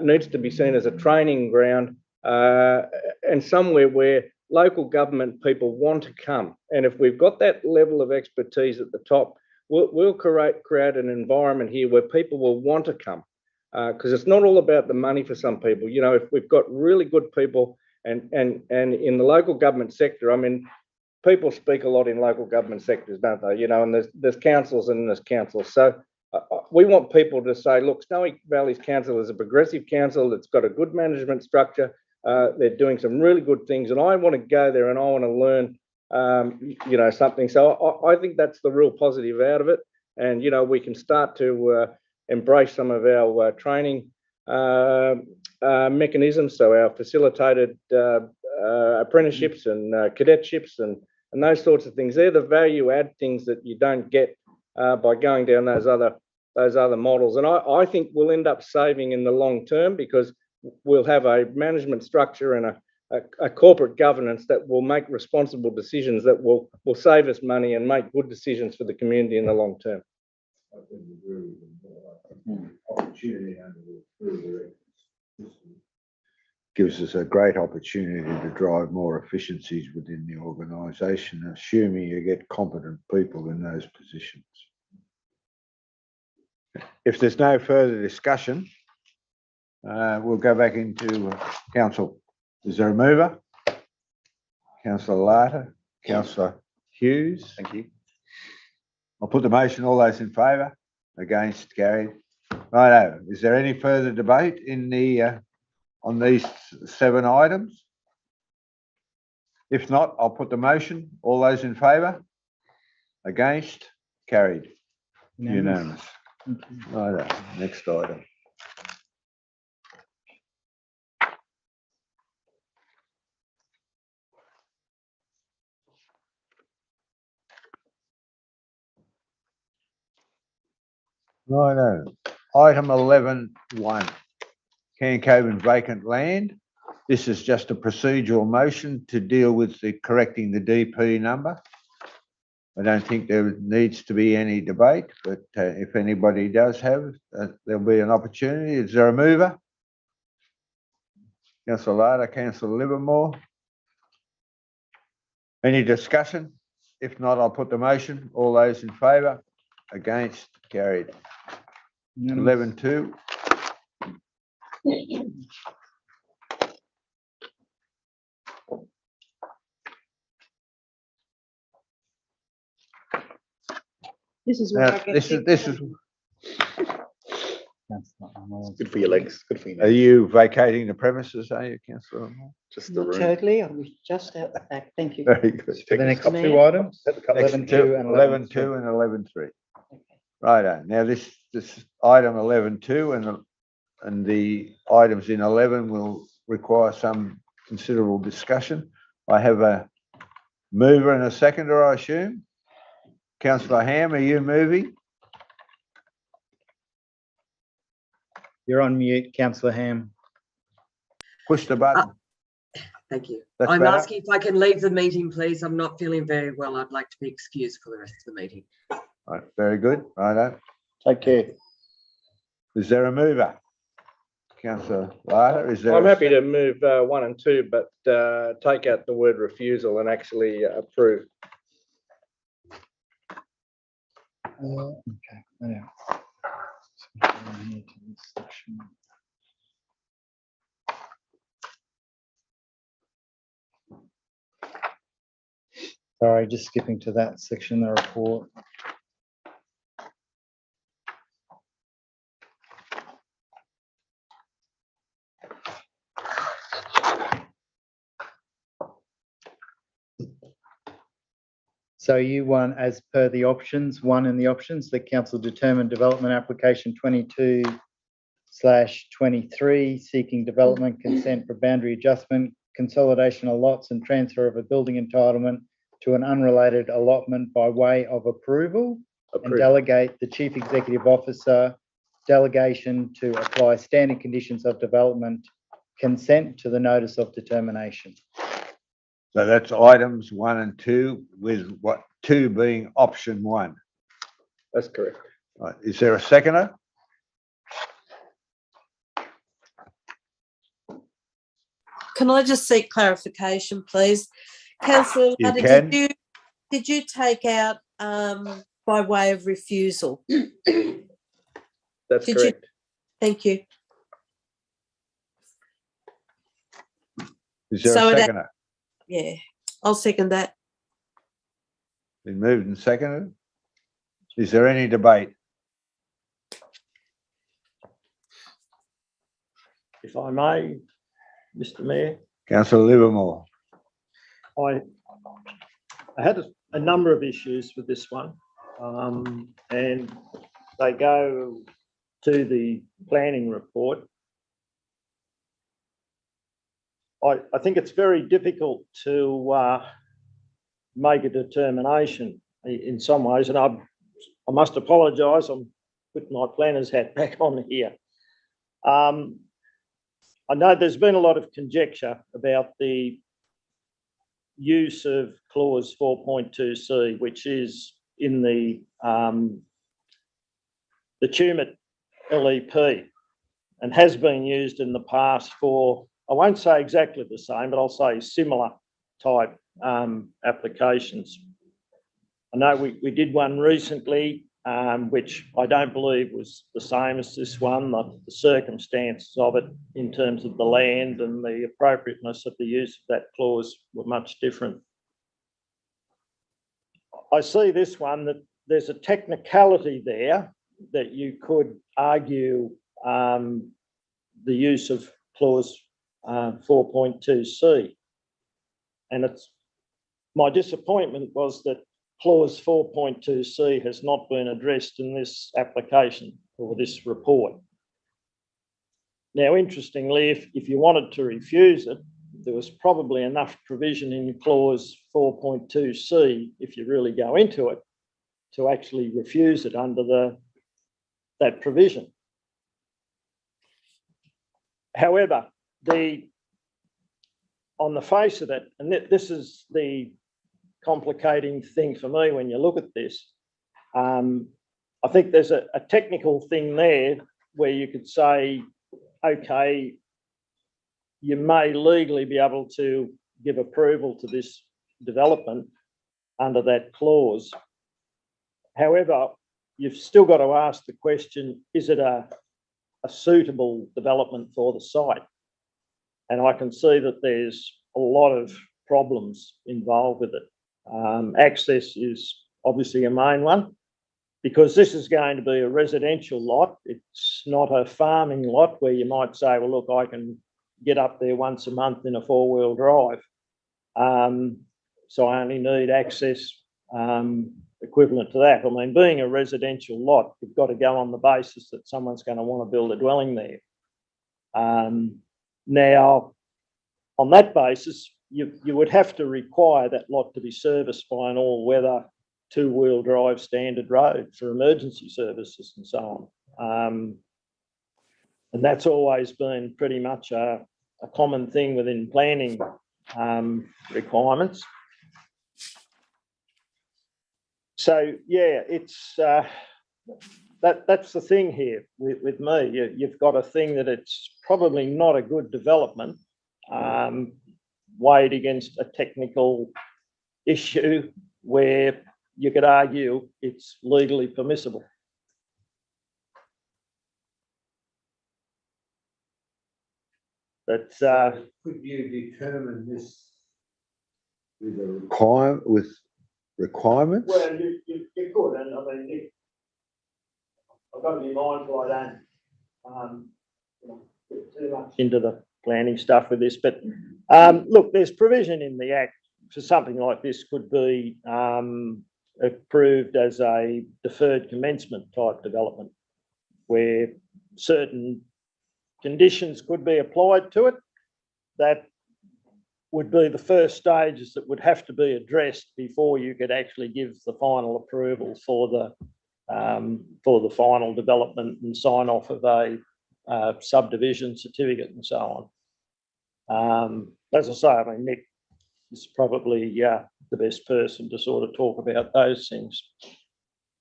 S9: needs to be seen as a training ground and somewhere where local government people want to come. And if we've got that level of expertise at the top, we'll create an environment here where people will want to come. Because it's not all about the money for some people. If we've got really good people and in the local government sector, I mean, people speak a lot in local government sectors, don't they? And there's councils and there's councils. So we want people to say, look, Snowy Valleys Council is a progressive council. It's got a good management structure. They're doing some really good things, and I want to go there and I want to learn, something. So I think that's the real positive out of it. And, we can start to embrace some of our training mechanisms. So our facilitated apprenticeships and cadetships and those sorts of things. They're the value add things that you don't get by going down those other models. And I think we'll end up saving in the long term, because we'll have a management structure and a corporate governance that will make responsible decisions that will save us money and make good decisions for the community in the long term.
S1: Gives us a great opportunity to drive more efficiencies within the organisation, assuming you get competent people in those positions. If there's no further discussion, we'll go back into council. Is there a mover? Councillor Larter, Councillor Hughes.
S14: Thank you.
S1: I'll put the motion. All those in favour? Against? Carried. Righto. Is there any further debate in the on these 7 items? If not, I'll put the motion. All those in favour? Against? Carried. Unanimous. Righto. Next item. Righto. Item 11.1, Cancoban vacant land. This is just a procedural motion to deal with correcting the DP number. I don't think there needs to be any debate, but if anybody does have, there'll be an opportunity. Is there a mover? Councillor Larter, Councillor Livermore. Any discussion? If not, I'll put the motion. All those in favour? Against? Carried. 11.2.
S3: This is where I get
S1: This is
S14: Good for your legs. Good for your
S1: Are
S14: legs.
S1: you vacating the premises, are you, Councillor?
S14: Just the
S3: Not
S14: room.
S3: totally, I was just out the back, thank you.
S1: Very good.
S2: The next
S3: Mayor?
S2: 2 items,
S14: Had the cup-
S2: 11.2 and
S1: 11.2 and 11.3. Righto. Now this item 11.2 and the items in 11 will require some considerable discussion. I have a mover and a seconder, I assume. Councillor Ham, are you moving?
S2: You're on mute, Councillor Ham.
S1: Push the button.
S6: Thank you.
S1: That's
S6: I'm
S1: better.
S6: asking if I can leave the meeting, please. I'm not feeling very well. I'd like to be excused for the rest of the meeting.
S1: Right, very good. Righto.
S10: Take care.
S1: Is there a mover? Councillor Larter, is there?
S9: I'm happy to move 1 and 2, but take out the word refusal and actually approve.
S2: Okay. Yeah. Sorry, just skipping to that section of the report. So you want, as per the options, one in the options, the council determined development application 22/23, seeking development consent for boundary adjustment, consolidation of lots and transfer of a building entitlement to an unrelated allotment by way of approval, and delegate the chief executive officer delegation to apply standard conditions of development consent to the notice of determination.
S1: So that's items 1 and 2, with what 2 being option 1.
S9: That's correct.
S1: Right. Is there a seconder?
S8: Can I just seek clarification, please? Councillor,
S1: You can.
S8: did you take out by way of refusal?
S9: That's
S8: Did
S9: correct.
S8: Thank you.
S1: Is there
S8: So
S1: a
S8: it-
S1: seconder?
S8: Yeah, I'll second that.
S1: Been moved and seconded. Is there any debate?
S12: If I may, Mr. Mayor,
S1: Councillor Livermore.
S12: I had a number of issues with this one, and they go to the planning report. I think it's very difficult to make a determination in some ways, and I must apologise. I'm putting my planner's hat back on here. I know there's been a lot of conjecture about the use of clause 4.2C, which is in the Tumut LEP and has been used in the past for, I won't say exactly the same, but I'll say similar type applications. I know we did one recently, which I don't believe was the same as this one. The circumstances of it in terms of the land and the appropriateness of the use of that clause were much different. I see this one that there's a technicality there that you could argue the use of clause 4.2C. And it's my disappointment was that clause 4.2C has not been addressed in this application or this report. Now, interestingly, if you wanted to refuse it, there was probably enough provision in clause 4.2C, if you really go into it, to actually refuse it under that provision. However, on the face of it, and this is the complicating thing for me when you look at this, I think there's a technical thing there where you could say, okay, you may legally be able to give approval to this development under that clause. However, you've still got to ask the question, is it a suitable development for the site? And I can see that there's a lot of problems involved with it. Access is obviously a main one, because this is going to be a residential lot. It's not a farming lot where you might say, well, look, I can get up there once a month in a 4-wheel drive. So I only need access equivalent to that. I mean, being a residential lot, you've got to go on the basis that someone's going to want to build a dwelling there. Now, on that basis, you would have to require that lot to be serviced by an all-weather 2-wheel drive standard road for emergency services and so on. And that's always been pretty much a common thing within planning requirements. So, yeah, it's that's the thing here with me. You've got a thing that it's probably not a good development weighed against a technical issue where you could argue it's legally permissible. But
S1: Could you determine this with requirements?
S12: well, you could, and I mean, I've got to be mindful I don't get too much into the planning stuff with this, but look, there's provision in the Act for something like this could be approved as a deferred commencement type development, where certain conditions could be applied to it that would be the first stages that would have to be addressed before you could actually give the final approval for the final development and sign off of a subdivision certificate and so on. As I say, I mean, Nick is probably the best person to sort of talk about those things.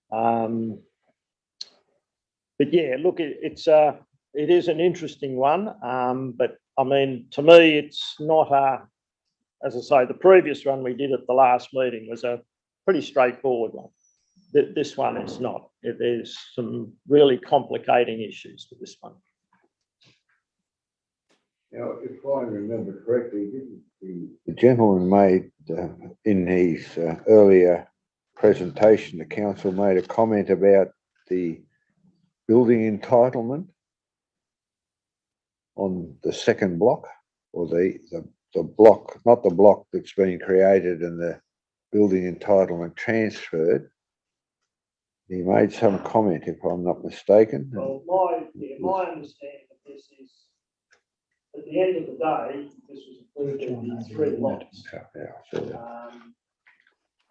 S12: But yeah, look, it is an interesting one, but I mean, to me, it's not as I say, the previous one we did at the last meeting was a pretty straightforward one. This one is not. There's some really complicating issues with this one.
S1: Now, if I remember correctly, the gentleman made in his earlier presentation, the council made a comment about the building entitlement on the second block, or the block, not the block that's been created and the building entitlement transferred. He made some comment, if I'm not mistaken.
S12: Well, my understanding of this is, at the end of the day, this was approved in 3 lots.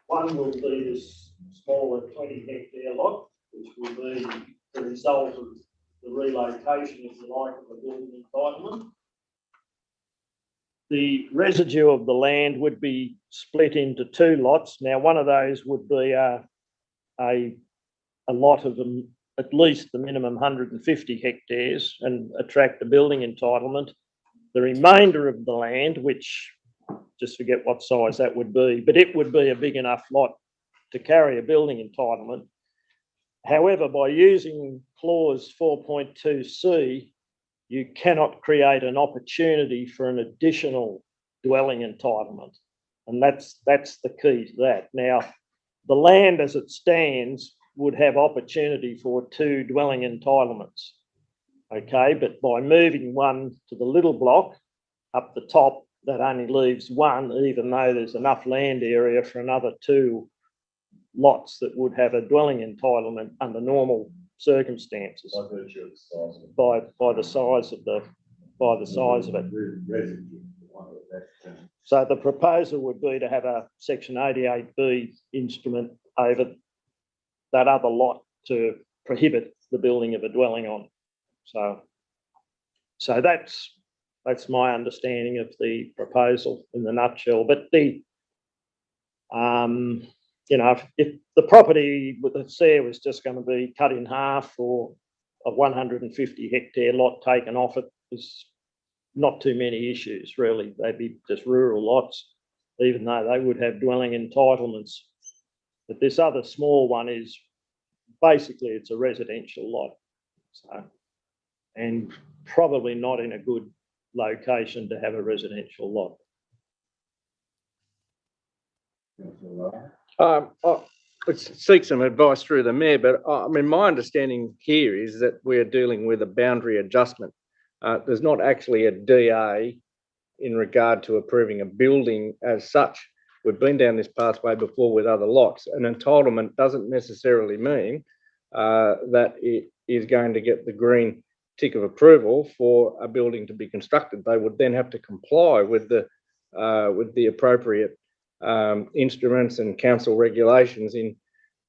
S12: One will be this smaller 20-hectare lot, which will be the result of the relocation, if you like, of the building entitlement. The residue of the land would be split into 2 lots. Now, one of those would be a lot of them, at least the minimum 150 hectares, and attract a building entitlement. The remainder of the land, which just forget what size that would be, but it would be a big enough lot to carry a building entitlement. However, by using clause 4.2C, you cannot create an opportunity for an additional dwelling entitlement. And that's the key to that. Now, the land as it stands would have opportunity for 2 dwelling entitlements. Okay, but by moving one to the little block up the top, that only leaves 1, even though there's enough land area for another 2 lots that would have a dwelling entitlement under normal circumstances.
S14: By virtue of the size of it.
S12: By the size of it. So the proposal would be to have a Section 88B instrument over that other lot to prohibit the building of a dwelling on. So that's my understanding of the proposal in the nutshell. But if the property that's there was just going to be cut in half, or a 150 hectare lot taken off it, there's not too many issues really. They'd be just rural lots, even though they would have dwelling entitlements. But this other small one is basically, it's a residential lot. So, and probably not in a good location to have a residential lot.
S9: Let's seek some advice through the mayor, but I mean, my understanding here is that we're dealing with a boundary adjustment. There's not actually a DA in regard to approving a building as such. We've been down this pathway before with other lots. An entitlement doesn't necessarily mean that it is going to get the green tick of approval for a building to be constructed. They would then have to comply with the appropriate instruments and council regulations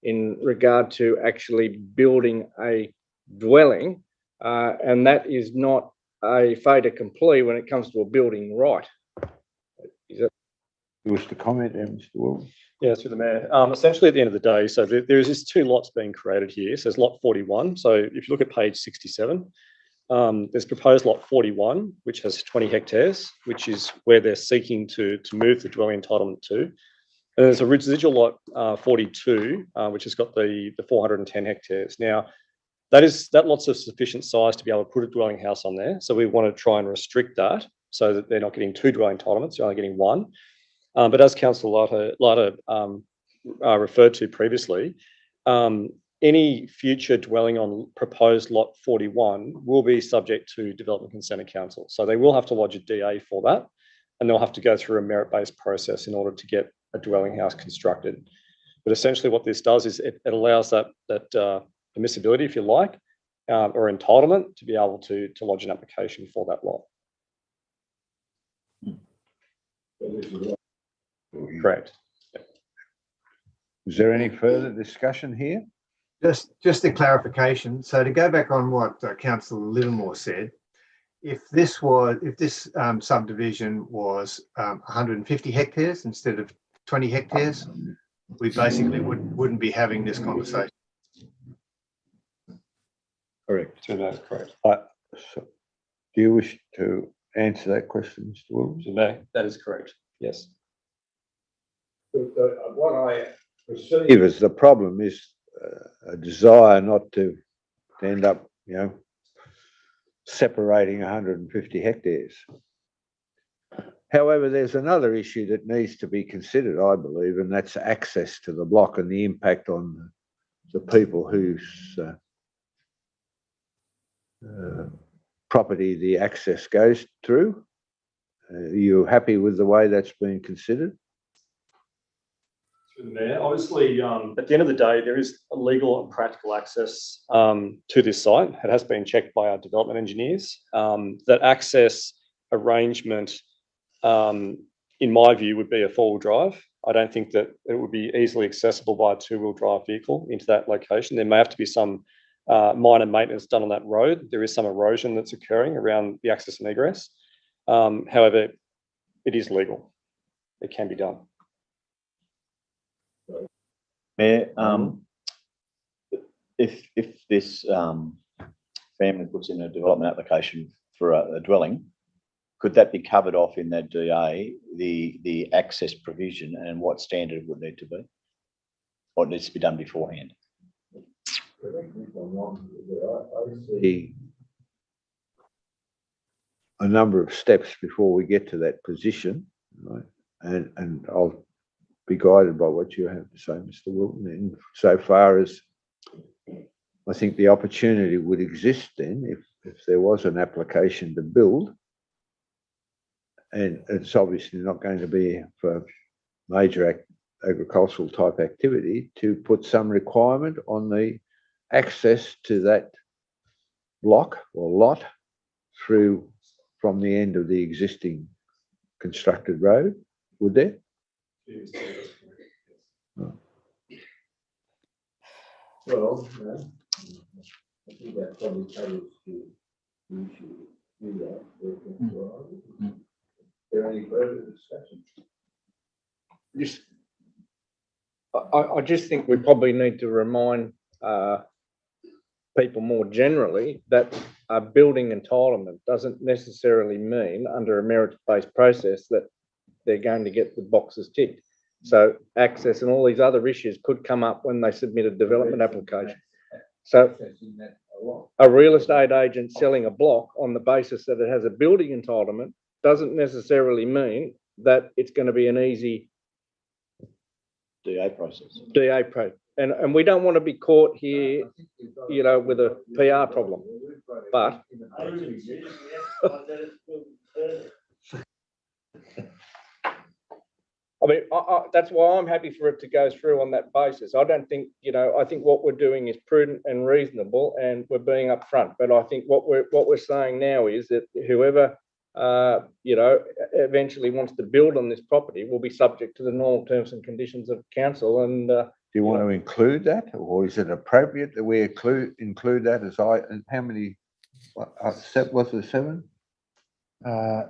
S9: in regard to actually building a dwelling, and that is not a fait accompli when it comes to a building right. Is that?
S1: You wish to comment, Mr. Wilson?
S14: Yeah, through the mayor. Essentially, at the end of the day, so there is just 2 lots being created here. So there's lot 41. So if you look at page 67, there's proposed lot 41, which has 20 hectares, which is where they're seeking to move the dwelling entitlement to. And there's a residual lot 42, which has got the 410 hectares. Now, that lot's of sufficient size to be able to put a dwelling house on there. So we want to try and restrict that so that they're not getting 2 dwelling entitlements, they're only getting 1. But as Councillor Lotta referred to previously, any future dwelling on proposed lot 41 will be subject to Development Consent of Council. So they will have to lodge a DA for that, and they'll have to go through a merit-based process in order to get a dwelling house constructed. But essentially what this does is it allows that permissibility, if you like, or entitlement to be able to lodge an application for that lot. Correct.
S1: Is there any further discussion here?
S7: Just a clarification. So to go back on what Councillor Livermore said, if this subdivision was 150 hectares instead of 20 hectares, we basically wouldn't be having this conversation.
S1: Correct.
S14: So that's correct.
S1: So, do you wish to answer that question, Mr. Williams?
S14: No, that is correct. Yes.
S1: What I perceive as the problem is a desire not to end up, separating 150 hectares. However, there's another issue that needs to be considered, I believe, and that's access to the block and the impact on the people whose property the access goes through. Are you happy with the way that's been considered?
S14: Mayor, obviously, at the end of the day, there is a legal and practical access to this site. It has been checked by our development engineers. That access arrangement, in my view, would be a 4-wheel drive. I don't think that it would be easily accessible by a 2-wheel drive vehicle into that location. There may have to be some minor maintenance done on that road. There is some erosion that's occurring around the access and egress. However, it is legal. It can be done.
S10: Mayor, if this family puts in a development application for a dwelling, could that be covered off in that DA, the access provision, and what standard would need to be? What needs to be done beforehand?
S1: A number of steps before we get to that position, right? And I'll be guided by what you have to say, Mr. Wilton. And so far as I think the opportunity would exist then, if there was an application to build, and it's obviously not going to be for major agricultural type activity, to put some requirement on the access to that block or lot through from the end of the existing constructed road, would there? Well, I think that probably covers the issue. Is there any further discussion?
S9: I just think we probably need to remind people more generally that a building entitlement doesn't necessarily mean, under a merit-based process, that they're going to get the boxes ticked. So access and all these other issues could come up when they submit a development application. So a real estate agent selling a block on the basis that it has a building entitlement doesn't necessarily mean that it's going to be an easy
S10: DA process.
S9: And we don't want to be caught here, with a PR problem. But I mean, that's why I'm happy for it to go through on that basis. I don't think, I think what we're doing is prudent and reasonable, and we're being upfront. But I think what we're saying now is that whoever, eventually wants to build on this property will be subject to the normal terms and conditions of council. And
S1: do you want to include that, or is it appropriate that we include that as and how many? Was it 7?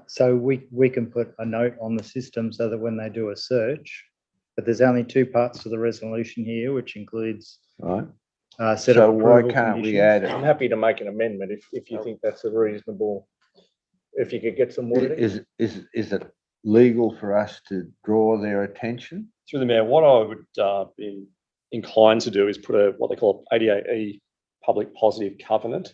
S2: So we can put a note on the system so that when they do a search, but there's only 2 parts to the resolution here, which includes
S1: right.
S2: Set
S1: so
S2: of
S1: why
S2: approval
S1: can't we
S2: conditions.
S1: add it?
S9: I'm happy to make an amendment if you think that's a reasonable. If you could get some wording.
S1: Is it legal for us to draw their attention?
S14: Through the mayor, what I would be inclined to do is put what they call 88E public positive covenant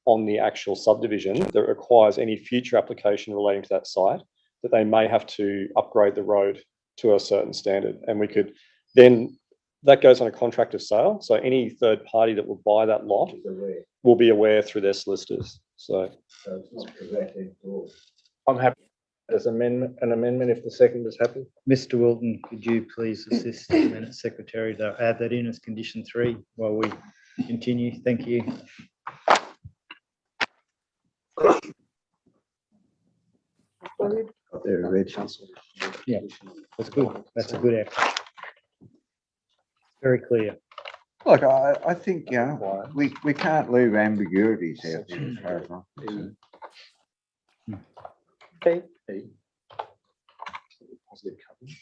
S14: on the actual subdivision that requires any future application relating to that site that they may have to upgrade the road to a certain standard. And we could then, that goes on a contract of sale. So any third party that will buy that lot will be aware through their solicitors. So
S9: I'm happy as an amendment if the second is happy.
S2: Mr. Wilton, could you please assist the Minute Secretary to add that in as condition 3 while we continue? Thank you.
S1: There, Reg.
S2: Yeah, that's good. That's a good effort. Very clear.
S1: Look, I think, you know, we can't leave ambiguities out there as far as I'm concerned.
S9: Positive covenant.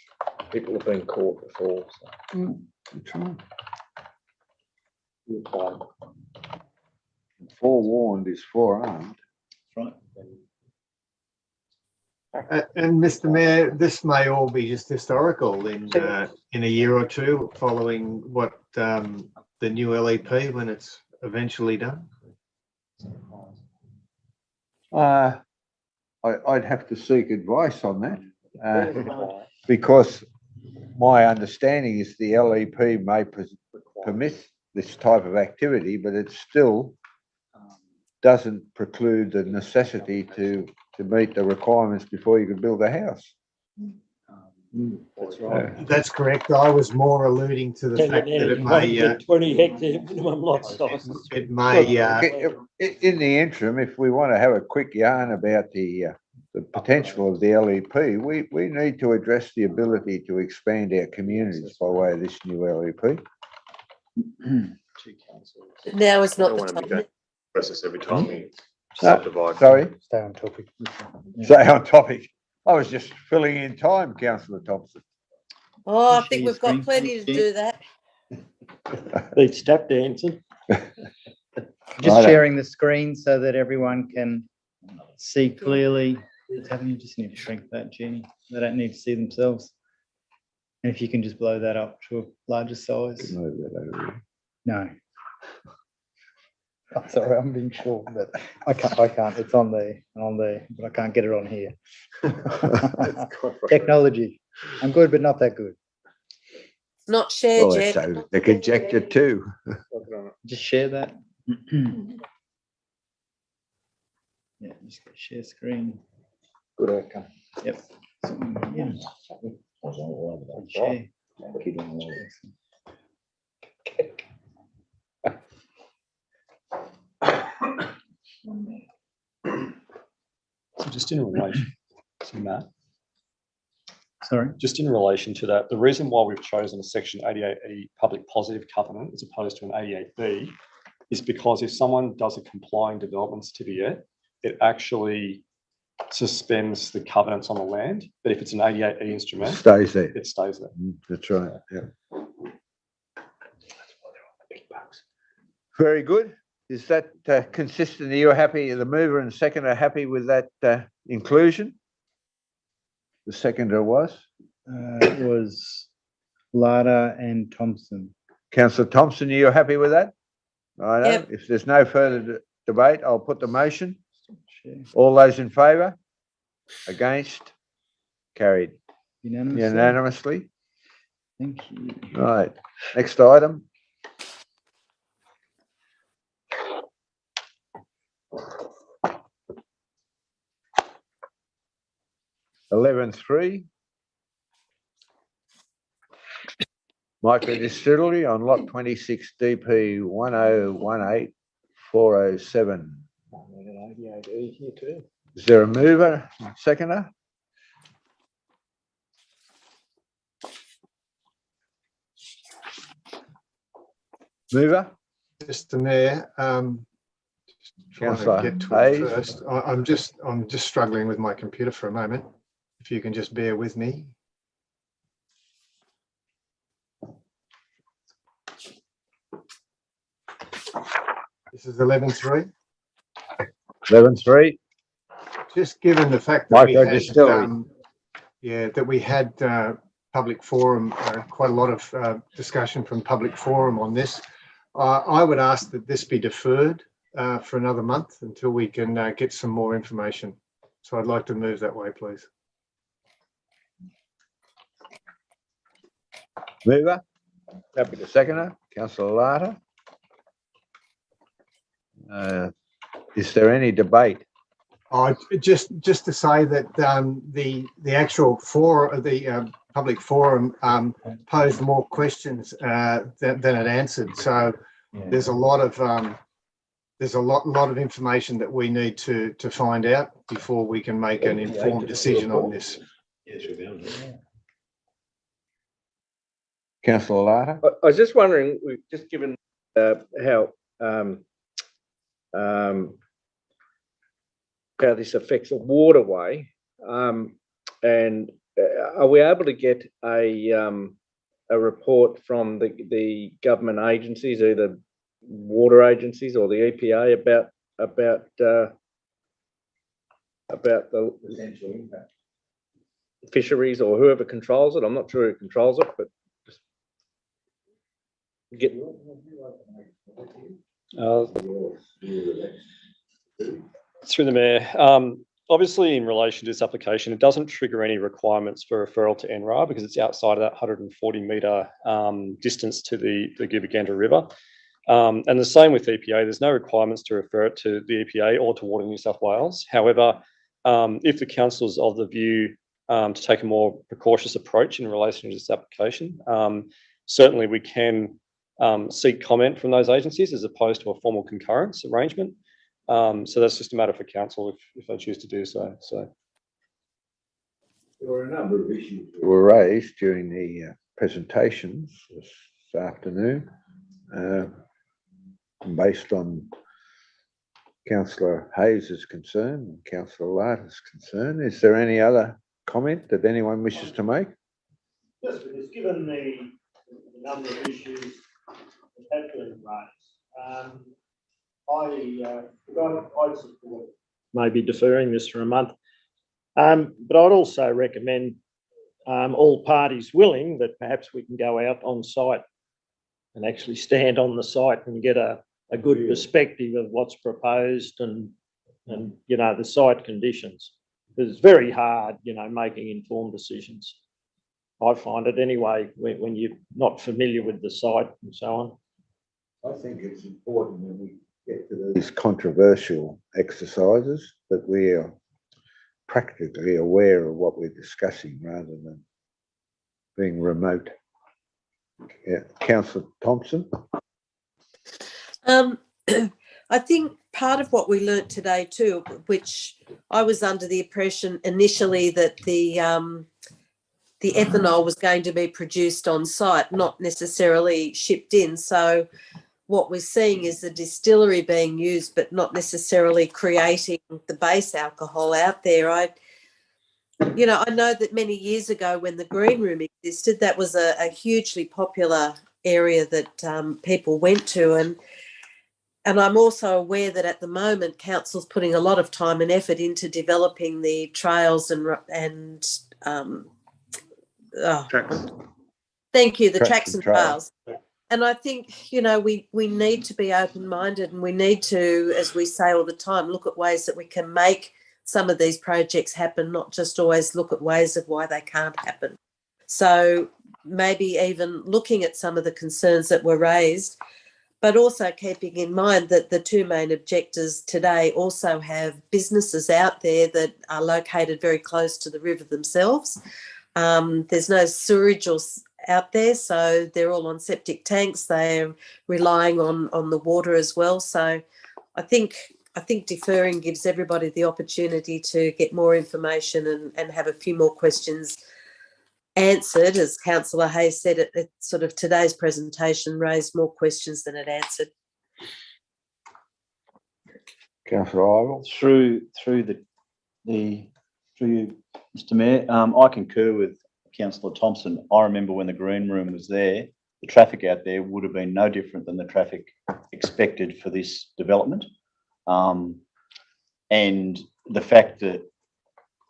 S9: People have been caught before. So.
S1: That's right. Forewarned is forearmed.
S2: Right.
S7: And Mr. Mayor, this may all be just historical in a year or two following what the new LEP when it's eventually done.
S1: I'd have to seek advice on that because my understanding is the LEP may permit this type of activity, but it still doesn't preclude the necessity to meet the requirements before you can build a house.
S12: That's right.
S7: That's correct. I was more alluding to the fact that it may
S12: 20 hectare minimum lot size.
S7: it may
S1: In the interim, if we want to have a quick yarn about the potential of the LEP, we need to address the ability to expand our communities by way of this new LEP.
S8: Now is
S11: I
S8: not
S11: don't
S8: the
S11: want to be
S8: time.
S11: going process every time we subdivide.
S1: Sorry,
S2: Stay on topic.
S1: stay on topic. I was just filling in time, Councillor Thompson.
S8: Oh, I
S2: Share
S8: think
S2: your
S8: we've got
S2: screen,
S8: plenty to
S2: please,
S8: do that.
S12: Beats tap dancing.
S2: Just
S1: Righto.
S2: sharing the screen so that everyone can see clearly. You just need to shrink that, Jenny. They don't need to see themselves. And if you can just blow that up to a larger size.
S1: Move that over here.
S2: No. I'm sorry, I'm being short, but I can't. It's on there, but I can't get it on here. Technology. I'm good, but not that good.
S8: It's not shared
S1: Oh,
S8: yet.
S1: it's over the conjecture too.
S2: Just share that. Yeah, just go share screen.
S9: Good outcome.
S2: Yep. Yeah. Share.
S14: So just in relation to that,
S2: Sorry.
S14: just in relation to that, the reason why we've chosen a section 88E public positive covenant as opposed to an 88B is because if someone does a complying development certificate, it actually suspends the covenants on the land. But if it's an 88E instrument,
S1: Stays there.
S14: it stays there.
S1: That's right. Yeah. Very good. Is that consistent? Are you happy? The mover and second are happy with that inclusion? The seconder was?
S2: It was Lada and Thompson.
S1: Councillor Thompson, are you happy with that? Right.
S8: Yep.
S1: If there's no further debate, I'll put the motion.
S2: Share.
S1: All those in favour? Against? Carried
S2: Unanimously.
S1: unanimously.
S2: Thank you.
S1: Right. Next item. (11.3). Micro distillery on lot 26 DP 1018407. Is there a mover, seconder? Mover?
S7: Mr. Mayor, just trying to
S1: Councillor
S7: get to it
S1: Hayes.
S7: first. I'm just struggling with my computer for a moment. If you can just bear with me. This is 11.3.
S1: 11.3.
S7: Just given the fact that we
S1: Micro
S7: had,
S1: distillery.
S7: Yeah, that we had public forum, quite a lot of discussion from public forum on this. I would ask that this be deferred for another month until we can get some more information. So I'd like to move that way, please.
S1: Mover,
S9: Happy to.
S1: seconder, councillor Larter. Is there any debate?
S7: Just to say that the actual public forum posed more questions than it answered. So there's a lot of information that we need to find out before we can make an informed decision on this.
S1: Councillor Larter?
S9: I was just wondering, we've just given how this affects a waterway, and are we able to get a report from the government agencies, either water agencies or the EPA, about the potential impact? Fisheries or whoever controls it? I'm not sure who controls it, but just get.
S14: Through the Mayor, obviously in relation to this application, it doesn't trigger any requirements for referral to NRA because it's outside of that 140 metre distance to the Gibaganda River. And the same with EPA, there's no requirements to refer it to the EPA or to Water New South Wales. However, if the council's of the view to take a more precautious approach in relation to this application, certainly we can seek comment from those agencies as opposed to a formal concurrence arrangement. So that's just a matter for council if they choose to do so.
S1: There were a number of issues that were raised during the presentations this afternoon, based on Councillor Hayes' concern and Councillor Larter's concern. Is there any other comment that anyone wishes to make?
S12: Just because given the number of issues that have been raised, I'd support maybe deferring this for a month. But I'd also recommend all parties willing that perhaps we can go out on site and actually stand on the site and get a good perspective of what's proposed and you know, the site conditions. Because it's very hard, you know, making informed decisions. I find it anyway when you're not familiar with the site and so on.
S1: I think it's important when we get to these controversial exercises that we are practically aware of what we're discussing rather than being remote. Yeah. Councillor Thompson?
S8: I think part of what we learnt today too, which I was under the impression initially that the ethanol was going to be produced on site, not necessarily shipped in. So what we're seeing is the distillery being used, but not necessarily creating the base alcohol out there. I know that many years ago when the Green Room existed, that was a hugely popular area that people went to. And I'm also aware that at the moment, council's putting a lot of time and effort into developing the trails and thank you, the tracks and trails. And I think, you know, we need to be open-minded and we need to, as we say all the time, look at ways that we can make some of these projects happen, not just always look at ways of why they can't happen. So maybe even looking at some of the concerns that were raised, but also keeping in mind that the two main objectives today also have businesses out there that are located very close to the river themselves. There's no sewerage out there, so they're all on septic tanks. They're relying on the water as well. So I think deferring gives everybody the opportunity to get more information and have a few more questions answered. As Councillor Hayes said, it sort of today's presentation raised more questions than it answered.
S1: Councillor Ivell?
S10: Through you, Mr. Mayor, I concur with Councillor Thompson. I remember when the Green Room was there, the traffic out there would have been no different than the traffic expected for this development. And the fact that,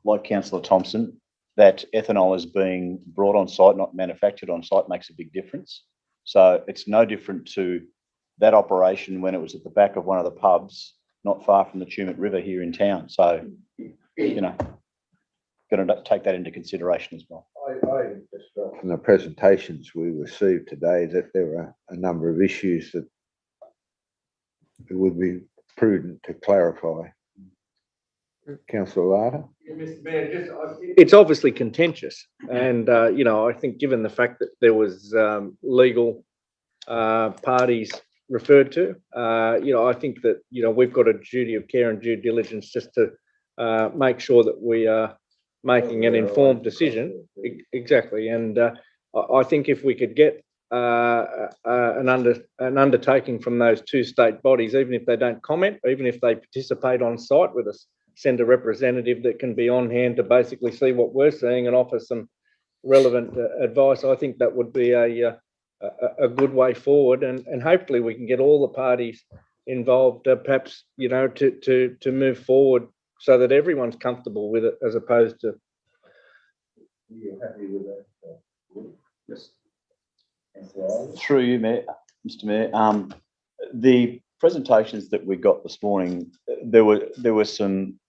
S10: like Councillor Thompson, that ethanol is being brought on site, not manufactured on site, makes a big difference. So it's no different to that operation when it was at the back of one of the pubs, not far from the Tumut River here in town. So, you know, got to take that into consideration as well.
S1: From the presentations we received today, that there were a number of issues that it would be prudent to clarify. Councillor Larder?
S9: Mr. Mayor, it's obviously contentious, and you know, I think given the fact that there was legal parties referred to, you know, I think that, you know, we've got a duty of care and due diligence just to make sure that we are making an informed decision. Exactly, and I think if we could get an undertaking from those two state bodies, even if they don't comment, even if they participate on site with us, send a representative that can be on hand to basically see what we're seeing and offer some relevant advice. I think that would be a good way forward, and hopefully we can get all the parties involved, perhaps, you know, to move forward so that everyone's comfortable with it, as opposed to.
S1: You're happy with that?
S10: Yes. Through you, Mayor, Mr. Mayor. The presentations that we got this morning, there were some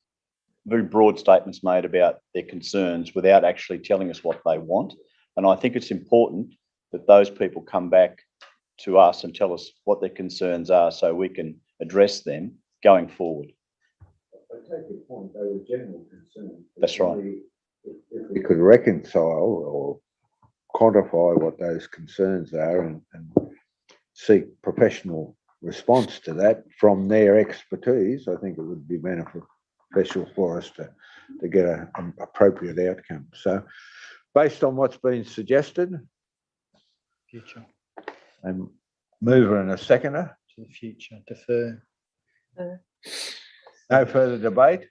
S10: very broad statements made about their concerns without actually telling us what they want. And I think it's important that those people come back to us and tell us what their concerns are so we can address them going forward.
S1: I take your point, they were general concerns.
S10: That's right.
S1: If we could reconcile or quantify what those concerns are and seek professional response to that from their expertise, I think it would be beneficial for us to get an appropriate outcome. So based on what's been suggested,
S2: Future.
S1: and mover and a seconder.
S2: To the future, defer.
S1: No further debate.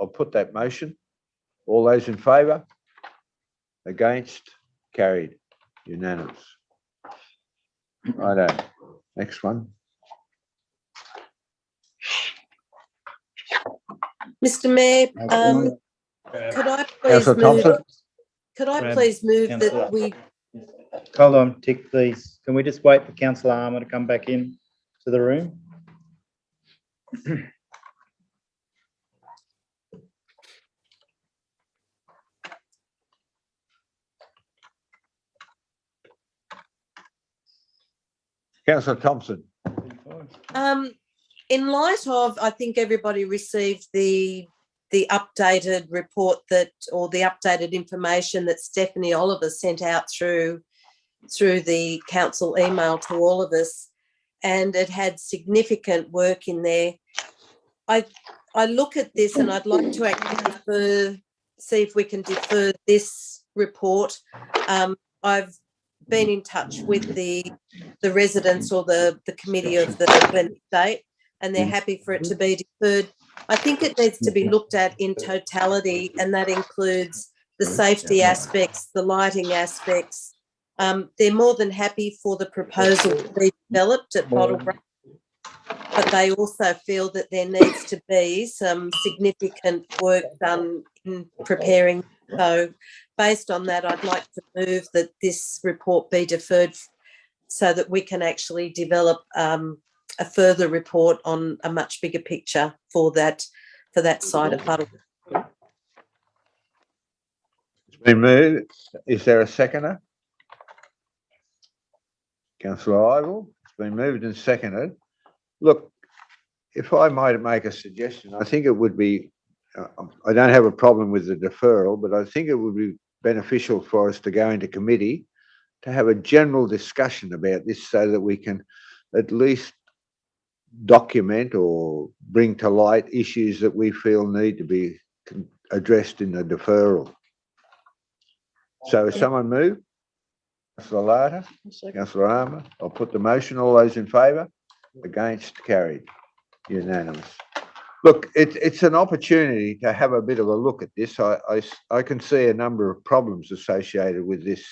S1: I'll put that motion. All those in favour? Against? Carried. Unanimous. Righto. Next one.
S8: Mr. Mayor, could I please
S1: Councillor
S8: move?
S1: Thompson?
S8: Could I please move
S2: Councillor.
S8: that we?
S2: Hold on, Tick, please. Can we just wait for Councillor Armour to come back in to the room?
S1: Councillor Thompson.
S8: In light of, I think everybody received the updated report or the updated information that Stephanie Oliver sent out through the council email to all of us, and it had significant work in there. I look at this and I'd like to actually see if we can defer this report. I've been in touch with the residents or the committee of the Glen Estate, and they're happy for it to be deferred. I think it needs to be looked at in totality, and that includes the safety aspects, the lighting aspects. They're more than happy for the proposal to be developed at Bottlebrook, but they also feel that there needs to be some significant work done in preparing. So based on that, I'd like to move that this report be deferred so that we can actually develop a further report on a much bigger picture for that side of Buttlebrook.
S1: It's been moved. Is there a seconder? Councillor Ivell. It's been moved and seconded. Look, if I might make a suggestion, I think it would be, I don't have a problem with the deferral, but I think it would be beneficial for us to go into committee to have a general discussion about this so that we can at least document or bring to light issues that we feel need to be addressed in the deferral. So if someone move, Councillor Larder, Councillor Armour, I'll put the motion. All those in favour? Against? Carried. Unanimous. Look, it's an opportunity to have a bit of a look at this. I can see a number of problems associated with this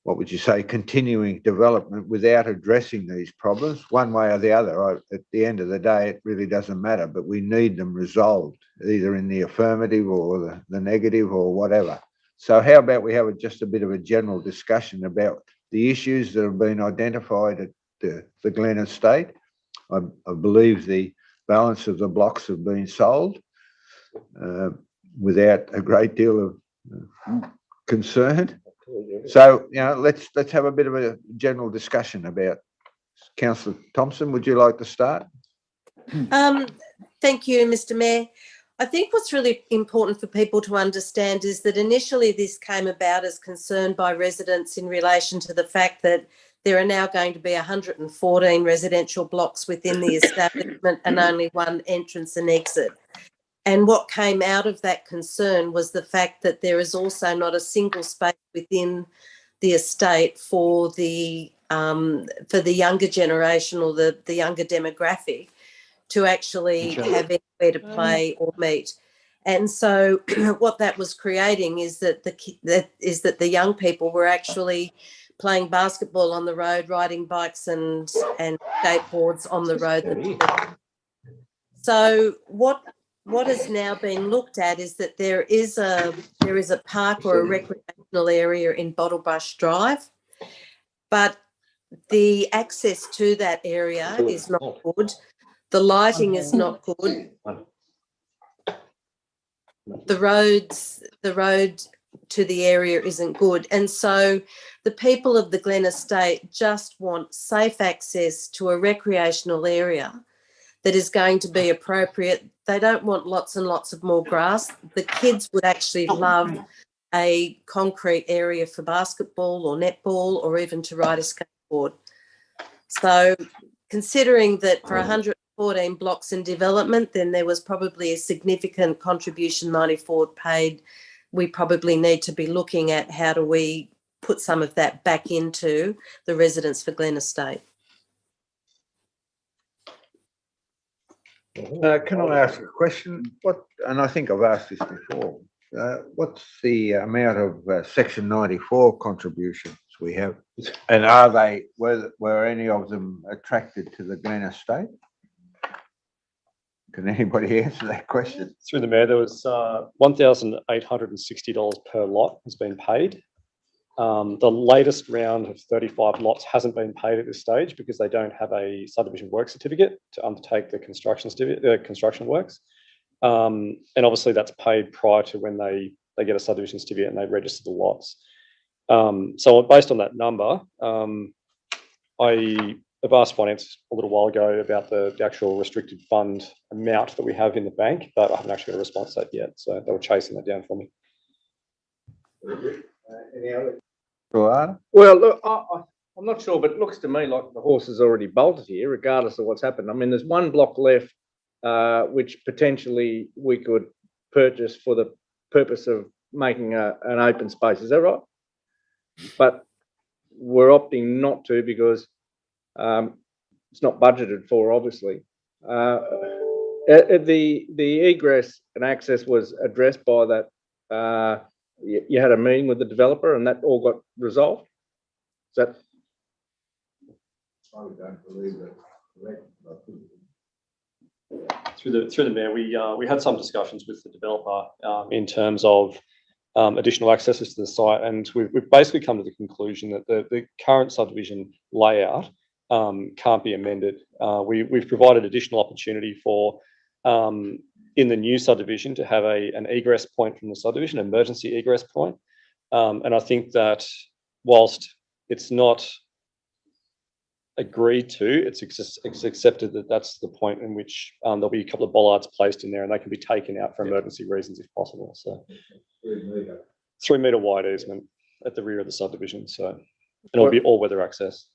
S1: what would you say, continuing development without addressing these problems one way or the other. At the end of the day, it really doesn't matter, but we need them resolved either in the affirmative or the negative or whatever. So how about we have just a bit of a general discussion about the issues that have been identified at the Glen Estate. I believe the balance of the blocks have been sold without a great deal of concern. So, let's have a bit of a general discussion about. Councillor Thompson, would you like to start?
S8: Thank you, Mr. Mayor. I think what's really important for people to understand is that initially this came about as concern by residents in relation to the fact that there are now going to be 114 residential blocks within the establishment and only one entrance and exit. And what came out of that concern was the fact that there is also not a single space within the estate for the younger generation or the younger demographic to actually have anywhere to play or meet. And so what that was creating is that the young people were actually playing basketball on the road, riding bikes and skateboards on the road. So what has now been looked at is that there is a park or a recreational area in Bottlebrush Drive, but the access to that area is not good. The lighting is not good. The road to the area isn't good. And so the people of the Glen Estate just want safe access to a recreational area that is going to be appropriate. They don't want lots and lots of more grass. The kids would actually love a concrete area for basketball or netball or even to ride a skateboard. So considering that for 114 blocks in development, then there was probably a significant contribution 94 paid. We probably need to be looking at how do we put some of that back into the residents for Glen Estate.
S1: Can I ask a question? And I think I've asked this before. What's the amount of Section 94 contributions we have? And were any of them attracted to the Glen Estate? Can anybody answer that question?
S14: Through the Mayor, there was $1,860 per lot has been paid. The latest round of 35 lots hasn't been paid at this stage because they don't have a subdivision work certificate to undertake the construction works. And obviously that's paid prior to when they get a subdivision certificate and they register the lots. So based on that number, I have asked Finance a little while ago about the actual restricted fund amount that we have in the bank, but I haven't actually got a response to that yet. So they were chasing that down for me.
S1: Any other?
S9: Well, look, I'm not sure, but it looks to me like the horse has already bolted here, regardless of what's happened. I mean, there's one block left, which potentially we could purchase for the purpose of making an open space. Is that right? But we're opting not to because it's not budgeted for, obviously. The egress and access was addressed by that. You had a meeting with the developer and that all got resolved? Is that?
S1: I don't believe that.
S14: Through the Mayor, we had some discussions with the developer in terms of additional accesses to the site, and we've basically come to the conclusion that the current subdivision layout can't be amended. We've provided additional opportunity for in the new subdivision to have an egress point from the subdivision, emergency egress point. And I think that whilst it's not agreed to, it's accepted that that's the point in which there'll be a couple of bollards placed in there and they can be taken out for emergency reasons if possible. So 3 metre wide easement at the rear of the subdivision. So it'll be all weather access.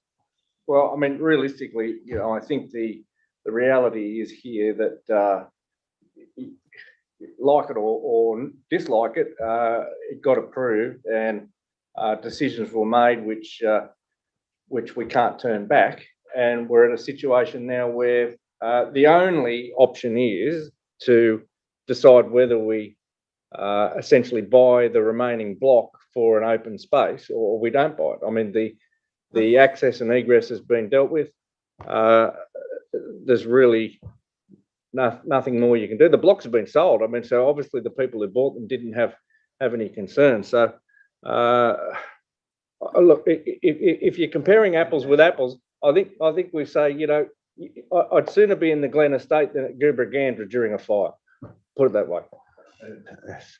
S9: Well, I mean, realistically, I think the reality is here that like it or dislike it, it got approved and decisions were made which we can't turn back. And we're at a situation now where the only option is to decide whether we essentially buy the remaining block for an open space, or we don't buy it. I mean, the access and egress has been dealt with. There's really nothing more you can do. The blocks have been sold. I mean, so obviously the people who bought them didn't have any concerns. So, look, if you're comparing apples with apples, I think we say, you know, I'd sooner be in the Glen Estate than at Goobergandra during a fire. Put it that way.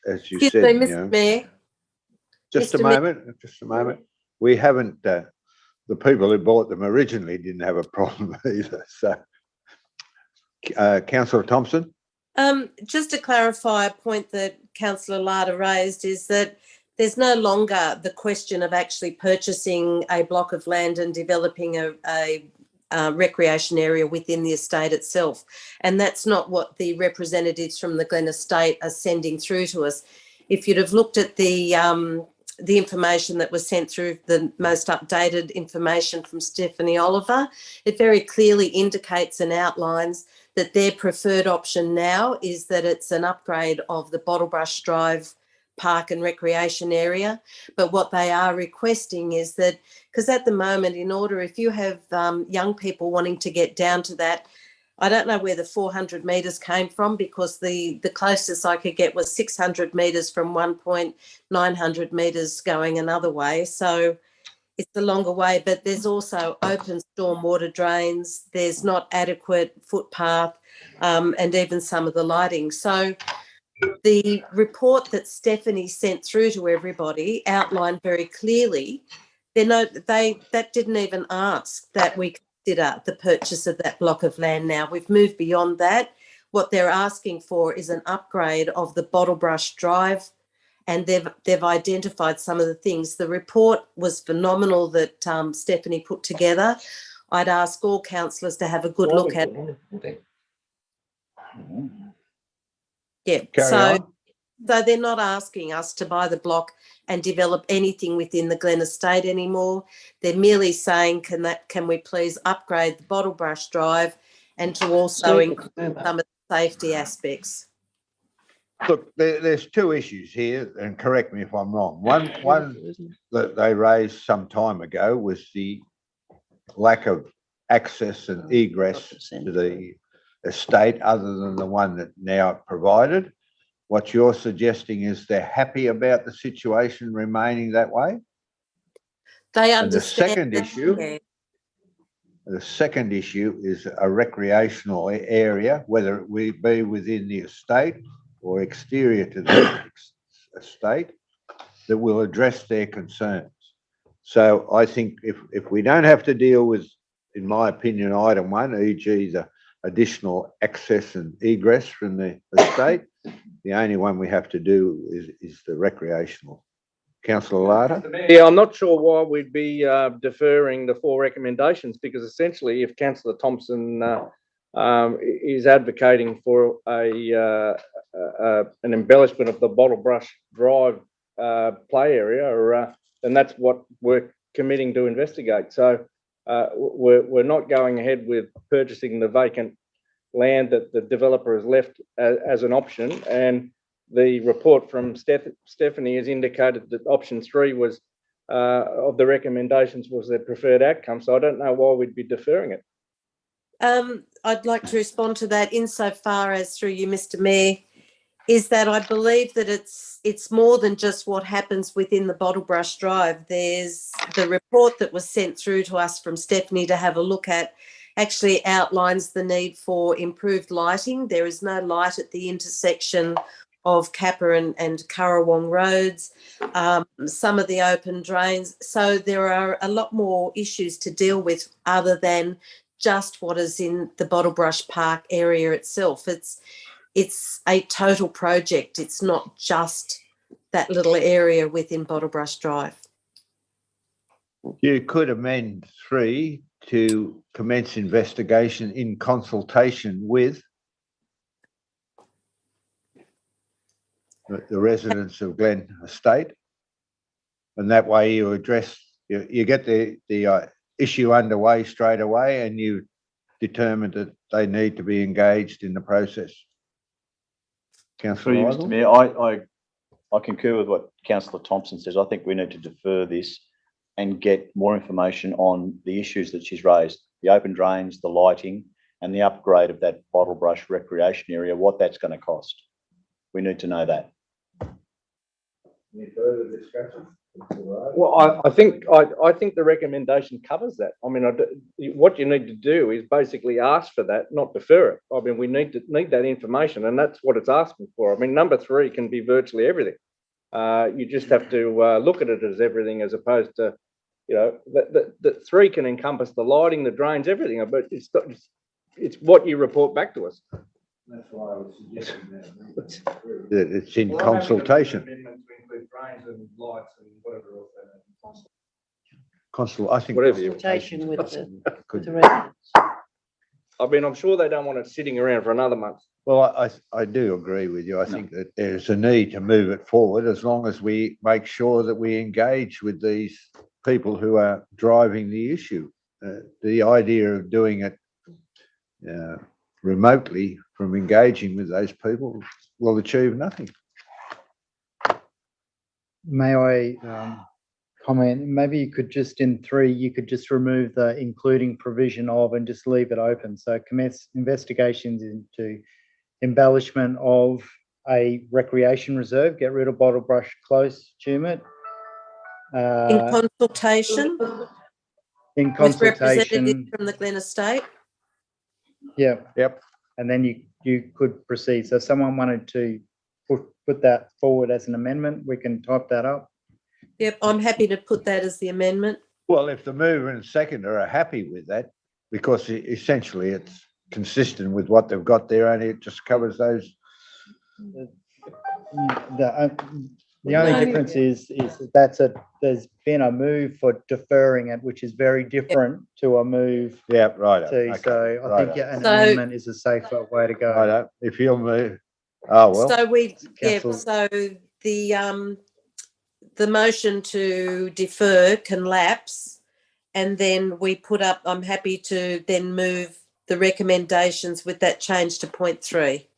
S1: As you
S8: Excuse
S1: said,
S8: me,
S1: you
S8: Mr.
S1: know,
S8: Mayor.
S1: just a
S8: Mr. Mayor.
S1: moment, just a moment. We haven't, the people who bought them originally didn't have a problem either. So, Councillor Thompson.
S8: Just to clarify a point that Councillor Larder raised is that there's no longer the question of actually purchasing a block of land and developing a recreation area within the estate itself. And that's not what the representatives from the Glen Estate are sending through to us. If you'd have looked at the information that was sent through, the most updated information from Stephanie Oliver, it very clearly indicates and outlines that their preferred option now is that it's an upgrade of the Bottlebrush Drive park and recreation area. But what they are requesting is that, because at the moment, in order, if you have young people wanting to get down to that, I don't know where the 400 metres came from, because the closest I could get was 600 metres from one point, 900 metres going another way. So it's a longer way, but there's also open stormwater drains. There's not adequate footpath, and even some of the lighting. So the report that Stephanie sent through to everybody outlined very clearly, that didn't even ask that we consider the purchase of that block of land now. We've moved beyond that. What they're asking for is an upgrade of the Bottlebrush Drive, and they've identified some of the things. The report was phenomenal that Stephanie put together. I'd ask all councillors to have a good look at it. Yeah, so they're not asking us to buy the block and develop anything within the Glen Estate anymore. They're merely saying, can we please upgrade the Bottlebrush Drive and to also include some of the safety aspects.
S1: Look, there's two issues here, and correct me if I'm wrong. One that they raised some time ago was the lack of access and egress to the estate other than the one that now provided. What you're suggesting is they're happy about the situation remaining that way?
S8: They
S1: understand. And the second issue is a recreational area, whether it be within the estate or exterior to the estate, that will address their concerns. So I think if we don't have to deal with, in my opinion, item one, e.g. the additional access and egress from the estate, the only one we have to do is the recreational. Councillor Larder?
S9: Yeah, I'm not sure why we'd be deferring the 4 recommendations, because essentially if Councillor Thompson is advocating for an embellishment of the Bottlebrush Drive play area, then that's what we're committing to investigate. So we're not going ahead with purchasing the vacant land that the developer has left as an option. And the report from Stephanie has indicated that option 3 was of the recommendations was their preferred outcome. So I don't know why we'd be deferring it.
S8: I'd like to respond to that insofar as, through you, Mr. Mayor, is that I believe that it's more than just what happens within the Bottlebrush Drive. There's the report that was sent through to us from Stephanie to have a look at, actually outlines the need for improved lighting. There is no light at the intersection of Kappa and Currawong roads, some of the open drains. So there are a lot more issues to deal with other than just what is in the Bottlebrush Park area itself. It's a total project. It's not just that little area within Bottlebrush Drive.
S1: You could amend 3 to commence investigation in consultation with the residents of Glen Estate, and that way you address, you get the issue underway straight away, and you determine that they need to be engaged in the process. Councillor
S10: Mr. Mayor, I I concur with what councillor Thompson says. I think we need to defer this and get more information on the issues that she's raised, the open drains, the lighting, and the upgrade of that bottle brush recreation area, what that's going to cost. We need to know that.
S1: Any further discussion?
S9: Well, I think the recommendation covers that. I mean, what you need to do is basically ask for that, not defer it. I mean, we need that information, and that's what it's asking for. I mean, number 3 can be virtually everything. You just have to look at it as everything, as opposed to, you know, that 3 can encompass the lighting, the drains, everything. But it's what you report back to us.
S1: That's why I was suggesting that it's in consultation. I think
S9: Whatever you-
S3: Consultation with the residents.
S9: I mean, I'm sure they don't want it sitting around for another month.
S1: Well, I do agree with you. I think that there's a need to move it forward as long as we make sure that we engage with these people who are driving the issue. The idea of doing it remotely from engaging with those people will achieve nothing.
S2: May I comment? Maybe you could just, in 3, you could just remove the including provision of and just leave it open. So commence investigations into embellishment of a recreation reserve, get rid of bottle brush close, Tumut.
S8: In consultation
S2: In
S8: with
S2: consultation.
S8: representatives from the Glen Estate.
S2: Yeah.
S1: Yep.
S2: And then you could proceed. So if someone wanted to put that forward as an amendment, we can type that up.
S8: Yep, I'm happy to put that as the amendment.
S1: Well, if the mover and seconder are happy with that, because essentially it's consistent with what they've got there, only it just covers those.
S2: The only difference is that there's been a move for deferring it, which is very different to a move.
S1: Yeah, right.
S2: So I think an amendment is a safer way to go.
S1: Right. If you'll move, oh well.
S8: So
S2: Council.
S8: so the motion to defer can lapse, and then we put up, I'm happy to then move the recommendations with that change to point 3.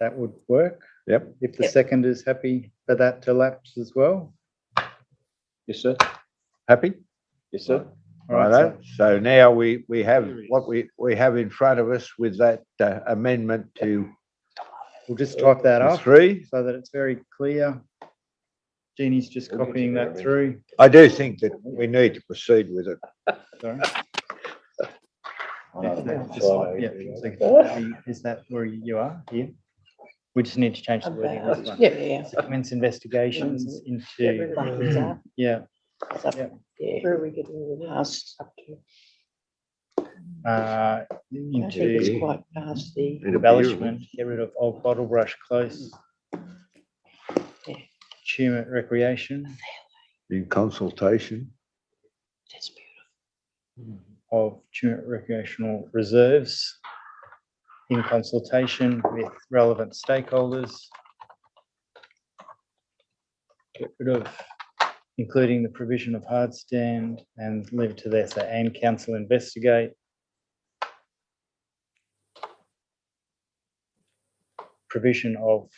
S2: That would work.
S1: Yep.
S2: If the second is happy for that to lapse as well.
S10: Yes, sir.
S1: Happy?
S10: Yes, sir.
S2: All right.
S1: Righto. So now we have what we have in front of us with that amendment to.
S2: We'll just type that up
S1: 3.
S2: so that it's very clear. Jeannie's just copying that through.
S1: I do think that we need to proceed with it.
S2: Sorry. Is that where you are here? We just need to change the wording. of this one.
S3: Yeah.
S2: So commence investigations into, yeah.
S3: Where are we getting rid of past up to?
S2: Uh,
S3: I think it's
S2: into
S3: quite past the.
S2: embellishment, get rid of old bottle brush close. Tumut recreation
S1: In consultation.
S3: That's beautiful.
S2: of Tumut recreational reserves in consultation with relevant stakeholders. Get rid of, including the provision of hard stand, and leave it to there, so and council investigate. Provision of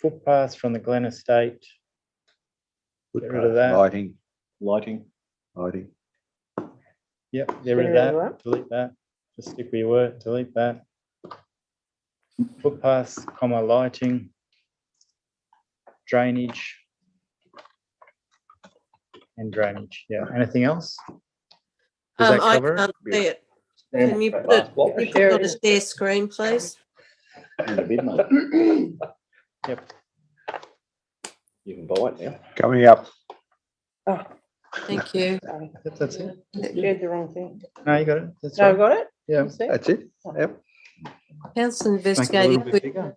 S2: footpaths from the Glen Estate. Get rid of that.
S1: Lighting.
S2: Yep, get rid of that, delete that, just stick with your word, delete that. Footpaths, comma, lighting. Drainage. And drainage, yeah, anything else? Does that
S8: I
S2: cover it?
S8: can't see it. Can you put it on a share screen, please?
S2: Yep.
S9: You can buy it now.
S1: Coming up.
S8: Thank you.
S2: That's it.
S3: Shared the wrong thing.
S2: No, you got it. That's
S3: No,
S2: right.
S3: got it?
S2: Yeah.
S1: That's it. Yep.
S8: Council
S2: Make it a
S8: investigating.
S2: little bit bigger.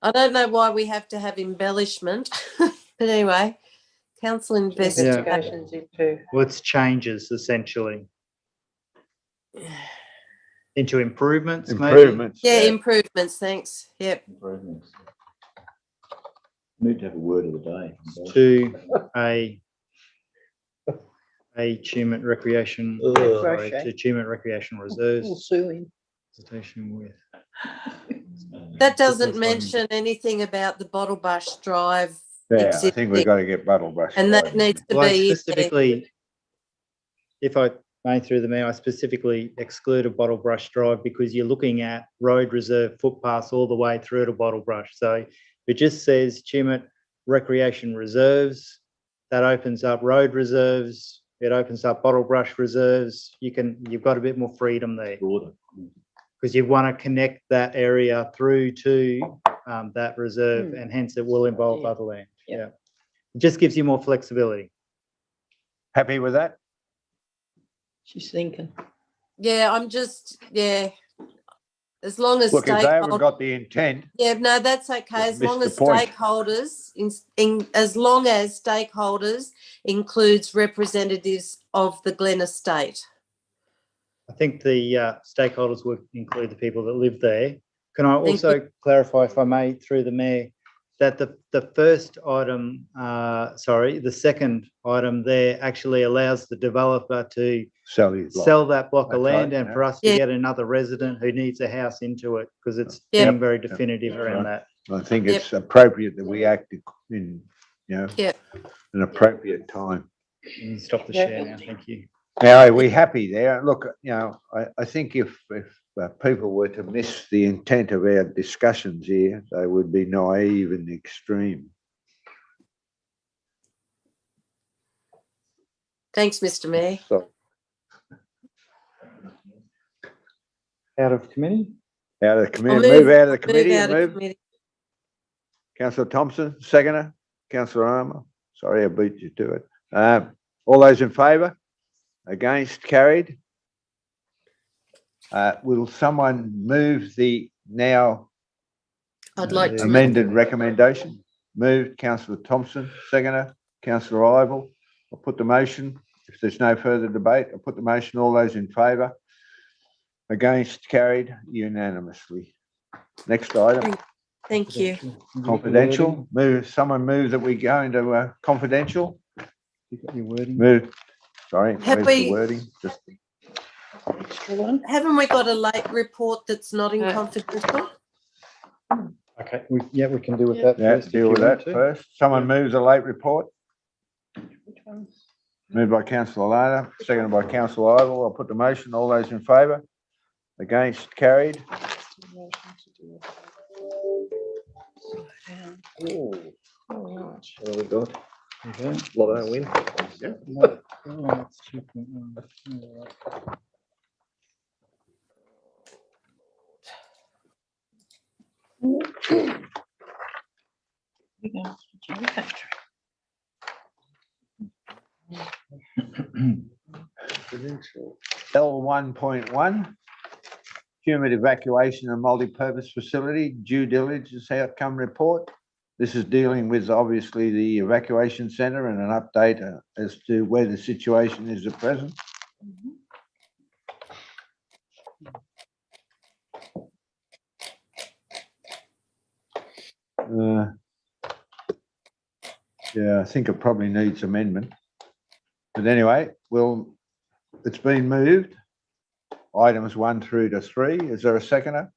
S8: I don't know why we have to have embellishment, but anyway, council investigation.
S3: Investigations into.
S2: Well, it's changes essentially. Into improvements, maybe?
S1: Improvements.
S8: Yeah, improvements, thanks. Yep.
S10: Improvements. Need to have a word of the day.
S2: To a Tumut recreation, sorry, to Tumut recreation reserves.
S3: We'll sue him.
S2: Consultation with
S8: That doesn't
S2: one.
S8: mention anything about the Bottle Brush Drive.
S1: Yeah, I think we've
S8: existing,
S1: got to get Buttle Brush.
S8: And
S1: Drive
S8: that
S1: in
S8: needs to
S2: Well, I
S8: be in there.
S2: specifically, if I may through the mayor, I specifically excluded Bottle Brush Drive because you're looking at road reserve footpaths all the way through to Bottle Brush. So it just says Chimit Recreation Reserves. That opens up road reserves. It opens up Bottle Brush reserves. You've got a bit more freedom there because you want to connect that area through to that reserve, and hence it will involve other land. Yeah. It just gives you more flexibility.
S1: Happy with that?
S3: She's thinking.
S8: Yeah, I'm just, yeah. As long as
S1: Look, if they haven't
S8: stakeholders,
S1: got the intent,
S8: yeah, no, that's okay. As
S1: missed
S8: long
S1: the
S8: as
S1: point.
S8: stakeholders, as long as stakeholders includes representatives of the Glen Estate.
S2: I think the stakeholders would include the people that live there. Can I
S8: Thank
S2: also clarify, if I may, through the mayor, that the first item, the second item there actually allows the developer to
S1: sell his block.
S2: sell that block of
S1: That's
S2: land
S1: right,
S2: and
S1: yeah.
S2: for us to
S8: Yeah.
S2: get another resident who needs a house into it, because it's
S8: Yep.
S2: being very definitive around that.
S1: I think
S8: Yep.
S1: it's appropriate that we act in,
S8: Yep.
S1: an appropriate time.
S2: You can stop the share now, thank you.
S1: Now, are we happy there? Look, I think if people were to miss the intent of our discussions here, they would be naive in the extreme.
S8: Thanks, Mr. Mayor.
S1: So,
S2: Out of committee?
S1: out of the
S8: I'll
S1: committee, move out of the committee,
S8: out of
S1: move.
S8: committee.
S1: Councillor Thompson, seconder. Councillor Armour, sorry, I beat you to it. All those in favour? Against? Carried. Will someone move the now
S8: I'd like to.
S1: amended recommendation? Moved, Councillor Thompson, seconder. Councillor Ivel. I'll put the motion. If there's no further debate, I'll put the motion. All those in favour? Against? Carried unanimously. Next item.
S8: Thank you.
S1: Confidential. Someone move that we go into confidential.
S2: You got your wording?
S1: Move. Sorry,
S8: Have
S1: where's the
S8: we-
S1: wording? Just
S3: Extra one.
S8: Haven't we got a late report that's not in
S4: Uh,
S8: confidential?
S2: Okay, we can deal with that
S1: yeah,
S2: first. if
S1: deal
S2: you
S1: with
S2: want
S1: that
S2: to.
S1: first. Someone moves a late report.
S3: Which one?
S1: Moved by councillor Lara, seconded by councillor Ivel. I'll put the motion. All those in favour? Against? Carried.
S9: What have we got?
S2: Okay.
S9: Lotto win.
S2: No, oh, that's 2.1. All right.
S3: We go to the cherry factory.
S1: L 1.1, humid evacuation and multi-purpose facility due diligence outcome report. This is dealing with obviously the evacuation centre and an update as to where the situation is at present. Yeah, I think it probably needs amendment. But anyway, it's been moved. Items 1 through to 3. Is there a seconder?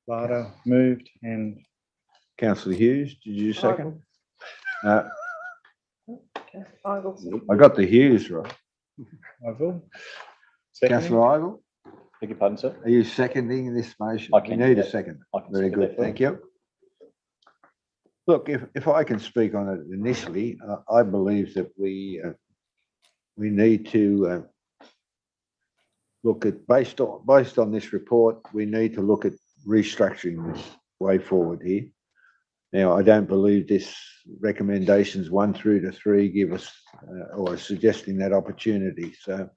S2: Lada moved and
S1: Councillor Hughes, did you second?
S4: Okay,
S1: I got the Hughes right.
S2: Ivel.
S1: Councillor Ivel,
S10: Beg your pardon, sir?
S1: are you seconding this motion?
S10: I
S1: We
S10: can
S1: need
S10: do
S1: a
S10: that.
S1: second.
S10: I can
S1: Very
S10: second
S1: good,
S10: that.
S1: thank you. Look, if I can speak on it initially, I believe that we need to look at, based on this report, we need to look at restructuring this way forward here. Now, I don't believe this recommendations 1 through to 3 give us or are suggesting that opportunity. So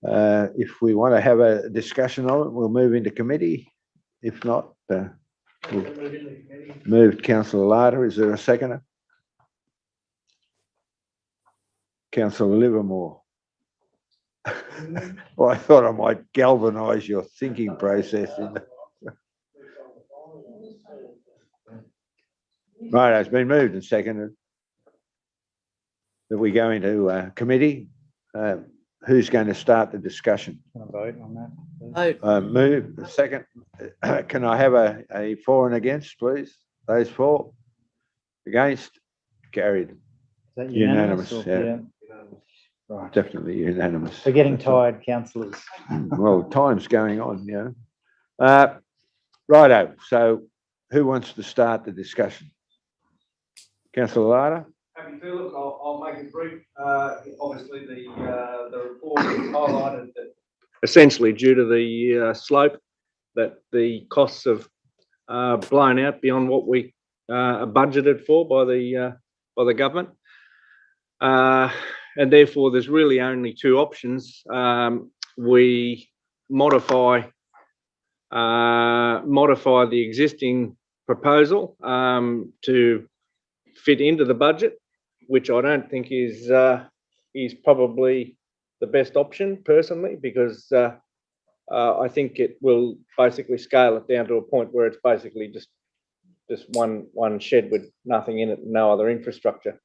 S1: if we want to have a discussion on it, we'll move into committee. If not, we'll move Councillor Larder. Is there a seconder? Councillor Livermore. Well, I thought I might galvanise your thinking process. Right, it's been moved and seconded that we go into committee. who's going to start the discussion?
S2: Can I vote on that?
S8: Vote.
S1: Move, second. Can I have a for and against, please? Those for? Against? Carried.
S2: Is that
S1: Unanimous,
S2: or-
S1: yeah.
S2: Right.
S1: Definitely unanimous.
S2: We're getting
S1: That's all.
S2: tired, councillors.
S1: Well, time's going on, righto, so who wants to start the discussion? Councillor Larder?
S9: Happy to. Look, I'll make it brief. Obviously, the report has highlighted that essentially due to the slope, that the costs have blown out beyond what we are budgeted for by the government. And therefore, there's really only two options. We modify the existing proposal to fit into the budget, which I don't think is probably the best option personally, because I think it will basically scale it down to a point where it's basically just one shed with nothing in it, no other infrastructure.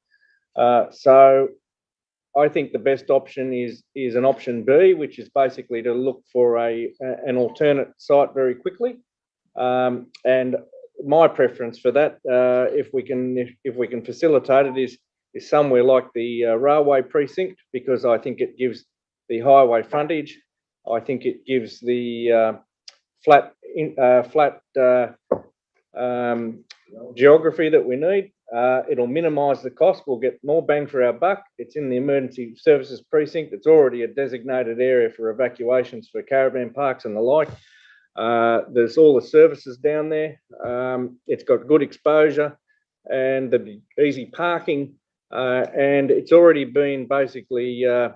S9: So I think the best option is an option B, which is basically to look for an alternate site very quickly. And my preference for that, if we can facilitate it, is somewhere like the railway precinct, because I think it gives the highway frontage. I think it gives the flat geography that we need. It'll minimise the cost. We'll get more bang for our buck. It's in the emergency services precinct. It's already a designated area for evacuations for caravan parks and the like. There's all the services down there. It's got good exposure and the easy parking. And it's already been basically a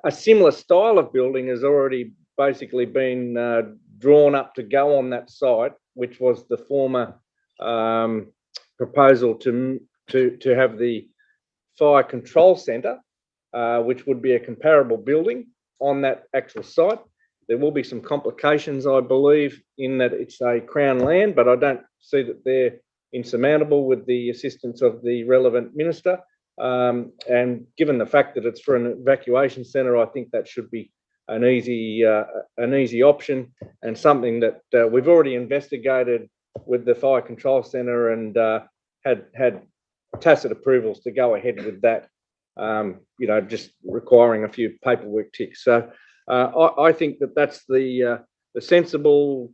S9: similar style of building has already basically been drawn up to go on that site, which was the former proposal to have the fire control centre, which would be a comparable building on that actual site. There will be some complications, I believe, in that it's a Crown land, but I don't see that they're insurmountable with the assistance of the relevant minister. And given the fact that it's for an evacuation centre, I think that should be an easy option, and something that we've already investigated with the fire control centre and had tacit approvals to go ahead with that. Just requiring a few paperwork ticks. So I think that that's the sensible,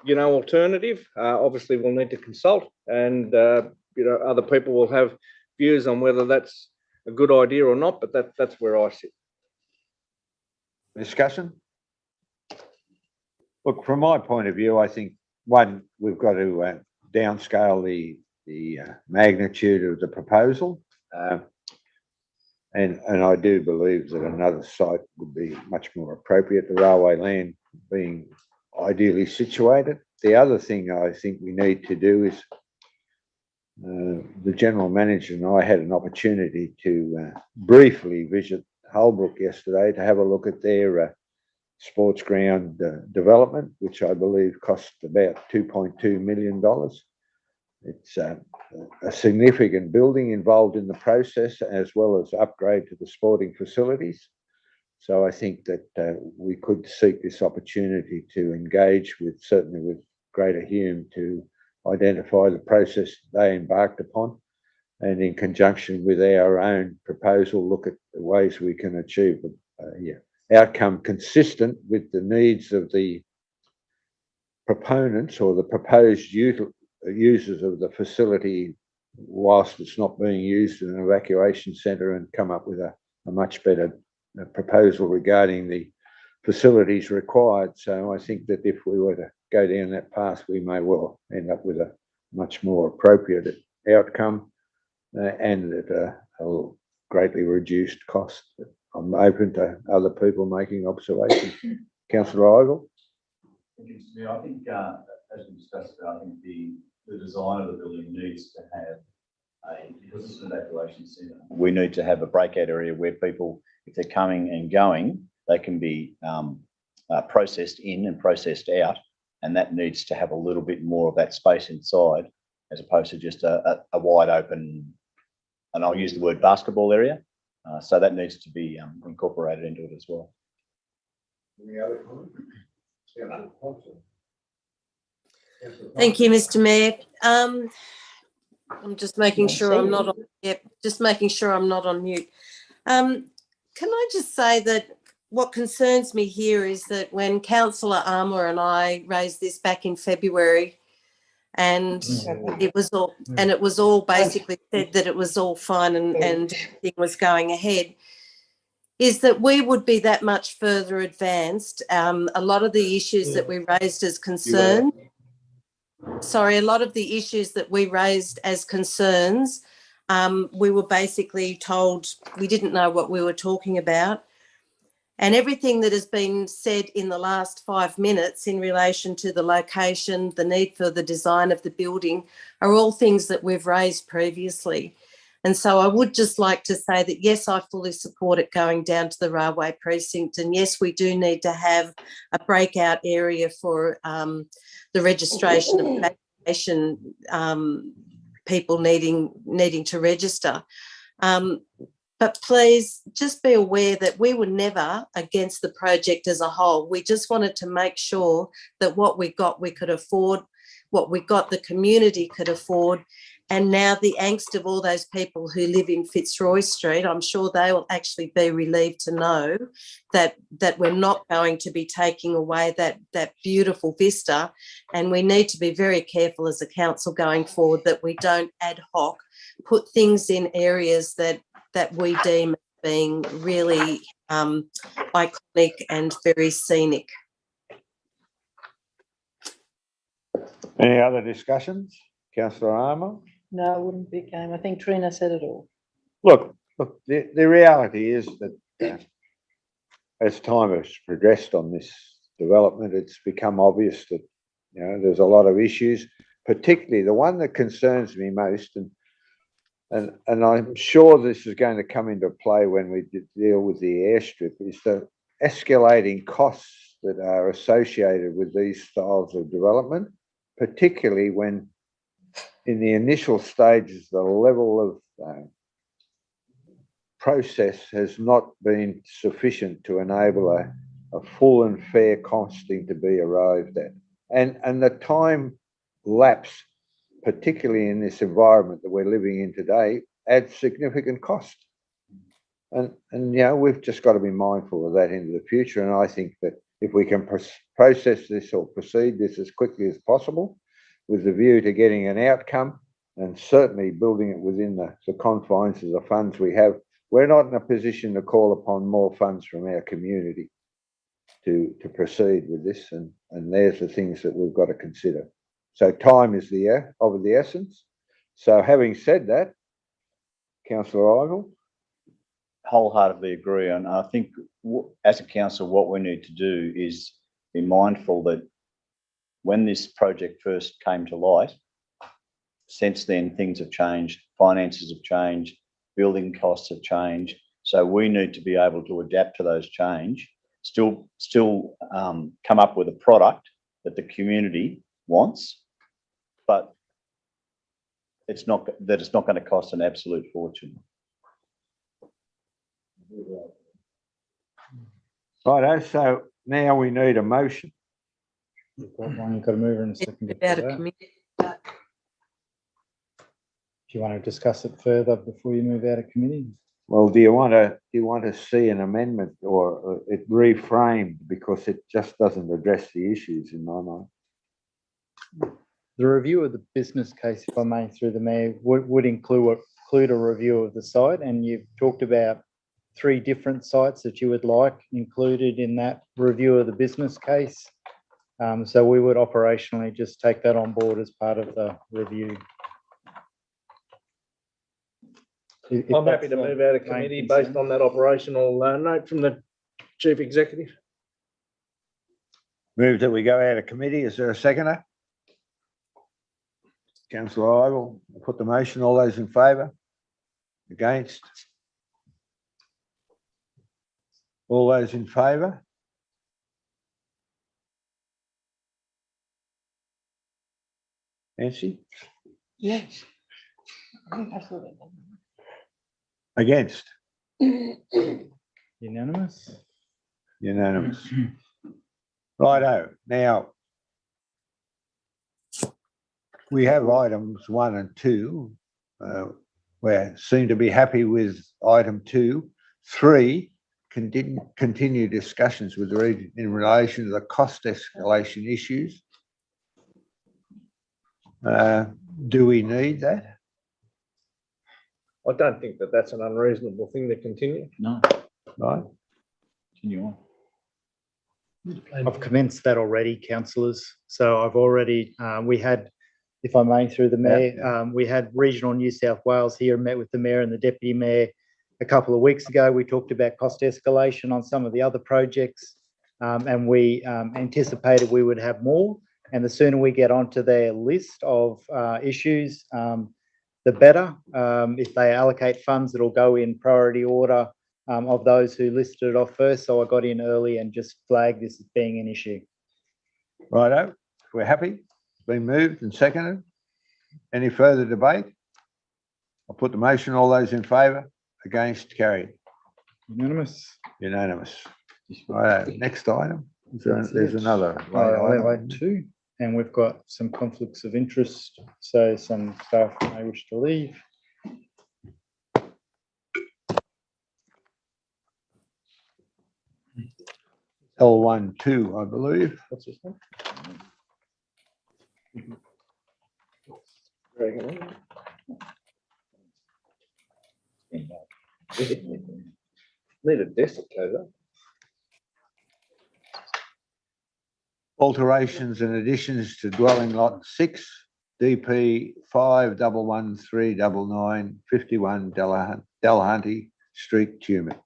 S9: alternative. Obviously, we'll need to consult, and other people will have views on whether that's a good idea or not. But that's where I sit.
S1: Discussion? Look, from my point of view, I think, one, we've got to downscale the magnitude of the proposal. And I do believe that another site would be much more appropriate, the railway land being ideally situated. The other thing I think we need to do is, the General Manager and I had an opportunity to briefly visit Holbrook yesterday to have a look at their sports ground development, which I believe cost about $2.2 million. It's a significant building involved in the process, as well as upgrade to the sporting facilities. So I think that we could seek this opportunity to engage with, certainly with Greater Hume, to identify the process they embarked upon, and in conjunction with our own proposal, look at the ways we can achieve outcome consistent with the needs of the proponents or the proposed users of the facility, whilst it's not being used in an evacuation centre, and come up with a much better proposal regarding the facilities required. So I think that if we were to go down that path, we may well end up with a much more appropriate outcome and at a greatly reduced cost. I'm open to other people making observations. Councillor Igle?
S10: I think, as we discussed, I think the design of the building needs to have because it's an evacuation centre, we need to have a breakout area where people, if they're coming and going, they can be processed in and processed out, and that needs to have a little bit more of that space inside, as opposed to just a wide open, and I'll use the word basketball area. So that needs to be incorporated into it as well.
S1: Any other comments?
S8: Thank you, Mr. Mayor. I'm just making sure I'm not on, yep, just making sure I'm not on mute. Can I just say that what concerns me here is that when Councillor Armour and I raised this back in February, and it was all basically said that it was all fine and everything was going ahead, is that we would be that much further advanced. A lot of the issues that we raised as concerns, a lot of the issues that we raised as concerns, we were basically told we didn't know what we were talking about. And everything that has been said in the last 5 minutes in relation to the location, the need for the design of the building, are all things that we've raised previously. And so I would just like to say that, yes, I fully support it going down to the railway precinct. And yes, we do need to have a breakout area for the registration of evacuation people needing to register. But please just be aware that we were never against the project as a whole. We just wanted to make sure that what we got we could afford, what we got the community could afford. And now the angst of all those people who live in Fitzroy Street, I'm sure they will actually be relieved to know that we're not going to be taking away that beautiful vista. And we need to be very careful as a council going forward that we don't ad hoc put things in areas that we deem being really iconic and very scenic.
S1: Any other discussions? Councillor Armour?
S3: No, I wouldn't be game. I think Trina said it all.
S1: Look, the reality is that as time has progressed on this development, it's become obvious that, you know, there's a lot of issues, particularly the one that concerns me most, and I'm sure this is going to come into play when we deal with the airstrip, is the escalating costs that are associated with these styles of development, particularly when in the initial stages, the level of process has not been sufficient to enable a full and fair costing to be arrived at. And the time lapse, particularly in this environment that we're living in today, adds significant cost. And you know, we've just got to be mindful of that into the future. And I think that if we can process this or proceed this as quickly as possible, with the view to getting an outcome and certainly building it within the confines of the funds we have, we're not in a position to call upon more funds from our community to proceed with this. And there's the things that we've got to consider. So time is of the essence. So having said that, Councillor Ivel?
S10: Wholeheartedly agree. And I think as a council, what we need to do is be mindful that when this project first came to light, since then things have changed, finances have changed, building costs have changed. So we need to be able to adapt to those change, still come up with a product that the community wants, but it's not going to cost an absolute fortune.
S1: Righto, so now we need a motion.
S2: You've got to move in a second.
S8: About a committee.
S2: Do you want to discuss it further before you move out of committee?
S1: Well, do you want to see an amendment or it reframed, because it just doesn't address the issues in my mind?
S2: The review of the business case, if I may, through the mayor, would include a review of the site, and you've talked about 3 different sites that you would like included in that review of the business case. So we would operationally just take that on board as part of the review.
S9: I'm happy to move out of committee based on that operational note from the Chief Executive.
S1: Move that we go out of committee. Is there a seconder? Councillor Ivel, put the motion. All those in favour? Against? All those in favour? Nancy?
S3: Yes. I think I saw that.
S1: Against?
S2: Unanimous?
S1: Unanimous. Righto, now we have items 1 and 2. We seem to be happy with item 2. 3, continue discussions with the region in relation to the cost escalation issues. Do we need that?
S9: I don't think that that's an unreasonable thing to continue.
S10: No,
S1: Right?
S10: continue on.
S2: I've commenced that already, councillors. So I've already, we had, if I may, through the mayor, we had Regional New South Wales here, met with the mayor and the deputy mayor a couple of weeks ago. We talked about cost escalation on some of the other projects, and we anticipated we would have more. And the sooner we get onto their list of issues, the better. If they allocate funds, it'll go in priority order of those who listed it off first. So I got in early and just flagged this as being an issue.
S1: Righto, we're happy. It's been moved and seconded. Any further debate? I'll put the motion. All those in favour? Against? Carried.
S2: Unanimous?
S1: Unanimous. Righto, next item. There's another.
S2: Item 2, and we've got some conflicts of interest, so some staff may wish to leave.
S1: L12, I believe.
S9: What's this one? Need a desk over.
S1: Alterations and additions to dwelling lot 6, DP 511399 51 Delahunty Street, Tumut.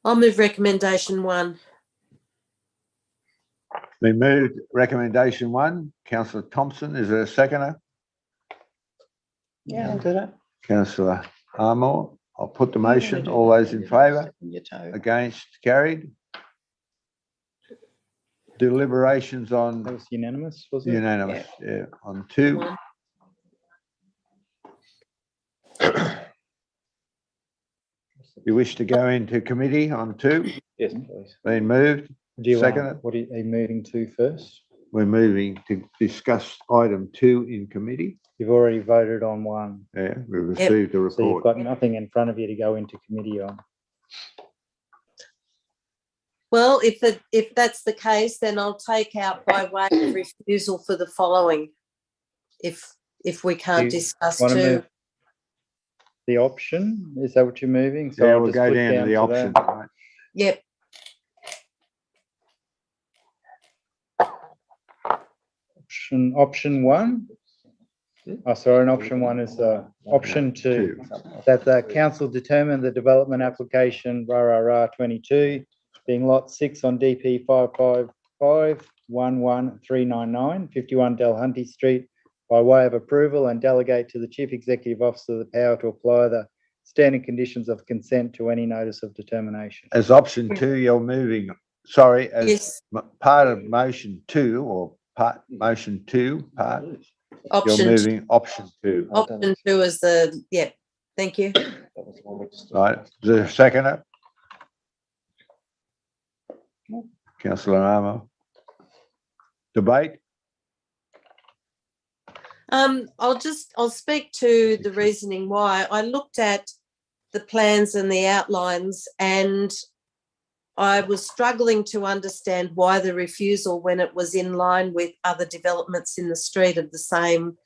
S8: I'll move recommendation 1.
S1: Been moved. Recommendation 1, Councillor Thompson. Is there a seconder?
S3: Yeah, I'll do that.
S1: Councillor Armour. I'll put the motion. All those in favour?
S3: Your toe.
S1: Against? Carried. Deliberations on
S2: That was unanimous, was it?
S1: unanimous. Yeah, on 2.
S8: One.
S1: You wish to go into committee on 2?
S9: Yes, please.
S1: Been moved.
S2: Do you
S1: Second
S2: want,
S1: it.
S2: what are you moving to first?
S1: We're moving to discuss item 2 in committee.
S2: You've already voted on 1,
S1: Yeah, we've received a
S2: so you've
S1: report.
S2: got nothing in front of you to go into committee on.
S8: Well, if that's the case, then I'll take out by way of refusal for the following. If we can't
S2: You
S8: discuss
S2: Want to
S8: 2.
S2: move the option? Is that what you're moving? So
S1: Yeah,
S2: I'll
S1: we'll
S2: just
S1: go
S2: put
S1: down to the
S2: that.
S1: option. Right.
S8: Yep.
S2: Option 1. Oh, sorry, and option 1 is option 2. That the council determine the development application RRR 22 being lot 6 on DP 555-11399 51 Delahunty Street by way of approval and delegate to the Chief Executive Officer the power to apply the standard conditions of consent to any notice of determination.
S1: As option 2, you're moving, sorry, as
S8: Yes.
S1: part of motion 2 or part motion 2 part, you're
S8: Option
S1: moving option 2.
S8: Option 2 is the, yeah, thank you.
S1: Right, is there a seconder? Councillor Armour. Debate?
S8: I'll speak to the reasoning why. I looked at the plans and the outlines and I was struggling to understand why the refusal when it was in line with other developments in the street of the same.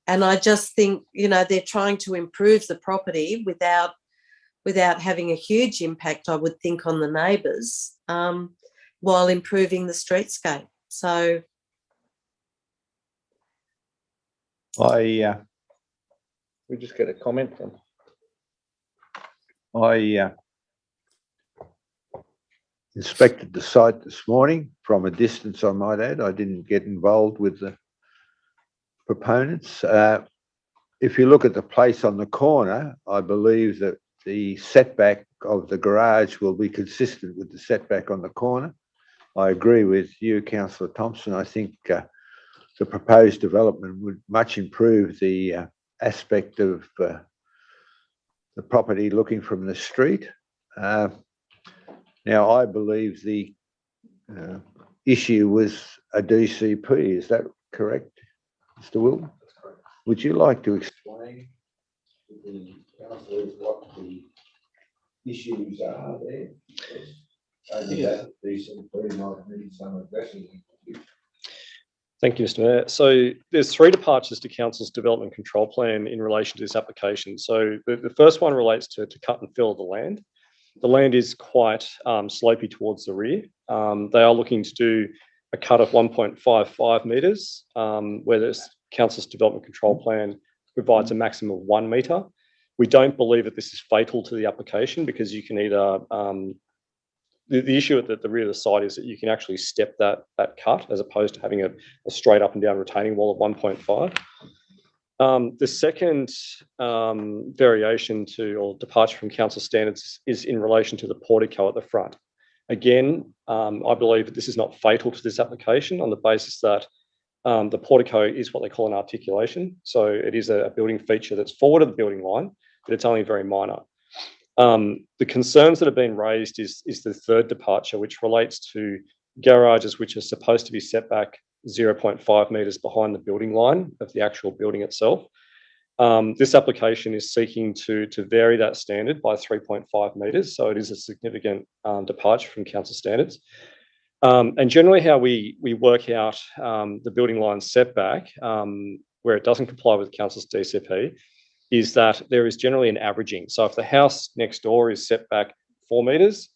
S8: And I just think, they're trying to improve the property without having a huge impact, I would think, on the neighbours, while improving the streetscape. So
S1: We
S9: just get a comment from.
S1: I inspected the site this morning from a distance, I might add. I didn't get involved with the proponents. If you look at the place on the corner, I believe that the setback of the garage will be consistent with the setback on the corner. I agree with you, Councillor Thompson. I think the proposed development would much improve the aspect of the property looking from the street. Now, I believe the issue was a DCP. Is that correct, Mr. Will? Would you like to explain to the councillors what the issues are there? Maybe that DCP might need some addressing.
S14: Thank you, Mr. Mayor. So there's 3 departures to Council's development control plan in relation to this application. So the first one relates to cut and fill the land. The land is quite slopey towards the rear. They are looking to do a cut of 1.55 metres, where this Council's development control plan provides a maximum of 1 metre. We don't believe that this is fatal to the application because you can either the issue at the rear of the site is that you can actually step that cut as opposed to having a straight up and down retaining wall of 1.5. The second variation or departure from council standards is in relation to the portico at the front. Again, I believe that this is not fatal to this application on the basis that the portico is what they call an articulation. So it is a building feature that's forward of the building line, but it's only very minor. The concerns that have been raised is the third departure, which relates to garages which are supposed to be set back 0.5 metres behind the building line of the actual building itself. This application is seeking to vary that standard by 3.5 metres, so it is a significant departure from council standards. And generally how we work out the building line setback, where it doesn't comply with council's DCP, is that there is generally an averaging. So if the house next door is set back 4 metres,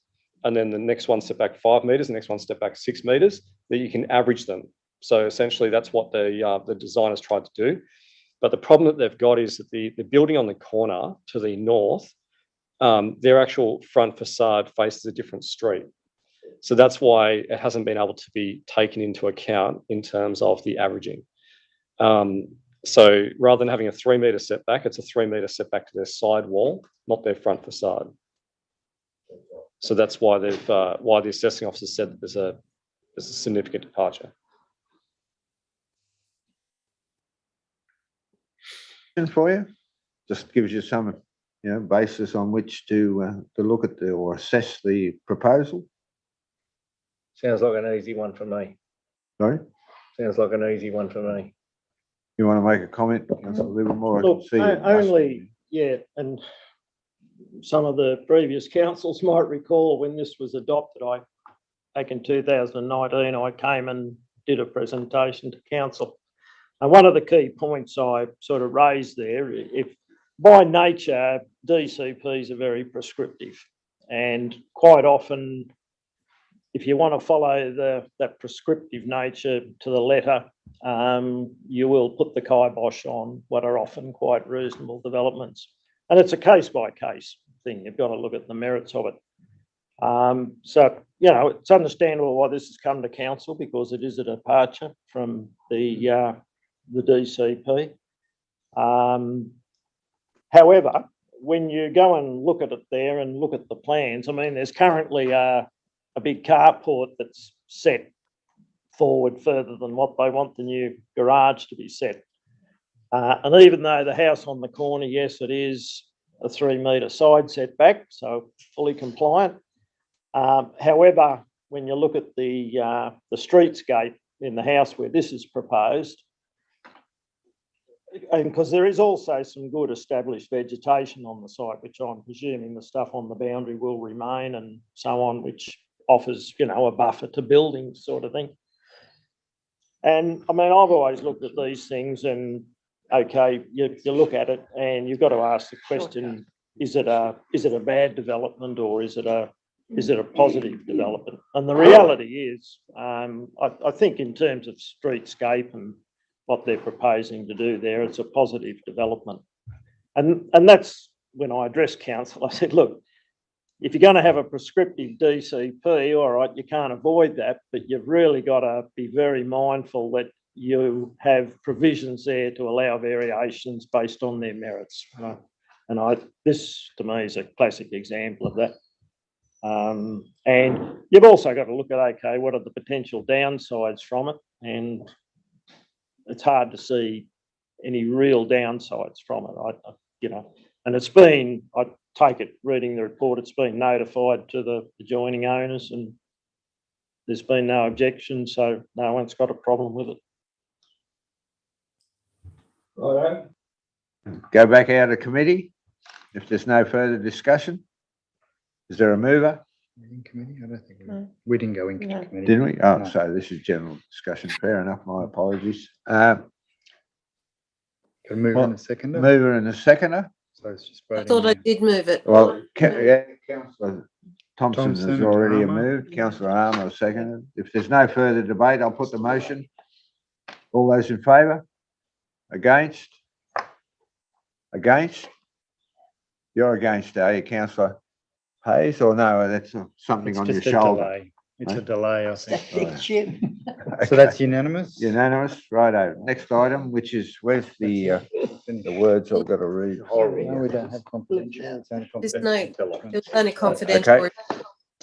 S14: and then the next one set back 5 metres, the next one set back 6 metres, that you can average them. So essentially that's what the designers tried to do. But the problem that they've got is that the building on the corner to the north, their actual front facade faces a different street. So that's why it hasn't been able to be taken into account in terms of the averaging. So rather than having a 3 metre setback, it's a 3 metre setback to their side wall, not their front facade. So that's why why the assessing officer said that there's a significant departure.
S1: For you, just gives you some, basis on which to look at or assess the proposal.
S12: Sounds like an easy one for me.
S1: Sorry,
S12: Sounds like an easy one for me.
S1: you want to make a comment, Councillor Livermore?
S12: Look, only, yeah, and some of the previous councils might recall when this was adopted, back in 2019, I came and did a presentation to council. And one of the key points I sort of raised there, if by nature, DCPs are very prescriptive, and quite often, if you want to follow that prescriptive nature to the letter, you will put the kibosh on what are often quite reasonable developments. And it's a case-by-case thing. You've got to look at the merits of it. So, it's understandable why this has come to council because it is a departure from the DCP. However, when you go and look at it there and look at the plans, I mean, there's currently a big carport that's set forward further than what they want the new garage to be set. And even though the house on the corner, yes, it is a 3 metre side setback, so fully compliant. However, when you look at the streetscape in the house where this is proposed, and because there is also some good established vegetation on the site, which I'm presuming the stuff on the boundary will remain and so on, which offers, a buffer to buildings sort of thing. And I mean, I've always looked at these things and, okay, you look at it and you've got to ask the question, is it a bad development or is it a positive development? And the reality is, I think in terms of streetscape and what they're proposing to do there, it's a positive development. And that's when I addressed council, I said, look, if you're going to have a prescriptive DCP, all right, you can't avoid that, but you've really got to be very mindful that you have provisions there to allow variations based on their merits. And this to me is a classic example of that. And you've also got to look at, okay, what are the potential downsides from it? And it's hard to see any real downsides from it. And it's been, I take it, reading the report, it's been notified to the adjoining owners and there's been no objection, so no one's got a problem with it.
S1: Go back out of committee if there's no further discussion. Is there a mover?
S2: In committee? I don't think
S3: No.
S2: we didn't go into
S3: No.
S2: committee.
S1: Didn't we? Oh,
S2: No.
S1: so this is general discussion. Fair enough. My apologies.
S2: Can I move in a second?
S1: Mover and a seconder.
S2: So it's just
S8: I
S2: voting.
S8: thought I
S2: now.
S8: did move it.
S1: Well, Councillor Thompson has
S2: Thompson,
S1: already
S2: Armour.
S1: moved. Councillor Armour has seconded. If there's no further debate, I'll put the motion. All those in favour? Against? Against? You're against, are you, Councillor Hayes, or no, that's something
S2: It's
S1: on your
S2: just a
S1: shoulder?
S2: delay. It's
S1: Huh?
S2: a delay, I think.
S3: Static chip.
S2: So that's unanimous?
S1: Unanimous, righto. Next item, which is, where's the words I've got to read?
S2: No, we don't have confidential. It's only
S8: There's
S2: confidential.
S8: no, it was only confidential.
S1: Okay.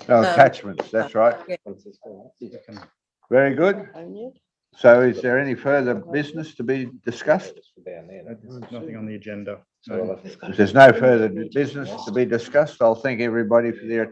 S1: Oh, attachments, that's right.
S8: Yeah.
S1: Very good. So is there any further business to be discussed?
S2: There's nothing on the agenda. So
S1: If there's no further business to be discussed, I'll thank everybody for their attendance.